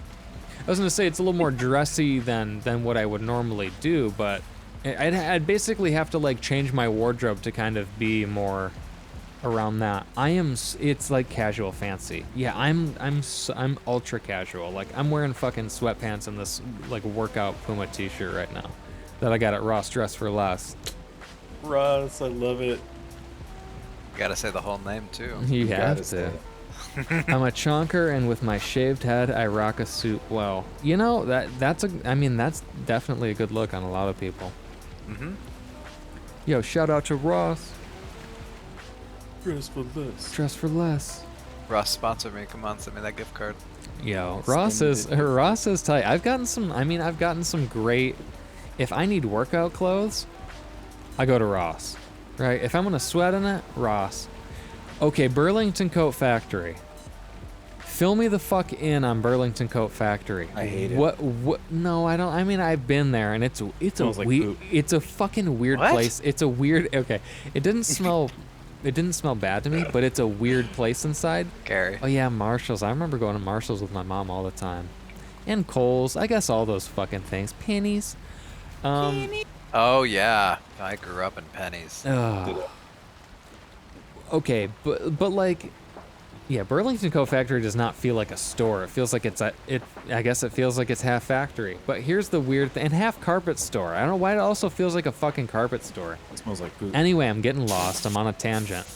I was gonna say it's a little more dressy than what I would normally do, but I'd basically have to like change my wardrobe to kind of be more around that. It's like casual fancy. Yeah, I'm ultra casual. Like I'm wearing fucking sweatpants and this like workout Puma t-shirt right now that I got at Ross Dress for Less. Ross, I love it. You gotta say the whole name too. You have Gotta say to. it. I'm a chonker, and with my shaved head, I rock a suit well. You know, that's definitely a good look on a lot of people. Mm-hmm. Yo, shout out to Ross. Dress for less. Dress for less. Ross, sponsor me. Come on, send me that gift card. Yo, That's Ross is tight. I've gotten some great. If I need workout clothes, I go to Ross. Right? If I'm gonna sweat in it, Ross. Okay, Burlington Coat Factory. Fill me the fuck in on Burlington Coat Factory. I hate it. What? No, I don't. I mean, I've been there, and it's a Smells like weird. poop. It's a fucking weird What? place. It's a weird. Okay, it didn't smell. It didn't smell bad to me, but it's a weird place inside. Gary. Oh yeah, Marshalls. I remember going to Marshalls with my mom all the time, and Kohl's. I guess all those fucking things. Pennies. Oh yeah, I grew up in pennies. Ugh. Okay, but like, yeah, Burlington Coat Factory does not feel like a store. It feels like I guess it feels like it's half factory. But here's the weird thing, and half carpet store. I don't know why it also feels like a fucking carpet store. It smells like poop. Anyway, I'm getting lost. I'm on a tangent.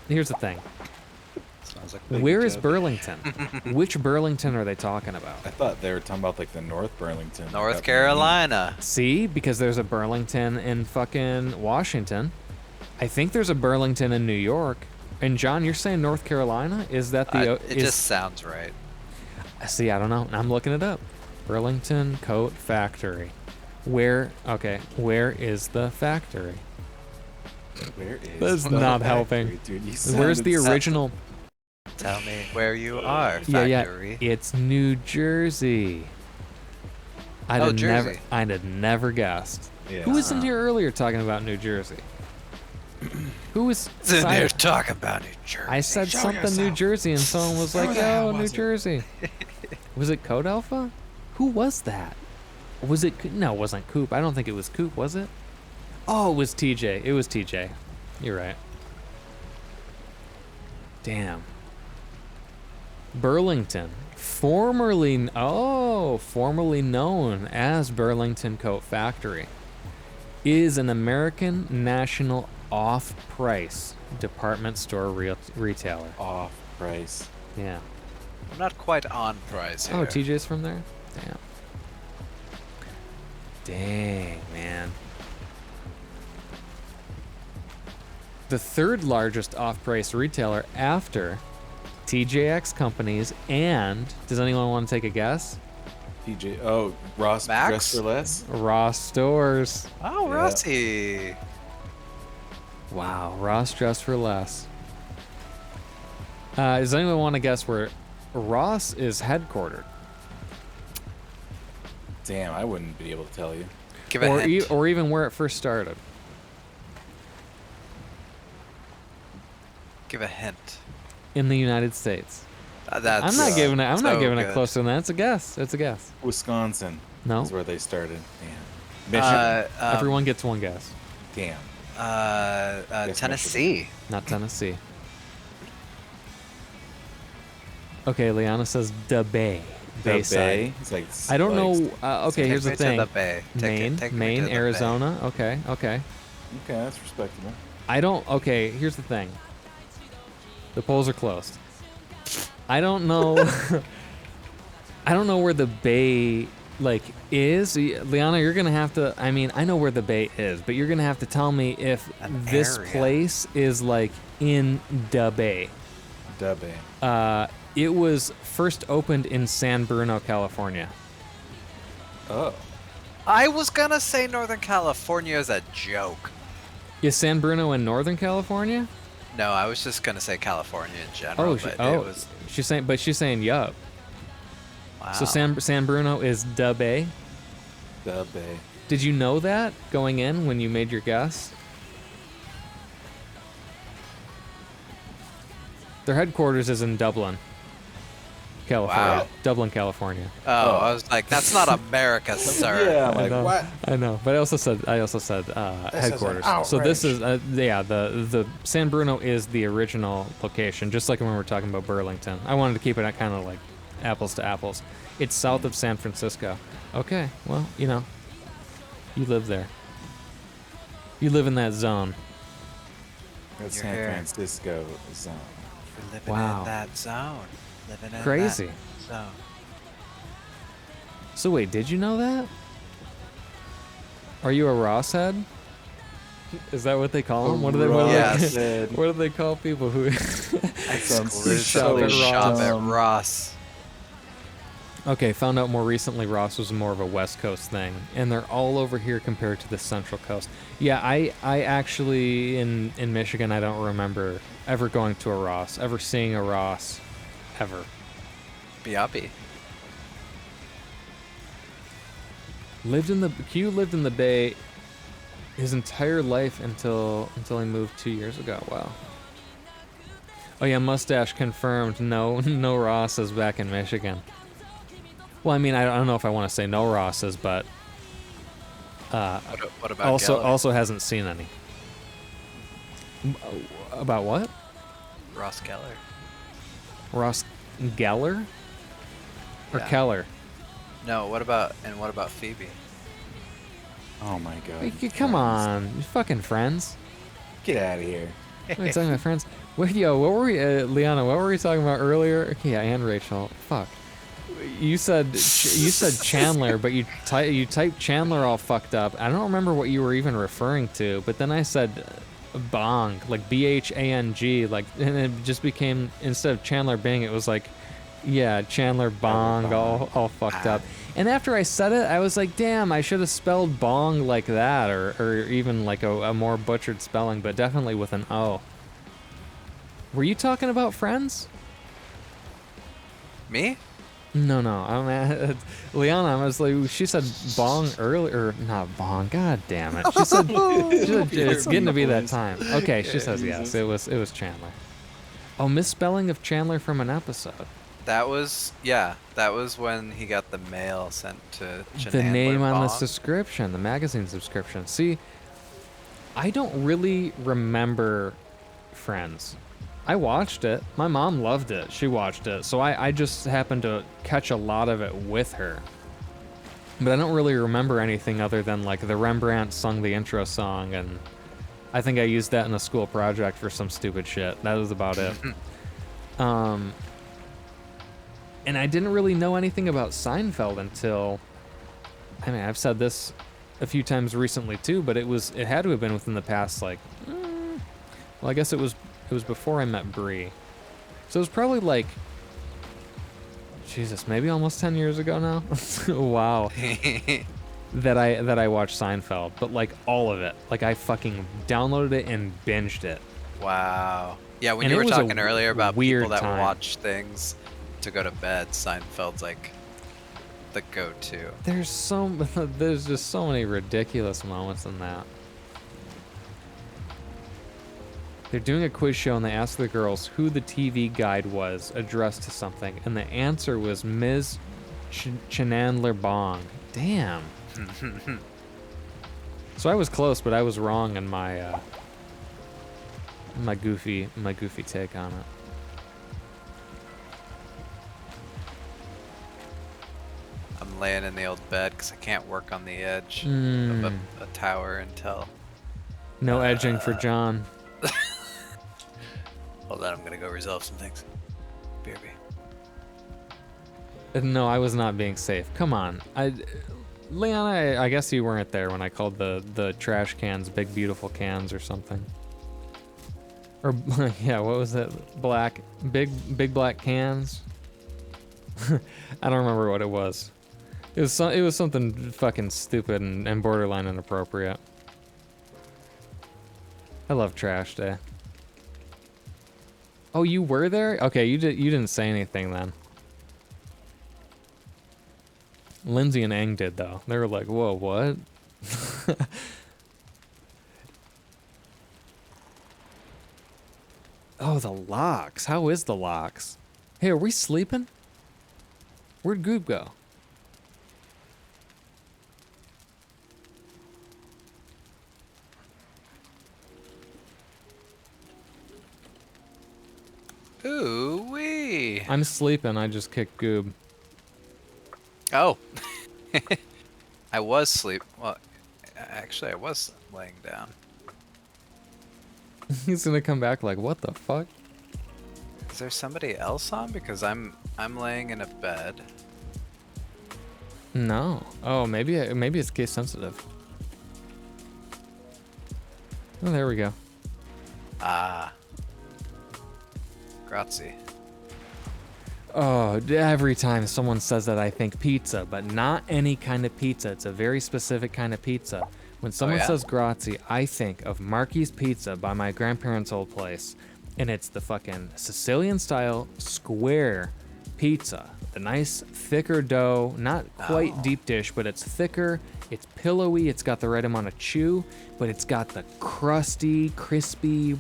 Here's the thing. Sounds like Where is Burlington? Which Burlington are they talking about? I thought they were talking about like the North Burlington. like North up in Carolina. See, because there's a Burlington in fucking Washington. I think there's a Burlington in New York. And John, you're saying North Carolina? Is that the? It just sounds right. See, I don't know. I'm looking it up. Burlington Coat Factory. Where? Okay, where is the factory? Where is That's the not factory, helping. Dude, you Where's the sounded original? Tell me where you are, Yeah, factory. it's New Jersey. I'd Oh, have never, Jersey. I'd have never guessed. Yeah. Who was in here earlier talking about New Jersey? Who was? Sitting I- there talking about New Jersey. I said Show something New yourself. Jersey, and someone was like, the hell "Yo, New was it?" Jersey." Was it Code Alpha? Who was that? Was it? No, it wasn't Coop. I don't think it was Coop, was it? Oh, it was TJ. It was TJ. You're right. Damn. Burlington, formerly known as Burlington Coat Factory, is an American national off-price department store retailer. Off price. Yeah. I'm not quite on price here. Oh, TJ's from there? Damn. Dang, man. The third largest off-price retailer after TJX Companies and, does anyone want to take a guess? PJ. Oh, Ross Max? Dress for Less. Ross Stores. Oh, Yeah. Rossi. Wow, Ross Dress for Less. Does anyone want to guess where Ross is headquartered? Damn, I wouldn't be able to tell you. Give a hint. Or even where it first started? Give a hint. In the United States. That's I'm not giving it. I'm not so giving it good. closer than that. It's a guess. It's a guess. Wisconsin. No. Is where they started. Damn. Michigan. Everyone gets one guess. Damn. Guess Tennessee. Not Tennessee. Okay, Liana says the Bay. The Bayside. Bay. It's like. I don't like- know. Okay, here's the Take me thing. to the Bay. Take me Maine, to the Arizona. Okay. Okay, that's respectable. I don't. Okay, here's the thing. The polls are closed. I don't know. I don't know where the Bay is. Liana, you're gonna have to. I mean, I know where the Bay is, but you're gonna have to tell me if An this area. place is in the Bay. The Bay. It was first opened in San Bruno, California. Oh. I was gonna say Northern California as a joke. Is San Bruno in Northern California? No, I was just gonna say California in general, but it was she's saying yup. wow. So San Bruno is the Bay. The Bay. Did you know that going in when you made your guess? Their headquarters is in Dublin, California. Wow. Dublin, California. Oh, I was like, that's not America, sir. Yeah, I'm I like, know. what? I know, but I also said headquarters. So this is the San Bruno is the original location, just like when we were talking about Burlington. I wanted to keep it kind of like apples to apples. It's south of San Francisco. Okay, well, you live there. You live in that zone. That's You're San here. Francisco zone. You're living Wow. in that zone. Living in Crazy. that zone. So wait, did you know that? Are you a Ross head? Is that what they call them? What do they? Ross head. What do they call people who? Exclusively Shop at shop Ross. at Ross. Okay, found out more recently Ross was more of a West Coast thing, and they're all over here compared to the Central Coast. Yeah, I actually in Michigan I don't remember ever going to a Ross, ever seeing a Ross, ever. Biapi. Lived in the Bay his entire life until he moved 2 years ago. Wow. Oh yeah, Mustache confirmed. No Rosses back in Michigan. Well, I mean, I don't know if I want to say no Rosses, but What about also Geller? also hasn't seen any. About what? Ross Geller? Ross Geller or Yeah. Keller? No, what about Phoebe? Oh my god. Come on, you fucking friends. Get out of here. What are you talking about, friends? What were we, Liana? What were we talking about earlier? Yeah, and Rachel. Fuck. You said Chandler, but you typed Chandler all fucked up. I don't remember what you were even referring to, but then I said Bong, like BHANG, like, and it just became, instead of Chandler Bing, it was like, yeah, Chandler Bong, all fucked up. And after I said it, I was like, damn, I should have spelled Bong like that, or even like a more butchered spelling, but definitely with an O. Were you talking about Friends? Me? No. Liana, I was like, she said bong earlier. Not bong. God damn it. She said it's getting to be that time. Okay, she says yes. It was Chandler. Oh, misspelling of Chandler from an episode. That was when he got the mail sent to The name on the Bong. subscription, the magazine subscription. See, I don't really remember Friends. I watched it. My mom loved it. She watched it. So I just happened to catch a lot of it with her. But I don't really remember anything other than like the Rembrandt sung the intro song, and I think I used that in a school project for some stupid shit. That was about it. And I didn't really know anything about Seinfeld until, I mean, I've said this a few times recently too, but it had to have been within the past like, well, I guess it was before I met Bree. So it was probably like, Jesus, maybe almost 10 years ago now. Wow. that I watched Seinfeld, but like all of it. Like I fucking downloaded it and binged it. Wow. Yeah, when And you it were was a talking earlier about weird people that time. watch things to go to bed, Seinfeld's like the go-to. There's just so many ridiculous moments in that. They're doing a quiz show and they ask the girls who the TV guide was addressed to something, and the answer was Ms. Chenandler Bong. Damn. So I was close, but I was wrong in my my goofy take on it. I'm laying in the old bed because I can't work on the edge of a tower until... No edging for John. Hold on, I'm gonna go resolve some things. BRB. No, I was not being safe. Come on. Leon, I guess you weren't there when I called the trash cans big beautiful cans or something. Or yeah, what was it? Big black cans? I don't remember what it was. It was something fucking stupid and borderline inappropriate. I love trash day. Oh, you were there? Okay, you didn't say anything then. Lindsay and Aang did though. They were like, "Whoa, what?" Oh, the locks. How is the locks? Hey, are we sleeping? Where'd Goob go? Ooh-wee. I'm sleeping. I just kicked Goob. Oh. I was Well, actually, I was laying down. He's gonna come back like, what the fuck? Is there somebody else on? Because I'm laying in a bed. No. Oh, maybe it's case sensitive. Oh, there we go. Ah. Grazie. Oh, every time someone says that, I think pizza, but not any kind of pizza. It's a very specific kind of pizza. When someone yeah? says grazie, I think of Marky's Pizza by my grandparents' old place. And it's the fucking Sicilian-style square pizza. The nice, thicker dough, not quite deep dish, but it's thicker, it's pillowy, it's got the right amount of chew, but it's got the crusty, crispy,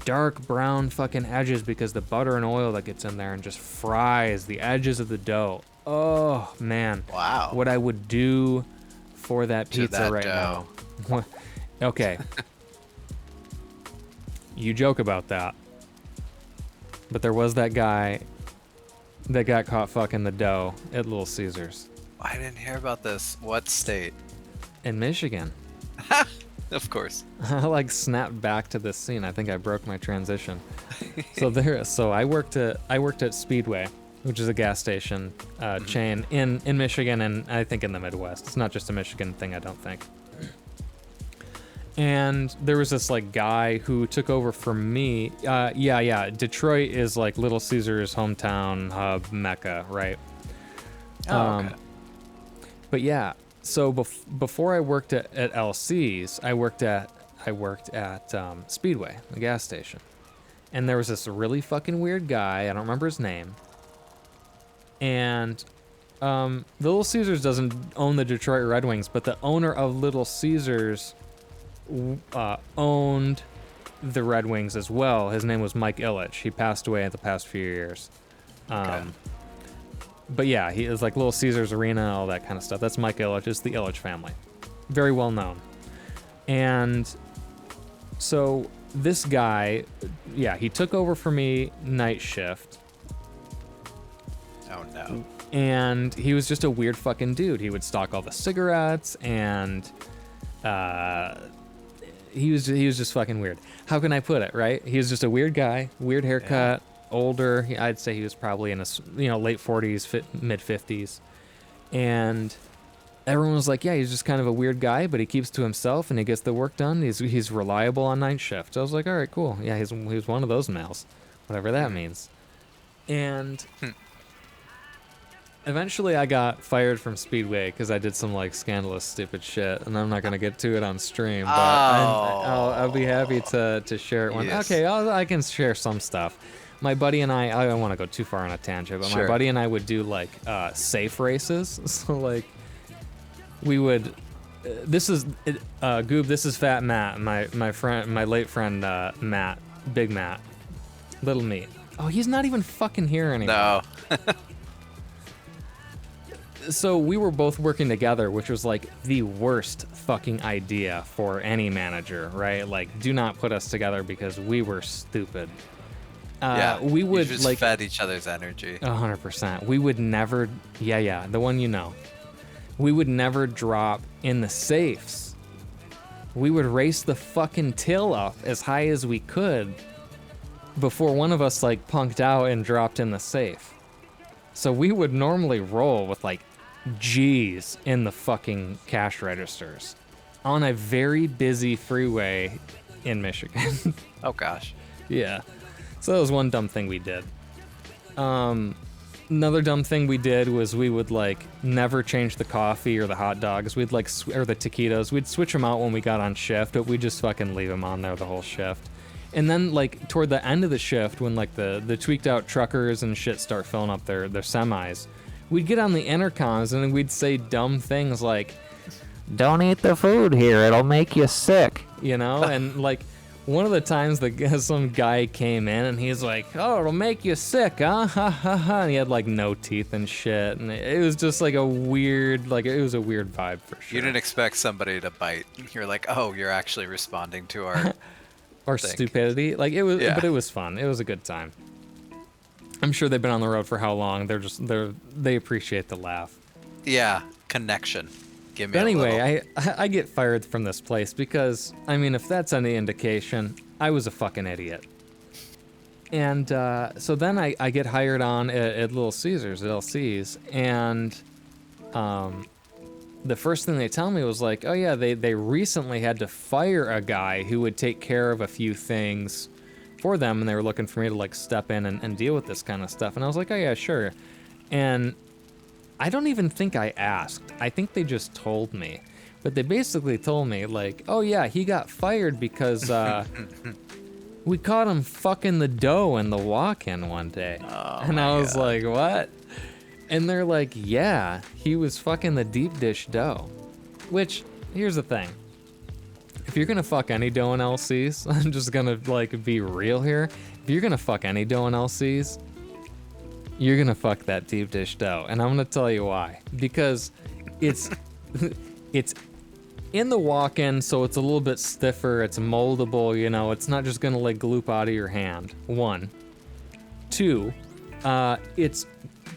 dark brown fucking edges because the butter and oil that gets in there and just fries the edges of the dough. Oh, man. Wow. What I would do for that To pizza that right dough. now. Okay. You joke about that. But there was that guy that got caught fucking the dough at Little Caesars I didn't hear about this. What state? in Michigan. Of course. I like snapped back to this scene. I think I broke my transition. So I worked at Speedway, which is a gas station chain in Michigan, and I think in the Midwest. It's not just a Michigan thing, I don't think. And there was this like guy who took over for me. Yeah. Detroit is like Little Caesars' hometown hub mecca, right? Oh, okay. But yeah, so before I worked at LC's, I worked at Speedway, the gas station, and there was this really fucking weird guy. I don't remember his name. And the Little Caesars doesn't own the Detroit Red Wings, but the owner of Little Caesars owned the Red Wings as well. His name was Mike Ilitch. He passed away in the past few years. Okay. But yeah, he is like Little Caesars Arena, all that kind of stuff. That's Mike Ilitch. It's the Ilitch family. Very well known. And so this guy, yeah, he took over for me night shift. Oh no. And he was just a weird fucking dude. He would stock all the cigarettes, and he was just fucking weird. How can I put it, right? He was just a weird guy, weird haircut, older. I'd say he was probably in his late 40s, mid 50s, and everyone was like, yeah, he's just kind of a weird guy, but he keeps to himself and he gets the work done. He's reliable on night shift. So I was like, all right, cool. Yeah, he's one of those males, whatever that means. And eventually I got fired from Speedway because I did some like scandalous, stupid shit, and I'm not gonna get to it on stream, but I'll be happy to share it. Yes. Okay, I can share some stuff. My buddy and I don't want to go too far on a tangent, but my Sure. buddy and I would do like safe races. So like we would. This is Goob. This is Fat Matt, my friend, my late friend Matt, Big Matt, Little Meat. Oh, he's not even fucking here anymore. No. So we were both working together, which was like the worst fucking idea for any manager, right? Like, do not put us together because we were stupid. Yeah. We would you just like fed each other's energy. 100%. We would never, yeah, the one you know. We would never drop in the safes. We would race the fucking till up as high as we could before one of us like punked out and dropped in the safe. So we would normally roll with like G's in the fucking cash registers on a very busy freeway in Michigan. Oh gosh. Yeah. So that was one dumb thing we did. Another dumb thing we did was we would like never change the coffee or the hot dogs. We'd like or the taquitos. We'd switch them out when we got on shift, but we'd just fucking leave them on there the whole shift. And then like toward the end of the shift, when like the tweaked out truckers and shit start filling up their semis, we'd get on the intercoms and we'd say dumb things like, "Don't eat the food here; it'll make you sick," And like one of the times some guy came in and he's like, "Oh, it'll make you sick, huh?" Ha ha ha. And he had like no teeth and shit, and it was just like a weird, it was a weird vibe for sure. You didn't expect somebody to bite. You're like, oh, you're actually responding to our or thing. stupidity. Like it was, Yeah. but it was fun. It was a good time. I'm sure they've been on the road for how long? They appreciate the laugh. Yeah, connection. Give me But a little. anyway, I get fired from this place because, I mean, if that's any indication, I was a fucking idiot. And so then I get hired on at Little Caesars, at LC's, and the first thing they tell me was like, oh yeah, they recently had to fire a guy who would take care of a few things for them, and they were looking for me to like step in and deal with this kind of stuff. And I was like, oh yeah, sure. And I don't even think I asked. I think they just told me. But they basically told me like, oh yeah, he got fired because we caught him fucking the dough in the walk-in one day. Oh, and I was like, what? And they're like, yeah, he was fucking the deep dish dough. Which, here's the thing. If you're gonna fuck any dough in LCs, I'm just gonna like be real here. If you're gonna fuck any dough in LCs, you're gonna fuck that deep dish dough. And I'm gonna tell you why. Because it's it's in the walk-in, so it's a little bit stiffer, it's moldable, it's not just gonna like gloop out of your hand. 1. 2, it's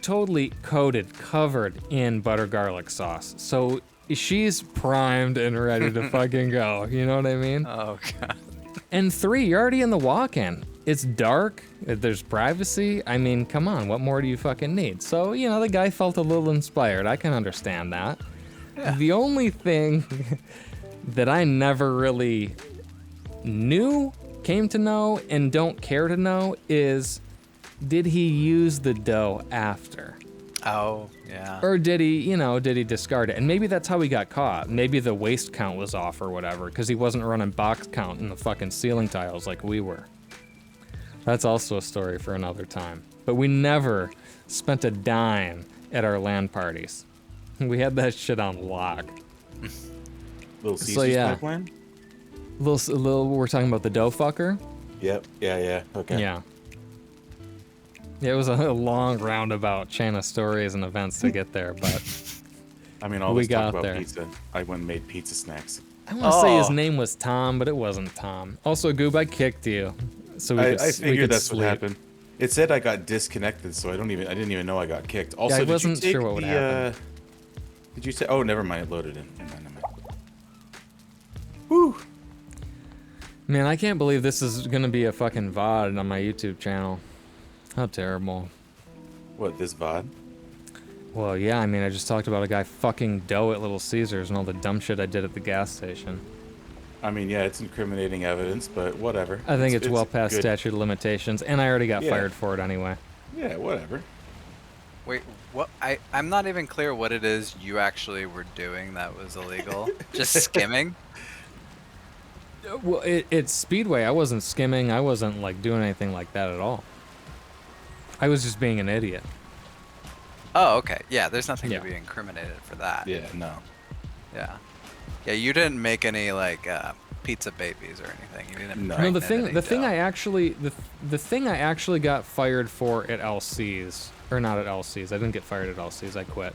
totally covered in butter garlic sauce. So she's primed and ready to fucking go. You know what I mean? Oh god. And 3, you're already in the walk-in. It's dark. There's privacy. I mean, come on. What more do you fucking need? So, the guy felt a little inspired. I can understand that. Yeah. The only thing that I never really came to know, and don't care to know is, did he use the dough after? Oh, yeah. Or did he discard it? And maybe that's how he got caught. Maybe the waste count was off or whatever, because he wasn't running box count in the fucking ceiling tiles like we were. That's also a story for another time. But we never spent a dime at our LAN parties. We had that shit on lock. Little Caesars So, yeah. pipeline? Little, we're talking about the dough fucker? Yep. Yeah. Okay. Yeah. Yeah, it was a long roundabout chain of stories and events to get there, but I mean, all We this talk got about there. pizza. I went and made pizza snacks. I want to say his Oh. name was Tom, but it wasn't Tom. Also, Goob, I kicked you, so we could I we figured could that's sleep. what happened. It said I got disconnected, so I didn't even know I got kicked. Also, I did you wasn't take sure what would happen. Did you say? Oh, never mind. It loaded in. Never mind. Whew. Man, I can't believe this is gonna be a fucking VOD on my YouTube channel. How terrible. What, this VOD? Well, yeah, I mean, I just talked about a guy fucking dough at Little Caesars and all the dumb shit I did at the gas station. I mean, yeah, it's incriminating evidence, but whatever. I think it's well past good. statute of limitations, and I already got Yeah. fired for it anyway. Yeah, whatever. Wait, what? I'm not even clear what it is you actually were doing that was illegal. Just skimming? Well, it's Speedway. I wasn't skimming. I wasn't, like, doing anything like that at all. I was just being an idiot. Oh, okay. Yeah, there's nothing Yeah. to be incriminated for that. Yeah, no. Yeah. Yeah, you didn't make any like pizza babies or anything. You didn't. No. No, the pregnant thing, any the thing dough. I actually, the thing I actually got fired for at LC's, or not at LC's. I didn't get fired at LC's. I quit.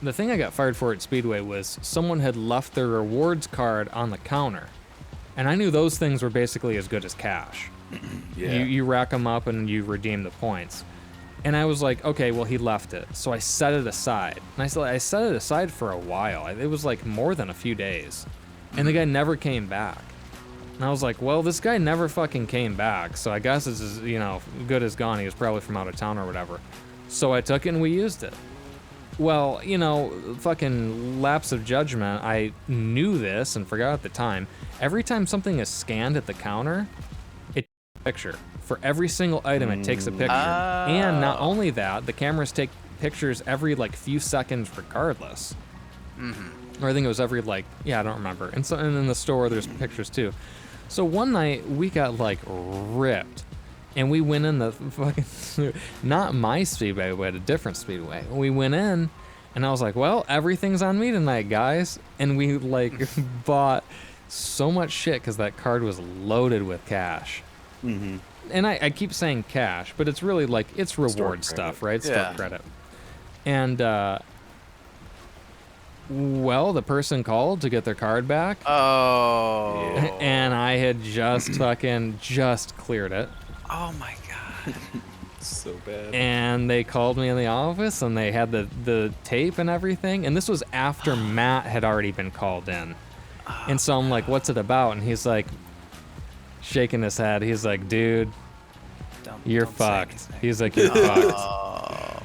The thing I got fired for at Speedway was someone had left their rewards card on the counter, and I knew those things were basically as good as cash. Yeah. You rack them up and you redeem the points. And I was like, okay, well, he left it. So I set it aside. And I set it aside for a while. It was like more than a few days. And the guy never came back. And I was like, well, this guy never fucking came back. So I guess it's as, good as gone. He was probably from out of town or whatever. So I took it and we used it. Well, fucking lapse of judgment. I knew this and forgot at the time. Every time something is scanned at the counter, it takes a picture. For every single item, it takes a picture. And not only that, the cameras take pictures every like few seconds regardless. Or I think it was every I don't remember. And so, and in the store, there's pictures too. So one night we got like ripped, and we went in the fucking not my speedway, but a different speedway. We went in, and I was like, well, everything's on me tonight, guys. And we like bought so much shit because that card was loaded with cash. Mm-hmm. And I keep saying cash, but it's really like it's reward stuff, right? Store Yeah. credit. And well, the person called to get their card back, Oh. and I had just cleared it. Oh my god. So bad. And they called me in the office, and they had the tape and everything. And this was after Matt had already been called in. And so I'm like, "What's it about?" And he's like, shaking his head. He's like, "Dude, you're Don't say fucked." anything. He's like, "You're fucked." Oh.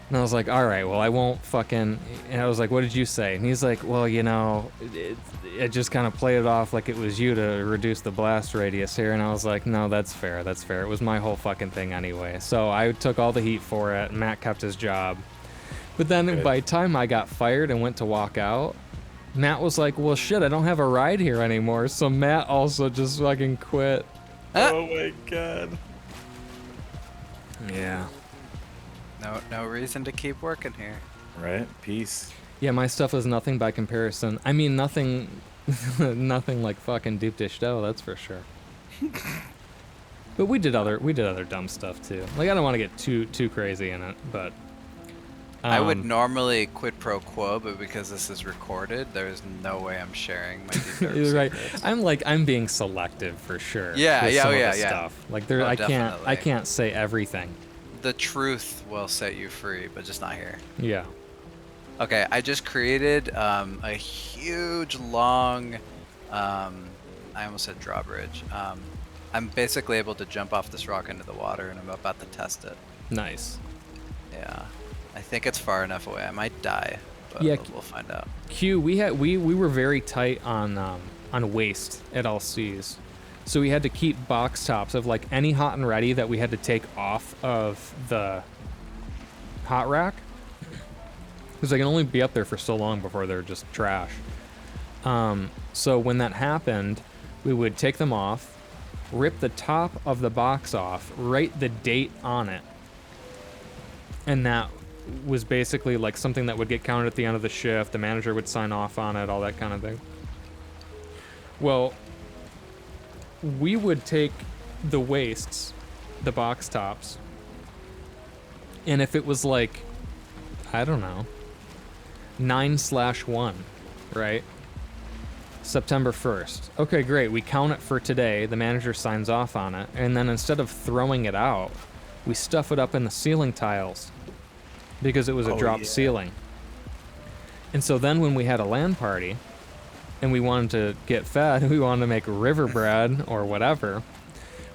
And I was like, all right, well, I won't fucking... And I was like, what did you say? And he's like, well, it just kind of played it off like it was you to reduce the blast radius here. And I was like, no, that's fair. That's fair. It was my whole fucking thing anyway. So I took all the heat for it. And Matt kept his job. But then Good. by the time I got fired and went to walk out, Matt was like, well, shit, I don't have a ride here anymore. So Matt also just fucking quit. Oh my god. Yeah. No reason to keep working here. Right? Peace. Yeah, my stuff was nothing by comparison. I mean, nothing, nothing like fucking deep dish dough. That's for sure. But we did other dumb stuff too. Like I don't want to get too crazy in it, but I would normally quid pro quo, but because this is recorded, there's no way I'm sharing my deep dark You're right. secrets. I'm being selective for sure. Yeah, with yeah, some oh, of yeah, the yeah. Stuff. Like there, Oh, I definitely. can't say everything. The truth will set you free, but just not here. Yeah. Okay, I just created a huge, long, I almost said drawbridge. I'm basically able to jump off this rock into the water, and I'm about to test it. Nice. Yeah, I think it's far enough away. I might die, but Yeah, we'll find out. Q, we were very tight on waste at LC's. So we had to keep box tops of like any hot and ready that we had to take off of the hot rack. Because they can only be up there for so long before they're just trash. So when that happened, we would take them off, rip the top of the box off, write the date on it. And that was basically like something that would get counted at the end of the shift. The manager would sign off on it, all that kind of thing. Well, we would take the wastes the box tops. And if it was like, I don't know, 9/1, right? September 1st. Okay, great. We count it for today. The manager signs off on it. And then instead of throwing it out, we stuff it up in the ceiling tiles because it was a drop ceiling. And so then when we had a LAN party and we wanted to get fed, we wanted to make river bread or whatever,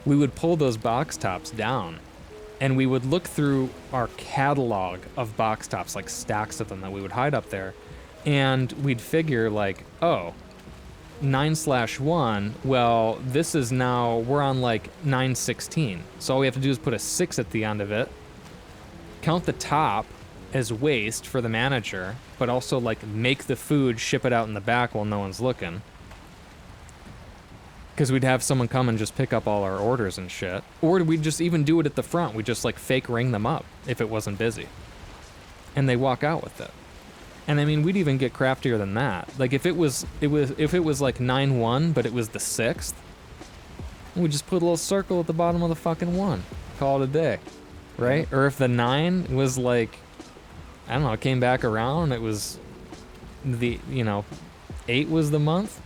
we would pull those box tops down and we would look through our catalog of box tops, like stacks of them that we would hide up there. And we'd figure like, oh, 9/1, well, this is now, we're on like 9/16. So all we have to do is put a 6 at the end of it, count the top as waste for the manager, but also like make the food, ship it out in the back while no one's looking. Because we'd have someone come and just pick up all our orders and shit. Or we'd just even do it at the front. We'd just like fake ring them up if it wasn't busy. And they walk out with it. And I mean, we'd even get craftier than that. Like if it was like 9/1, but it was the 6th, we'd just put a little circle at the bottom of the fucking 1. Call it a day, right? Or if the 9 was like, I don't know, it came back around, it was the, 8 was the month,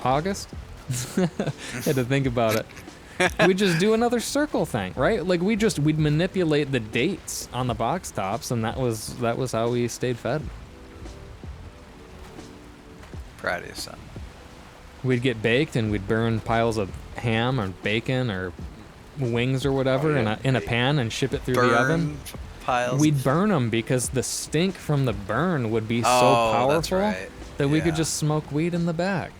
August. Had to think about it. We'd just do another circle thing, right? Like we'd manipulate the dates on the box tops, and that was how we stayed fed. Proud of you, son. We'd get baked and we'd burn piles of ham or bacon or wings or whatever in a pan and ship it through the oven. Piles. We'd burn them because the stink from the burn would be so powerful that we could just smoke weed in the back.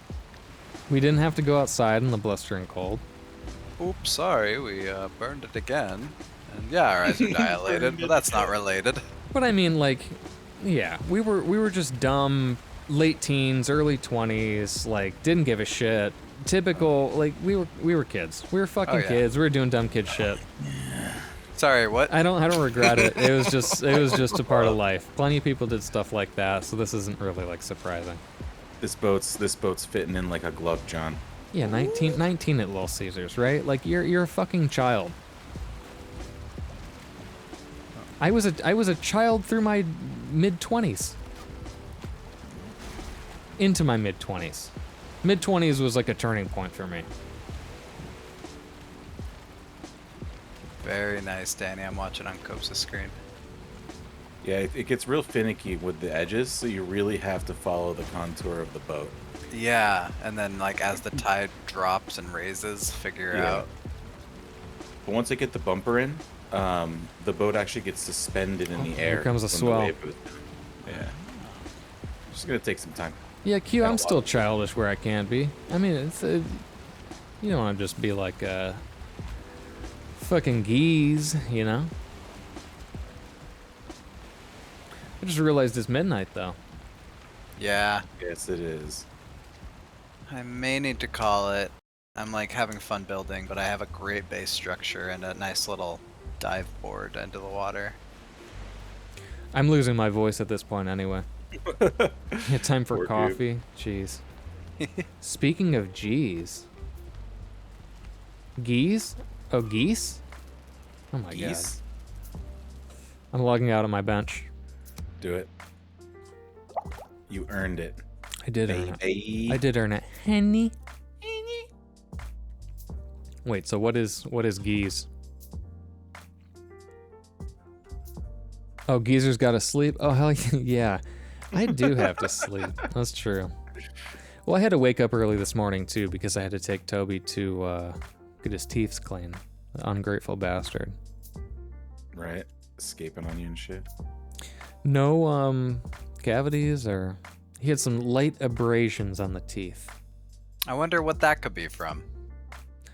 We didn't have to go outside in the blistering cold. Oops, sorry, we burned it again. And yeah, our eyes are dilated, but that's not related. But I mean, like, yeah, we were just dumb, late teens, early 20s, like, didn't give a shit. Typical, like, we were kids. We were fucking kids. We were doing dumb kid shit. Sorry, what? I don't regret it. It was just a part of life. Plenty of people did stuff like that, so this isn't really like surprising. This boat's fitting in like a glove, John. Yeah, 19 at Little Caesars, right? Like you're a fucking child. I was a child through my mid-20s. Into my mid-20s. Mid-20s was like a turning point for me. Very nice, Danny. I'm watching on Cope's screen. Yeah, it gets real finicky with the edges, so you really have to follow the contour of the boat. Yeah, and then like as the tide drops and raises, figure out. But once I get the bumper in, the boat actually gets suspended in the air. Here comes a when the swell. wave goes down. Yeah. Just gonna take some time. Yeah, Q, I'm still childish where I can be. I mean, it's you don't want to just be like a fucking geese, you know? I just realized it's midnight, though. Yeah. Yes, it is. I may need to call it. I'm like having fun building, but I have a great base structure and a nice little dive board into the water. I'm losing my voice at this point anyway. Yeah, time for Poor coffee. Jeez. Speaking of G's. Geese? Oh, geese? Oh my Geese? god. I'm logging out of my bench. Do it. You earned it. I did earn it. I did earn it. Henny. Wait, so what is geese? Oh, geezer's gotta sleep? Oh, hell yeah. I do have to sleep. That's true. Well, I had to wake up early this morning, too, because I had to take Toby to get his teeth cleaned. The ungrateful bastard. Right? Escaping on you and shit. No, cavities or... He had some light abrasions on the teeth. I wonder what that could be from.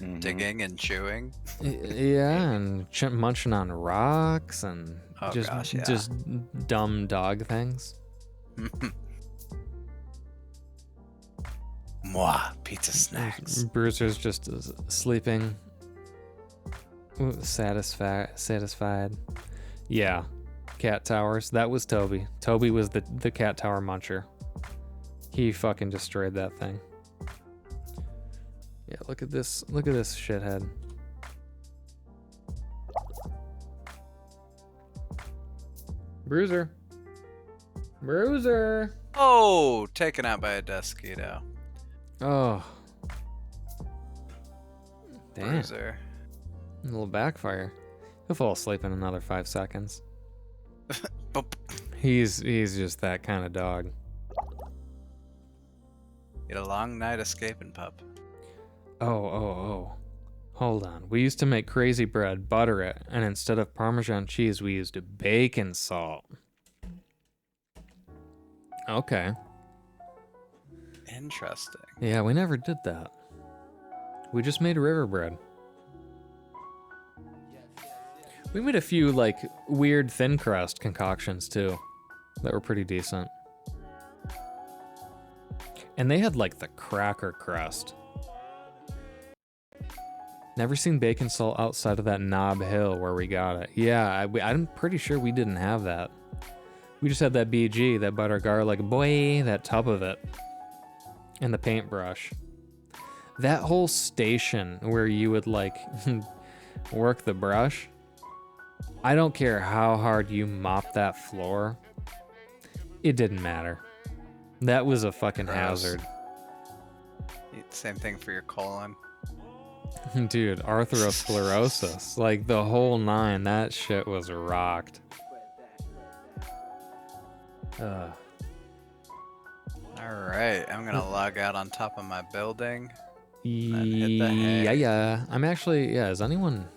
Mhm. Digging and chewing. Yeah, and munching on rocks and Oh, just gosh, yeah. just dumb dog things. Mwah, pizza snacks. Bruiser's just sleeping. Ooh, satisfied. Yeah. Cat towers. That was Toby. Toby was the cat tower muncher. He fucking destroyed that thing. Yeah, look at this shithead. Bruiser. Bruiser. Oh, taken out by a Desquito. Oh. Damn. Bruiser. A little backfire. He'll fall asleep in another 5 seconds. Boop. He's just that kind of dog. Get a long night escaping, pup. Oh. Hold on. We used to make crazy bread, butter it, and instead of Parmesan cheese, we used bacon salt. Okay. Interesting. Yeah, we never did that. We just made river bread. We made a few, like, weird thin crust concoctions, too, that were pretty decent. And they had, like, the cracker crust. Never seen bacon salt outside of that Knob Hill where we got it. Yeah, I'm pretty sure we didn't have that. We just had that BG, that butter garlic, boy, that tub of it. And the paintbrush. That whole station where you would, like, work the brush, I don't care how hard you mop that floor, it didn't matter. That was a fucking hazard. Same thing for your colon. Dude, arthrosclerosis, like the whole 9, that shit was rocked. Alright, I'm gonna log out on top of my building. Then hit the hay. Yeah. I'm actually, is anyone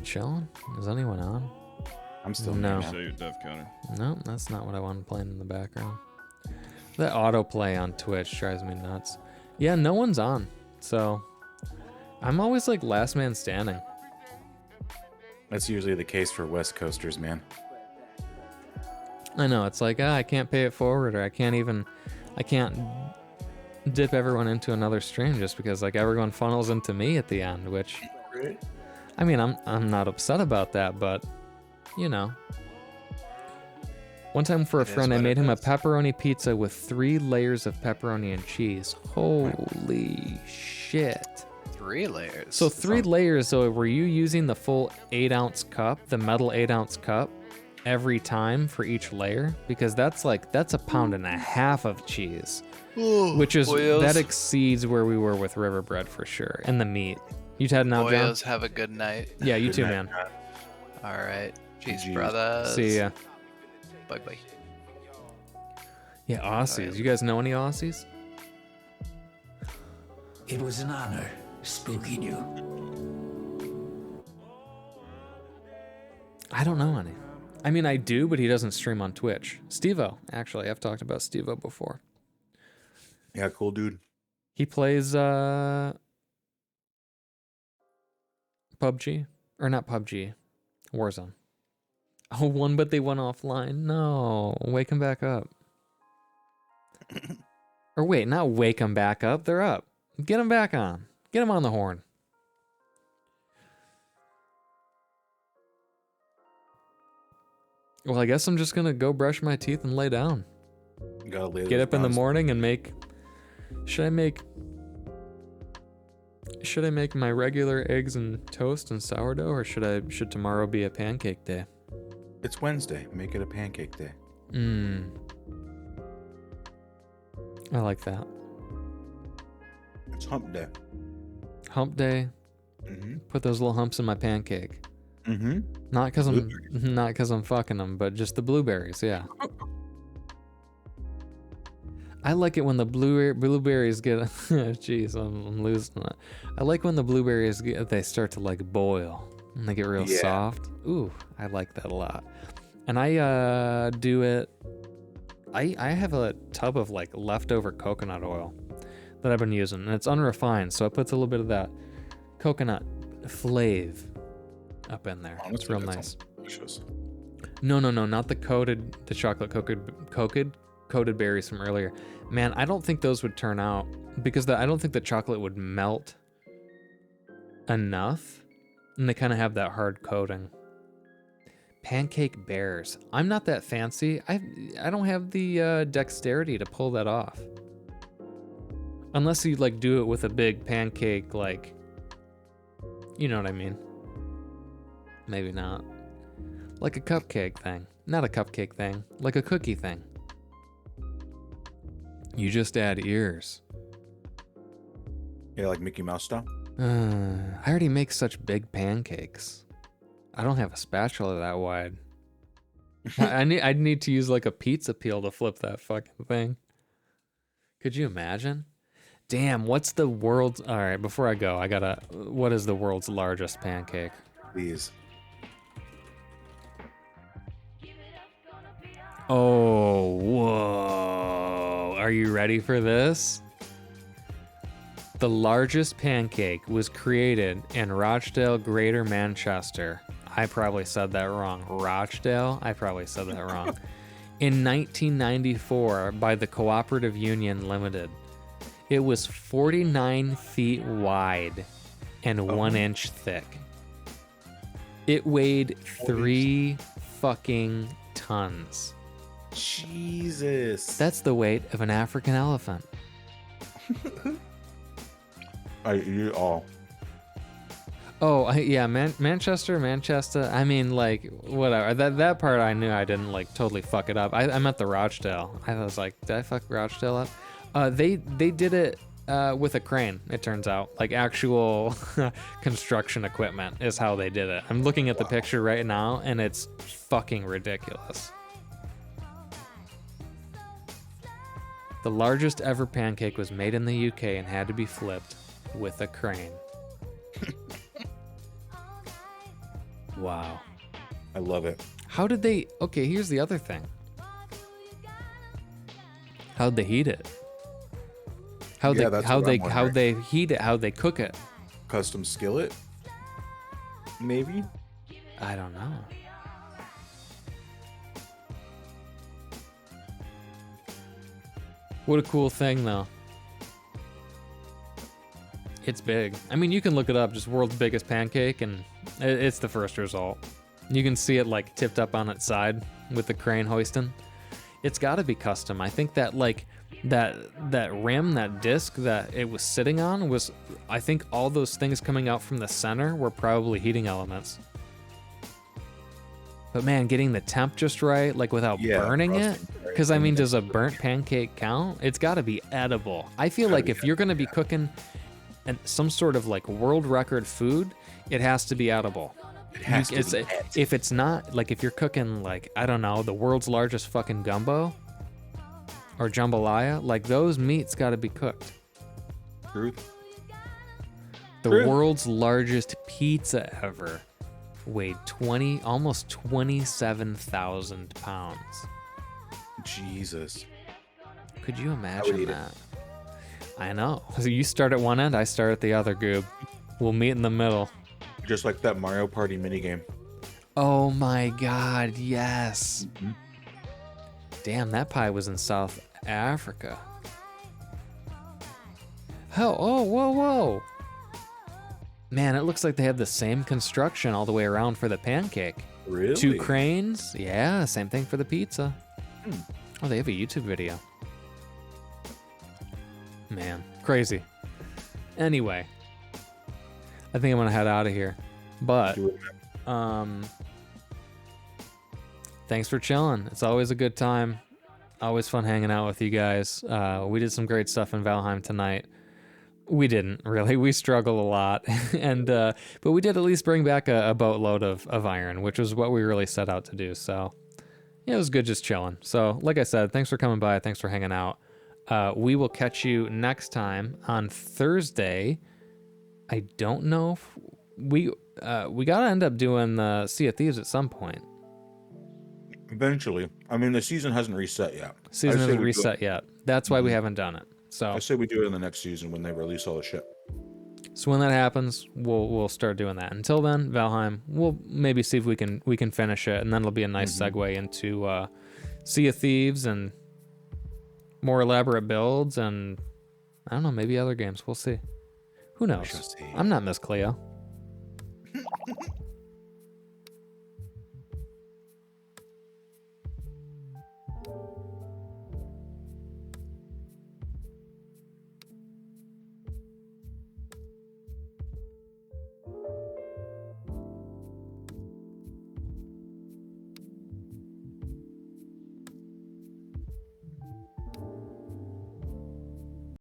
chilling? Is anyone on? I'm still No. man. Show your death counter. No, that's not what I want playing in the background. That autoplay on Twitch drives me nuts. Yeah, no one's on. So, I'm always like last man standing. That's usually the case for West Coasters, man. I know, it's like, I can't pay it forward, or I can't dip everyone into another stream just because like everyone funnels into me at the end, which, I mean, I'm not upset about that, but, you know. One time for a friend, I made him a pepperoni pizza with 3 layers of pepperoni and cheese. Holy shit. 3 layers. So 3 layers, so were you using the full 8-ounce cup, the metal 8-ounce cup, every time for each layer? Because that's a pound and a half of cheese. Which is, that exceeds where we were with river bread for sure. And the meat. You heading out, John? Boyos, have a good night. Yeah, you too, man. Alright. Peace, GG. brothers. See ya. Bye bye. Yeah, Aussies. You guys know any Aussies? It was an honor spooking you. I don't know any. I mean, I do, but he doesn't stream on Twitch. Steve-O, actually. I've talked about Steve-O before. Yeah, cool dude. He plays PUBG. Or not PUBG. Warzone. Oh, but they went offline. No, wake them back up. Or wait, not wake them back up. They're up. Get them back on. Get them on the horn. Well, I guess I'm just gonna go brush my teeth and lay down. Gotta lay Get those up in the bounds. morning and make. Should I make my regular eggs and toast and sourdough, or should tomorrow be a pancake day? It's Wednesday. Make it a pancake day. I like that. It's hump day. Hump day. Mm-hmm. Put those little humps in my pancake. Mm-hmm. Not because I'm fucking them, but just the blueberries. Yeah. I like it when the blueberries get. Jeez, I'm losing it. I like when the blueberries they start to like boil and they get real soft. Ooh, I like that a lot. And I do it. I have a tub of like leftover coconut oil that I've been using, and it's unrefined, so it puts a little bit of that coconut flavor up in there. It's real nice. Delicious. No, not the chocolate coated berries from earlier. Man, I don't think those would turn out because I don't think the chocolate would melt enough, and they kind of have that hard coating. Pancake bears. I'm not that fancy. I don't have the dexterity to pull that off. Unless you like do it with a big pancake, like, you know what I mean. Maybe not. Like a cupcake thing. Not a cupcake thing, like a cookie thing. You just add ears. Yeah, like Mickey Mouse style. I already make such big pancakes. I don't have a spatula that wide. I'd need to use like a pizza peel to flip that fucking thing. Could you imagine? Damn, what's the world's... All right, before I go, I gotta... What is the world's largest pancake? Please. Oh, whoa. Are you ready for this? The largest pancake was created in Rochdale, Greater Manchester. I probably said that wrong. Rochdale? I probably said that wrong. In 1994 by the Cooperative Union Limited. It was 49 feet wide and 1 inch thick. It weighed 3 fucking tons. Jesus. That's the weight of an African elephant. I eat it all. Oh, yeah, Manchester. I mean, like, whatever. That part I knew I didn't, like, totally fuck it up. I meant the Rochdale. I was like, did I fuck Rochdale up? They did it with a crane, it turns out. Like, actual construction equipment is how they did it. I'm looking at the picture right now, and it's fucking ridiculous. The largest ever pancake was made in the UK and had to be flipped with a crane. Wow. I love it. How did they... Okay, here's the other thing. How'd they heat it? How they heat it? How they cook it? Custom skillet? Maybe? I don't know. What a cool thing, though. It's big. I mean, you can look it up, just world's biggest pancake, and it's the first result. You can see it, like, tipped up on its side with the crane hoisting. It's got to be custom. I think that, like, that rim, that disc that it was sitting on was... I think all those things coming out from the center were probably heating elements. But, man, getting the temp just right, like, without burning it... Because, I mean, does a burnt pancake count? It's got to be edible. I feel like if you're going to be cooking... and some sort of like world record food, it has to be edible. It has to be. If it's not, like if you're cooking like, I don't know, the world's largest fucking gumbo or jambalaya, like those meats got to be cooked. Truth. The world's largest pizza ever weighed almost 27,000 pounds. Jesus. Could you imagine that? I know. So you start at one end, I start at the other, Goob. We'll meet in the middle. Just like that Mario Party minigame. Oh my god, yes. Mm-hmm. Damn, that pie was in South Africa. Hell, oh, whoa. Man, it looks like they have the same construction all the way around for the pancake. Really? 2 cranes. Yeah, same thing for the pizza. Oh, they have a YouTube video. Man, crazy. Anyway, I think I'm gonna head out of here. But thanks for chilling. It's always a good time. Always fun hanging out with you guys. We did some great stuff in Valheim tonight. We didn't really. We struggled a lot, and but we did at least bring back a boatload of iron, which was what we really set out to do. So yeah, it was good just chilling. So like I said, thanks for coming by. Thanks for hanging out. We will catch you next time on Thursday. I don't know if we gotta end up doing the Sea of Thieves at some point. Eventually. I mean, the season hasn't reset yet. Season hasn't reset yet. That's why we haven't done it. So I say we do it in the next season when they release all the shit. So when that happens, we'll start doing that. Until then, Valheim, we'll maybe see if we can finish it, and then it'll be a nice segue into Sea of Thieves and more elaborate builds, and I don't know, maybe other games. We'll see. Who knows? I'm not Miss Cleo.